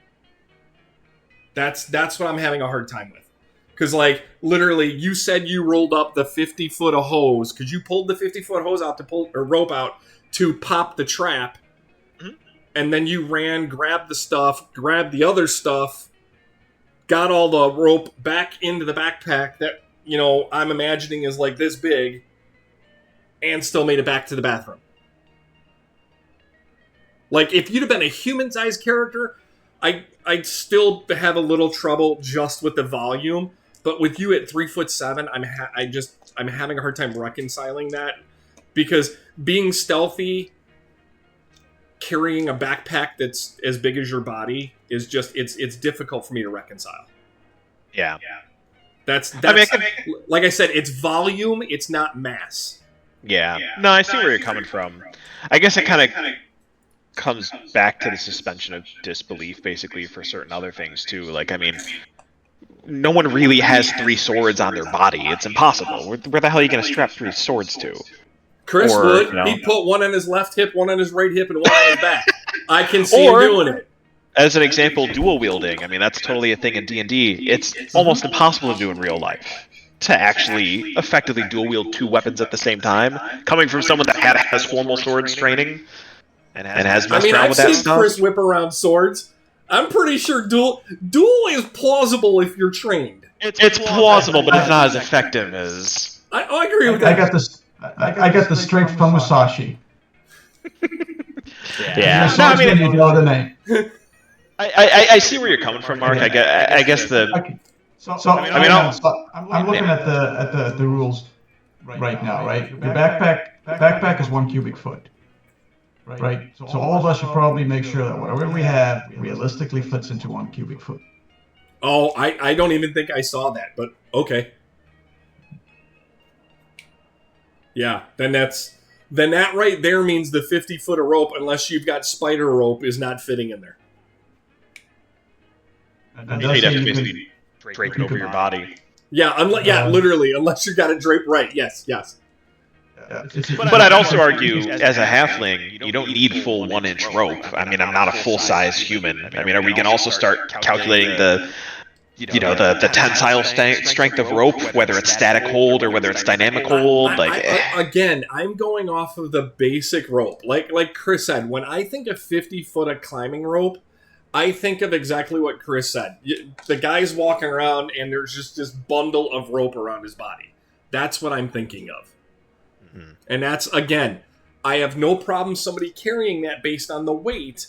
That's what I'm having a hard time with. Because, like, literally, you said you rolled up the 50-foot of hose, because you pulled the 50-foot hose out to pull, or rope out, to pop the trap, and then you ran, grabbed the stuff, grabbed the other stuff, got all the rope back into the backpack that, I'm imagining is like this big, and still made it back to the bathroom. Like, if you'd have been a human-sized character, I'd still have a little trouble just with the volume. But with you at 3'7", I'm having a hard time reconciling that, because being stealthy, carrying a backpack that's as big as your body is just it's difficult for me to reconcile. Yeah. That's like I said, it's volume, it's not mass. Yeah. No, I see where you're coming from. I guess it kind of comes back to the suspension of disbelief, basically, for certain other things too. Like, I mean, no one really has 3 swords on their body. It's impossible. Where the hell are you going to strap 3 swords to? Chris would. He'd put one on his left hip, one on his right hip, and one on his back. I can see him doing it. As an example, dual wielding. I mean, that's totally a thing in D&D. It's almost impossible to do in real life. To actually effectively dual wield 2 weapons at the same time, coming from someone that has formal swords training and has messed around with that stuff. I've seen Chris whip around swords. I'm pretty sure duel is plausible if you're trained. It's plausible, but it's not as effective as... I agree with that. I got the strength from Musashi. Yeah. No, I mean, you know the name. I see where you're coming from, Mark. I guess the... I'm looking at the rules right now, right? Your backpack is 1 cubic foot. Right? So all of us should probably make sure that whatever we have realistically fits into 1 cubic foot. Oh, I don't even think I saw that, but okay. Yeah, then that right there means the 50-foot of rope, unless you've got spider rope, is not fitting in there. You'd have to basically drape it over your body. Yeah, literally, unless you got it draped right. Yes. But I'd also argue, as a halfling, you don't need full 1-inch rope. I mean, I'm not a full-size human. I mean, are we going to also start calculating the the tensile strength of rope, whether it's static hold or whether it's dynamic hold. Again, I'm going off of the basic rope. Like Chris said, when I think of 50 foot of climbing rope, I think of exactly what Chris said. The guy's walking around and there's just this bundle of rope around his body. That's what I'm thinking of. Mm-hmm. And that's, again, I have no problem somebody carrying that based on the weight,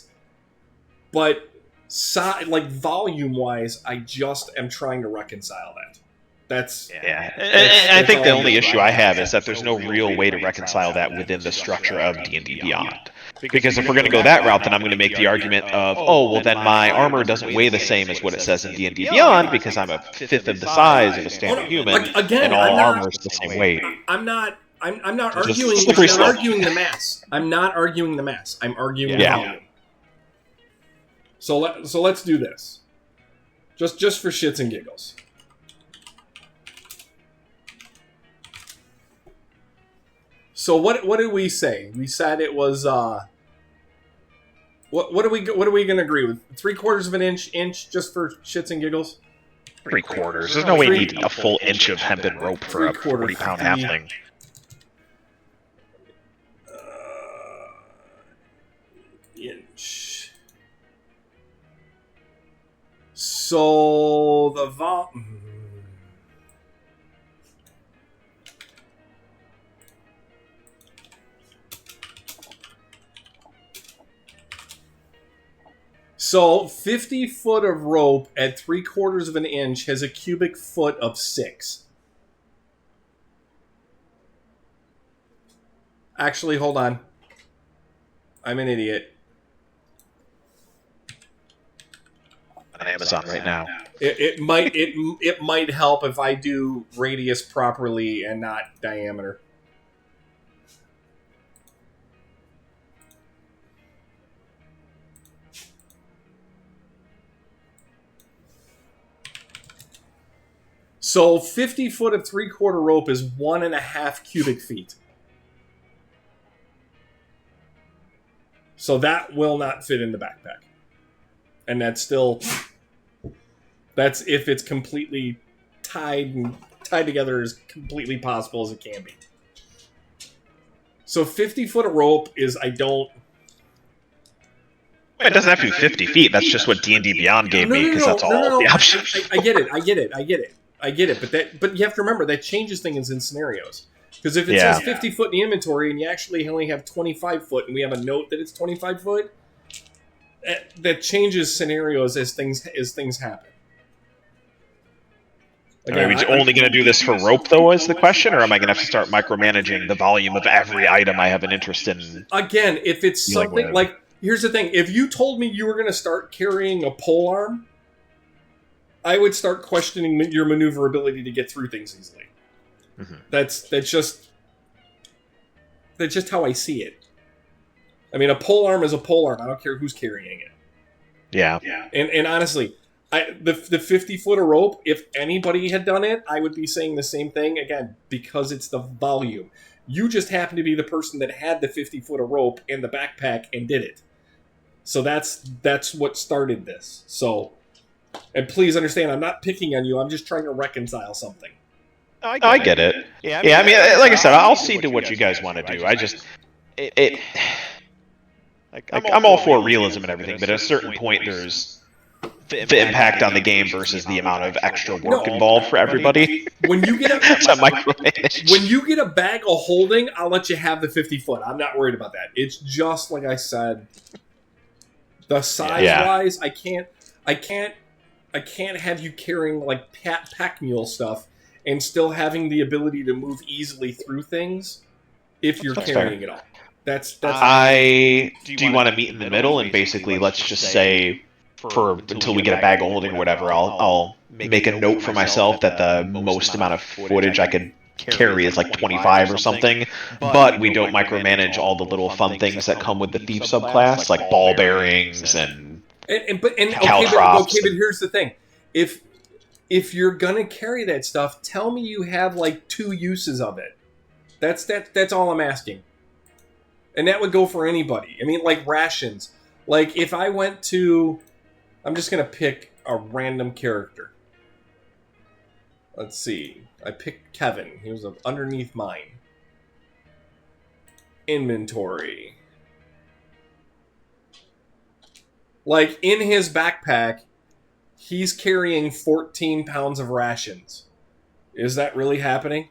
but volume-wise, I just am trying to reconcile that. That's and I think the only issue I have is that there's no real way to reconcile that within the structure of D&D Beyond. Because if we're going to go that route, then I'm going to make the argument of, then my armor doesn't weigh the same as what it says in D&D Beyond because I'm a fifth of the size of a standard human, and all armor is the same weight. I'm not arguing the mass. I'm not arguing the mass. I'm arguing the volume. So let's do this. Just for shits and giggles. So what did we say? We said it was what are we going to agree with? 3/4 of an inch just for shits and giggles? 3/4. There's no way you need a full inch of hempen rope for a 40-pound halfling. Inch. So the So 50 foot of rope at 3/4 of an inch has a cubic foot of 6. Actually, hold on. I'm an idiot. On Amazon right now. It might help if I do radius properly and not diameter. So 50 foot of 3/4 rope is 1.5 cubic feet. So that will not fit in the backpack. And that's if it's completely tied together as completely possible as it can be. So 50 foot of rope is, it doesn't have to be 50 feet. That's just what D&D Beyond gave me, because that's all the options. I get it. But you have to remember that changes things in scenarios. Because if it says 50 foot in the inventory and you actually only have 25 foot and we have a note that it's 25 foot, that changes scenarios as things happen. Again, are we only going to do this for rope, though, is the question? Or am I going to have to start micromanaging the volume of every item I have an interest in? Again, if it's something like... Here's the thing. If you told me you were going to start carrying a polearm, I would start questioning your maneuverability to get through things easily. Mm-hmm. That's just how I see it. I mean, a polearm is a polearm. I don't care who's carrying it. Yeah. And honestly, the 50 foot of rope, if anybody had done it, I would be saying the same thing, again, because it's the volume. You just happen to be the person that had the 50 foot of rope in the backpack and did it. So that's what started this. So, and please understand, I'm not picking on you. I'm just trying to reconcile something. I get it. Yeah, I mean, like I said, I'll cede to what you guys want to do. I just... I'm all for realism and everything, but at a certain point, there's the impact on the game versus the amount of extra work involved for everybody. When you get a bag of holding, I'll let you have the 50 foot. I'm not worried about that. It's just like I said, the size wise, I can't have you carrying like pack mule stuff and still having the ability to move easily through things if you're carrying it all. That's do you want to meet in the middle and basically let's just say until we get a bag of holding or whatever, I'll make a note for myself that the most amount of footage I could carry is like 25 or something, but we don't micromanage all the little fun things that come with the thief subclass, like ball bearings and but here's the thing. If you're gonna carry that stuff, tell me you have like 2 uses of it. That's all I'm asking. And that would go for anybody. I mean, like rations. Like if I went to, I'm just gonna pick a random character. Let's see. I picked Kevin. He was underneath mine. Inventory. Like, in his backpack, he's carrying 14 pounds of rations. Is that really happening?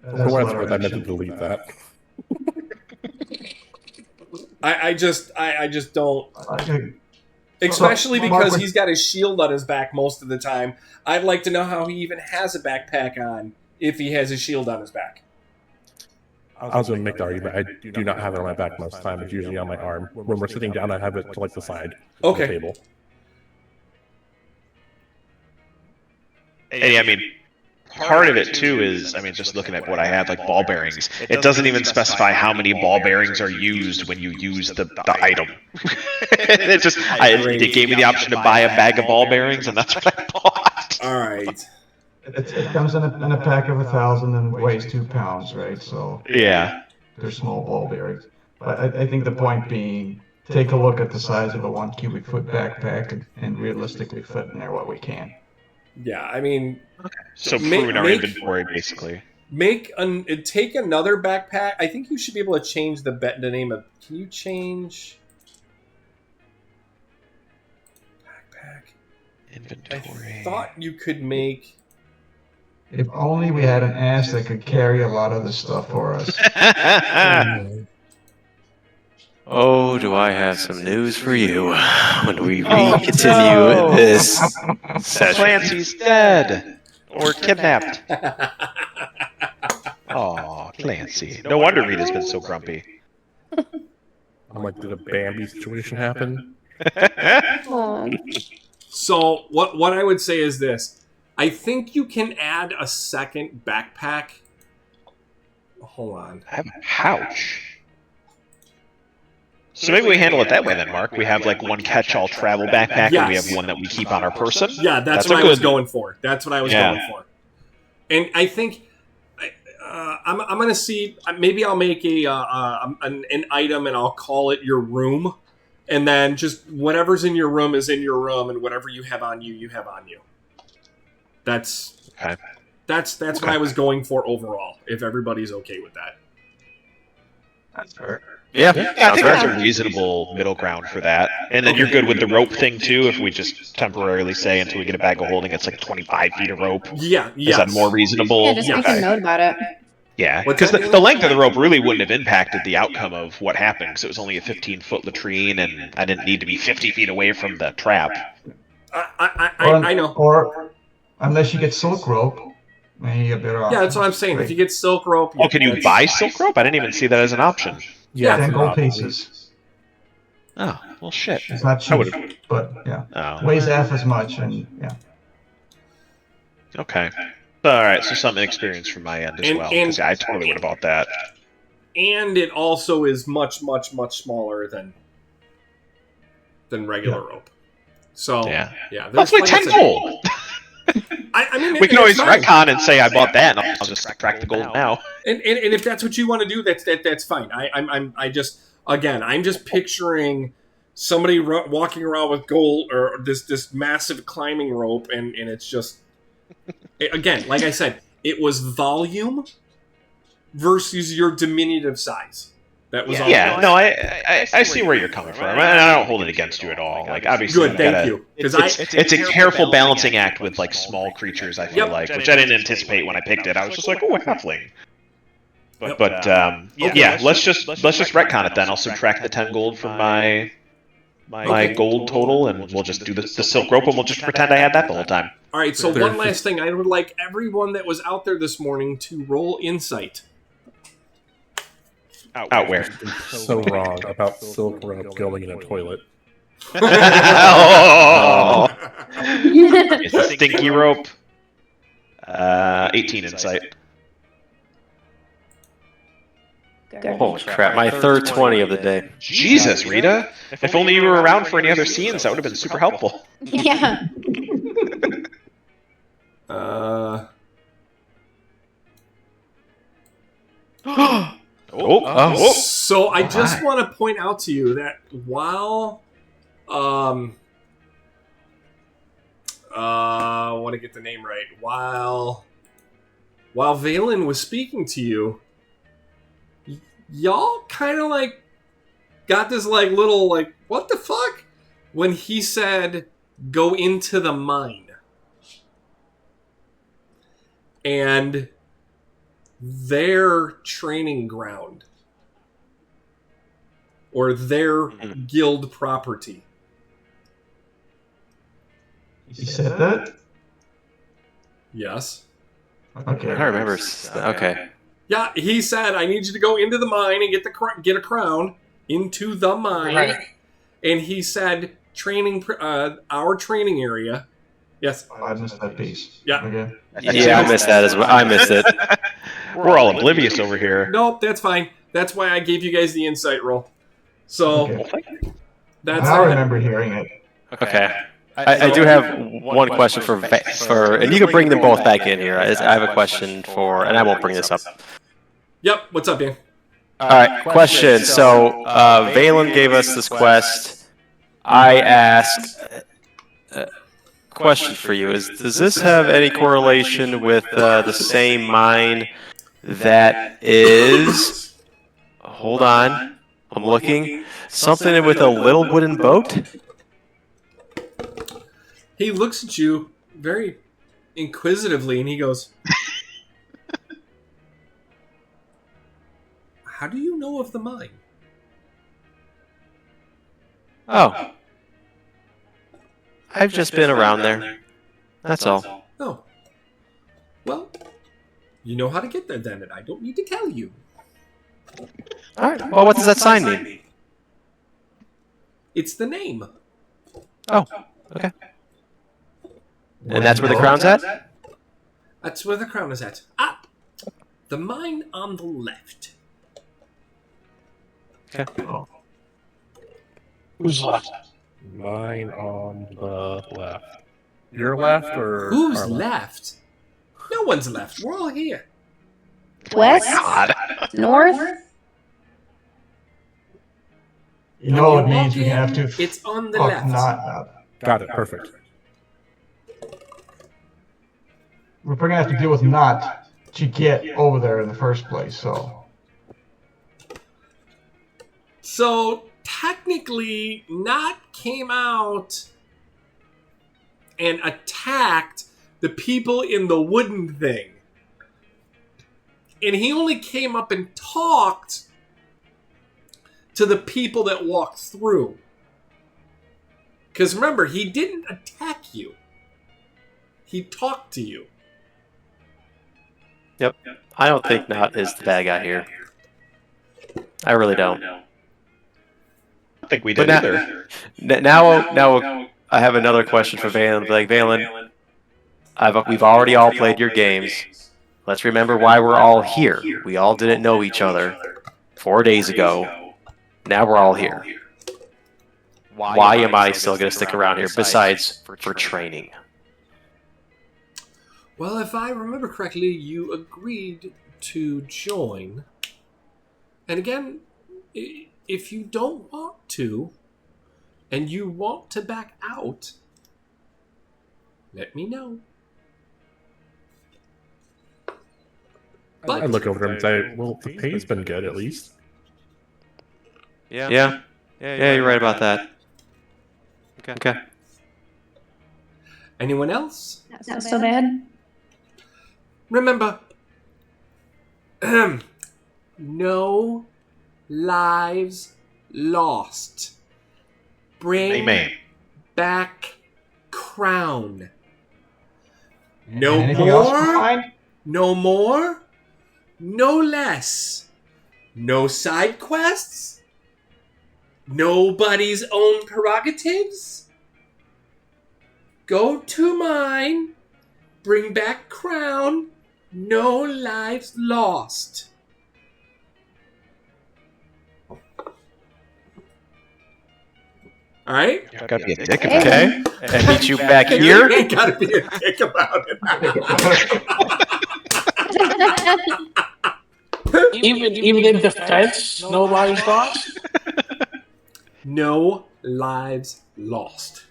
For what it's worth, I meant to delete that. I just don't. Especially because he's got his shield on his back most of the time. I'd like to know how he even has a backpack on if he has his shield on his back. I was going to make the argument. I do not have it on my back most of the time. It's usually on my arm. When we're sitting down, I have it to like the side of the table. Hey, I mean, part of it too is, I mean, just looking at what I have, like ball bearings. It doesn't even specify how many ball bearings are used when you use the item. It gave me the option to buy a bag of ball bearings, and that's what I bought. All right. It comes in a pack of 1,000 and weighs 2 pounds, right? So yeah, they're small ball bearings. But I think the point being, take a look at the size of a 1 cubic foot backpack and realistically fit in there what we can. Yeah, I mean... Okay. So prune our inventory, basically. Take another backpack. I think you should be able to change the name of... Can you change... Backpack? Inventory. I thought you could make... If only we had an ass that could carry a lot of this stuff for us. Oh, do I have some news for you when we continue this session. Clancy's dead or kidnapped. Oh, Clancy. No wonder Rita's been so grumpy. I'm like, did a Bambi situation happen? So, what I would say is this. I think you can add a second backpack. Hold on. I have a pouch. So maybe we handle it that way then, Mark. We have like one catch-all travel backpack, and we have one that we keep on our person. Yeah, that's what I was going for. That's what I was going for. And I think I'm going to see. Maybe I'll make an item, and I'll call it your room, and then just whatever's in your room is in your room, and whatever you have on you, you have on you. That's what I was going for overall. If everybody's okay with that. That's fair. Yeah, I think that's a reasonable middle ground for that. And then you're good with the rope thing too, if we just temporarily say until we get a bag of holding it's like 25 feet of rope. Yeah, Is that more reasonable? Yeah, just make a note about it. Yeah, because the length of the rope really wouldn't have impacted the outcome of what happened, because it was only a 15-foot latrine, and I didn't need to be 50 feet away from the trap. I know. Or unless you get silk rope, then you get better option. Yeah, that's what I'm saying. If you get silk rope... Oh, can you buy silk rope? I didn't even see that as an option. Yeah, 10 gold pieces. Oh, well, shit. It's not cheap, but yeah. Oh. Weighs half as much, and yeah. Okay. All right, so some experience from my end as well, because I totally would have bought that. And it also is much, much, much smaller than regular rope. So, yeah. That's like 10 gold! I mean, we can always retcon and say I bought that, and I'll just track the gold now. And if that's what you want to do, that's fine. I'm just picturing somebody walking around with gold or this massive climbing rope, and it's just again, like I said, it was volume versus your diminutive size. That was all. Yeah, no, I see where you're coming from, and I don't hold it against you at all. Like, obviously, good, thank you. Because it's a careful balancing act with like small creatures. I feel like, which I didn't anticipate when I picked it. I was just like, oh, a halfling. But let's just retcon it then. I'll subtract the 10 gold from my gold total, and we'll just do the silk rope, and we'll just pretend I had that the whole time. All right. So one last thing, I would like everyone that was out there this morning to roll insight. Out where? So wrong about silk rope going in a toilet. Oh. It's a stinky rope. 18 insight. Holy crap, my third 20 of the day. Jesus, Rita. If only you were around for any other scenes, that would have been super helpful. Yeah. So I just want to point out to you that while I want to get the name right. While Valen was speaking to you, y'all kind of like got this like little like what the fuck when he said go into the mine. And their training ground or their guild property. He said that? Yes. Okay. I remember. Okay. Yeah, he said, I need you to go into the mine and get a crown into the mine. Right. And he said, our training area. Yes. I missed that piece. Yeah. Okay. Yeah, I missed that as well. I missed it. We're all oblivious over here. Nope, that's fine. That's why I gave you guys the insight roll. So, Okay. that's I remember hearing it. Okay. I do have one question for, and you can bring them both back in here. I have a question for, and I won't bring this up. Yep, what's up, Dan? All right, question. So, Valen gave us this quest. I asked. Question for you is: does this have any correlation with the same mine that is? Hold on, I'm looking. Something with a little wooden boat. He looks at you very inquisitively and he goes, how do you know of the mine? Oh. I've just been around there. That's all. Oh. Well, you know how to get there then, and I don't need to tell you. Alright, well, what does that sign mean? It's the name. Oh, okay. And that's where the crown's at? That's where the crown is at. Up. The mine on the left. Okay. Who's left? Mine on the left. Your left or Who's our left? No one's left. We're all here. West? God. North? You know When it you means walk we in, have to It's on the fuck left. not up. Got it. Perfect. We're gonna have to deal with not to get over there in the first place, so. So technically, Not came out and attacked the people in the wooden thing. And he only came up and talked to the people that walked through. Because remember, he didn't attack you. He talked to you. Yep. I don't think Not is the bad guy here. I really don't. I don't think we did either. Now, I have another question for Valen. Like, Valen, we've already all played your games. Let's remember why we're all here. We all didn't know each other 4 days ago. Now we're all here. Why am I still going to stick around here besides for training? Well, if I remember correctly, you agreed to join. And again, if you don't want to, and you want to back out, let me know. But I'd look over him and say, well, the pay's been good at least. Yeah, you're right about that. Okay. anyone else? Not so bad. Remember, no lives lost. Bring Amen. back crown. No Anything else more, to find? no more, no less. No side quests. Nobody's own prerogatives. Go to mine. Bring back crown. No lives lost. Alright? You gotta be a dick about it. Okay. And meet you back here. Ain't gotta be a dick about it. Even in defense, no lives lost? No lives lost.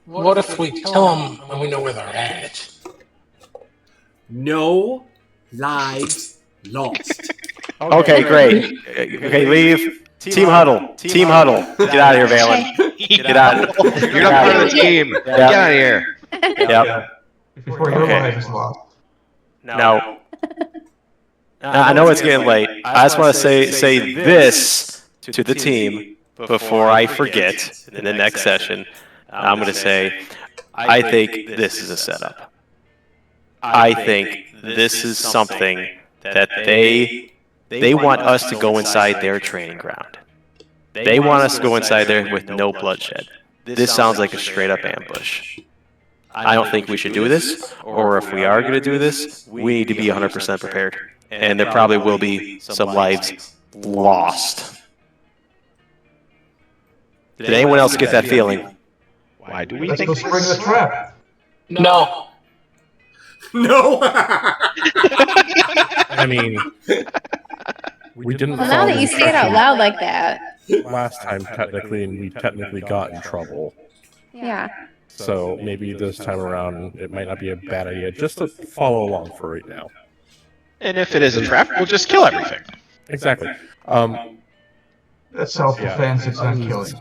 What if we tell them when we know where they're at? No lives lost. Okay, great. Okay, leave. Team huddle. Team huddle. Get out of here, Valen. Get out. You're not part of the team. Yeah. Get out of here. Yep. Before your life is lost. No. I know it's getting late. I just want to say this to the team before I forget in the next session. I'm going to say, I think this is a setup. I think this is something that they want us to go inside their training ground. They want us to go inside there with no bloodshed. This sounds like a straight up ambush. I don't think we should do this, or if we are going to do this, we need to be 100% prepared. And there probably will be some lives lost. Did anyone else get that feeling? Why do we Let's think go spring the trap. No. No. I mean, we didn't. Well, now that you say it out loud like that. Last time, technically, and we technically got in trouble. Yeah. So maybe this time around, it might not be a bad idea just to follow along for right now. And if it is a trap, we'll just kill everything. Exactly. That's self-defense. It's not killing.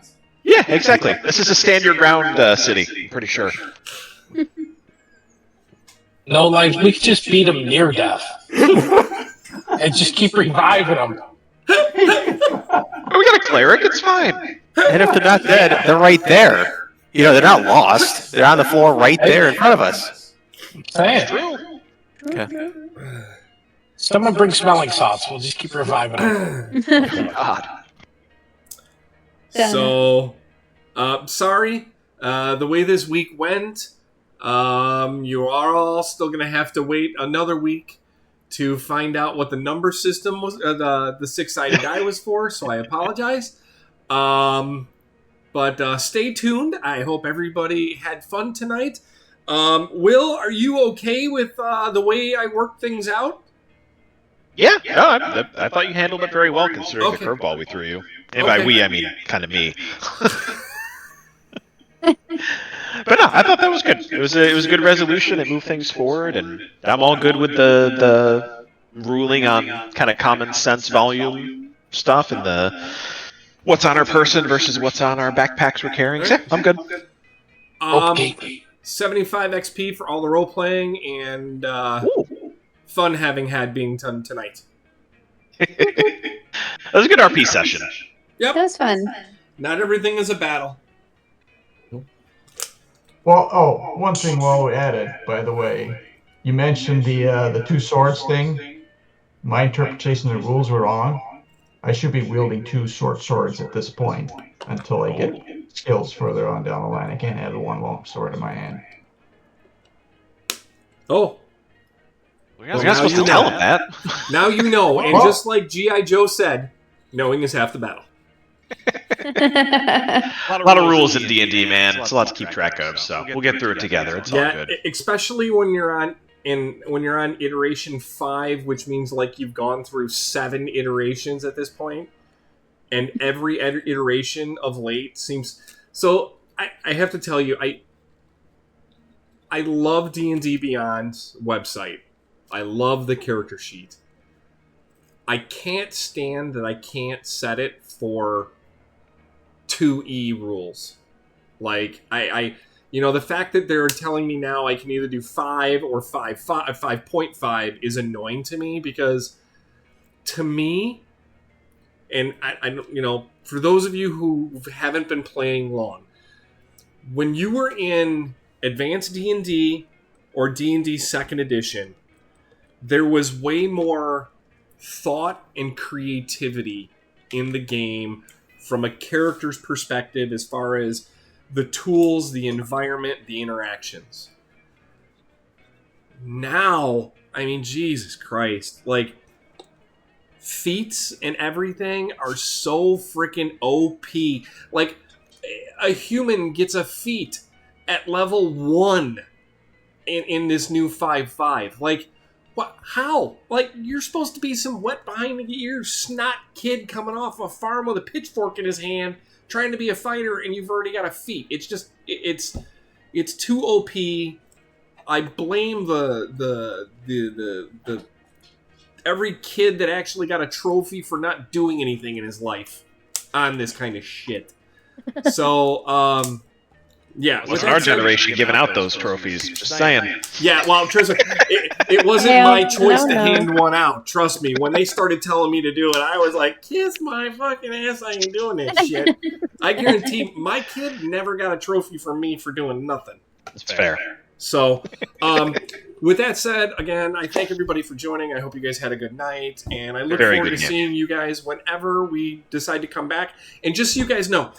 Yeah, exactly. This is a stand your ground city, I'm pretty sure. No, like, we could just beat them near death. And just keep reviving them. We got a cleric, it's fine. And if they're not dead, they're right there. You know, they're not lost. They're on the floor right there in front of us. Say it. Okay. Someone bring smelling salts. We'll just keep reviving them. God. So, sorry. The way this week went, you are all still going to have to wait another week to find out what the number system was, the six-sided die was for, so I apologize. But stay tuned. I hope everybody had fun tonight. Will, are you okay with the way I worked things out? Yeah, no, I thought you handled it very well considering the curveball we threw you. And by we, I mean kind of me. But no, I thought that was good. It was a good resolution. It moved things forward, and I'm all good with the ruling on kind of common sense volume stuff and the what's on our person versus what's on our backpacks we're carrying. So, yeah, I'm good. Okay. 75 XP for all the role playing and fun having had being done tonight. That was a good RP session. Yep. That was fun. Not everything is a battle. Well, one thing while we added, by the way, you mentioned the two swords thing. My interpretation of the rules were wrong. I should be wielding two short swords at this point until I get skills further on down the line. I can't have the one long sword in my hand. Oh. We're not supposed to tell him that. Now you know, and just like G.I. Joe said, knowing is half the battle. A lot of rules in D&D, man. It's a lot to keep track of, so we'll get through it together. It's all good. Especially when you're on iteration 5, which means like you've gone through 7 iterations at this point, and every iteration of late seems so. I have to tell you, I love D&D Beyond's website. I love the character sheet. I can't stand that I can't set it for 2E rules. Like, I the fact that they're telling me now I can either do 5 or 5.5 is annoying to me, because to me, and I for those of you who haven't been playing long, when you were in Advanced D&D or D&D 2nd Edition, there was way more thought and creativity in the game from a character's perspective as far as the tools, the environment, the interactions. Now, I mean, Jesus Christ, like, feats and everything are so freaking OP. Like, a human gets a feat at level 1 in this new 5.5. Like, What? How? Like, you're supposed to be some wet behind the ears snot kid coming off a farm with a pitchfork in his hand, trying to be a fighter, and you've already got a feat. It's just, it's too OP. I blame the every kid that actually got a trophy for not doing anything in his life on this kind of shit. So, yeah. Wasn't our generation giving out those trophies. Just saying. Yeah, well, Trisha, it wasn't my choice to hand one out. Trust me. When they started telling me to do it, I was like, kiss my fucking ass, I ain't doing that shit. I guarantee my kid never got a trophy from me for doing nothing. That's fair. So, with that said, again, I thank everybody for joining. I hope you guys had a good night, and I look forward to seeing you guys whenever we decide to come back. And just so you guys know,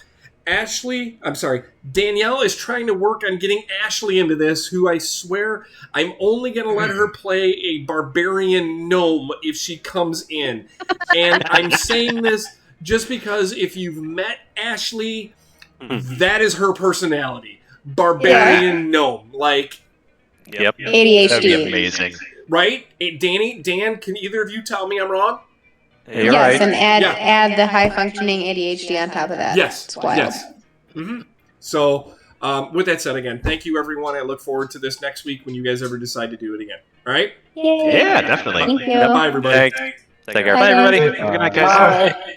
Danielle is trying to work on getting Ashley into this, who I swear I'm only going to let her play a barbarian gnome if she comes in. And I'm saying this just because if you've met Ashley, that is her personality. Barbarian gnome. Like, Yep. ADHD. That'd be amazing. Right? Dan, can either of you tell me I'm wrong? You're Yes, right. and add the high functioning ADHD on top of that. Yes. It's wild. Yes. Mm-hmm. So, with that said, again, thank you, everyone. I look forward to this next week when you guys ever decide to do it again. All right? Yay. Yeah, definitely. Thank you. Bye, everybody. Thanks. Take care. Bye, everybody. Hey, Have a good night, guys. Bye.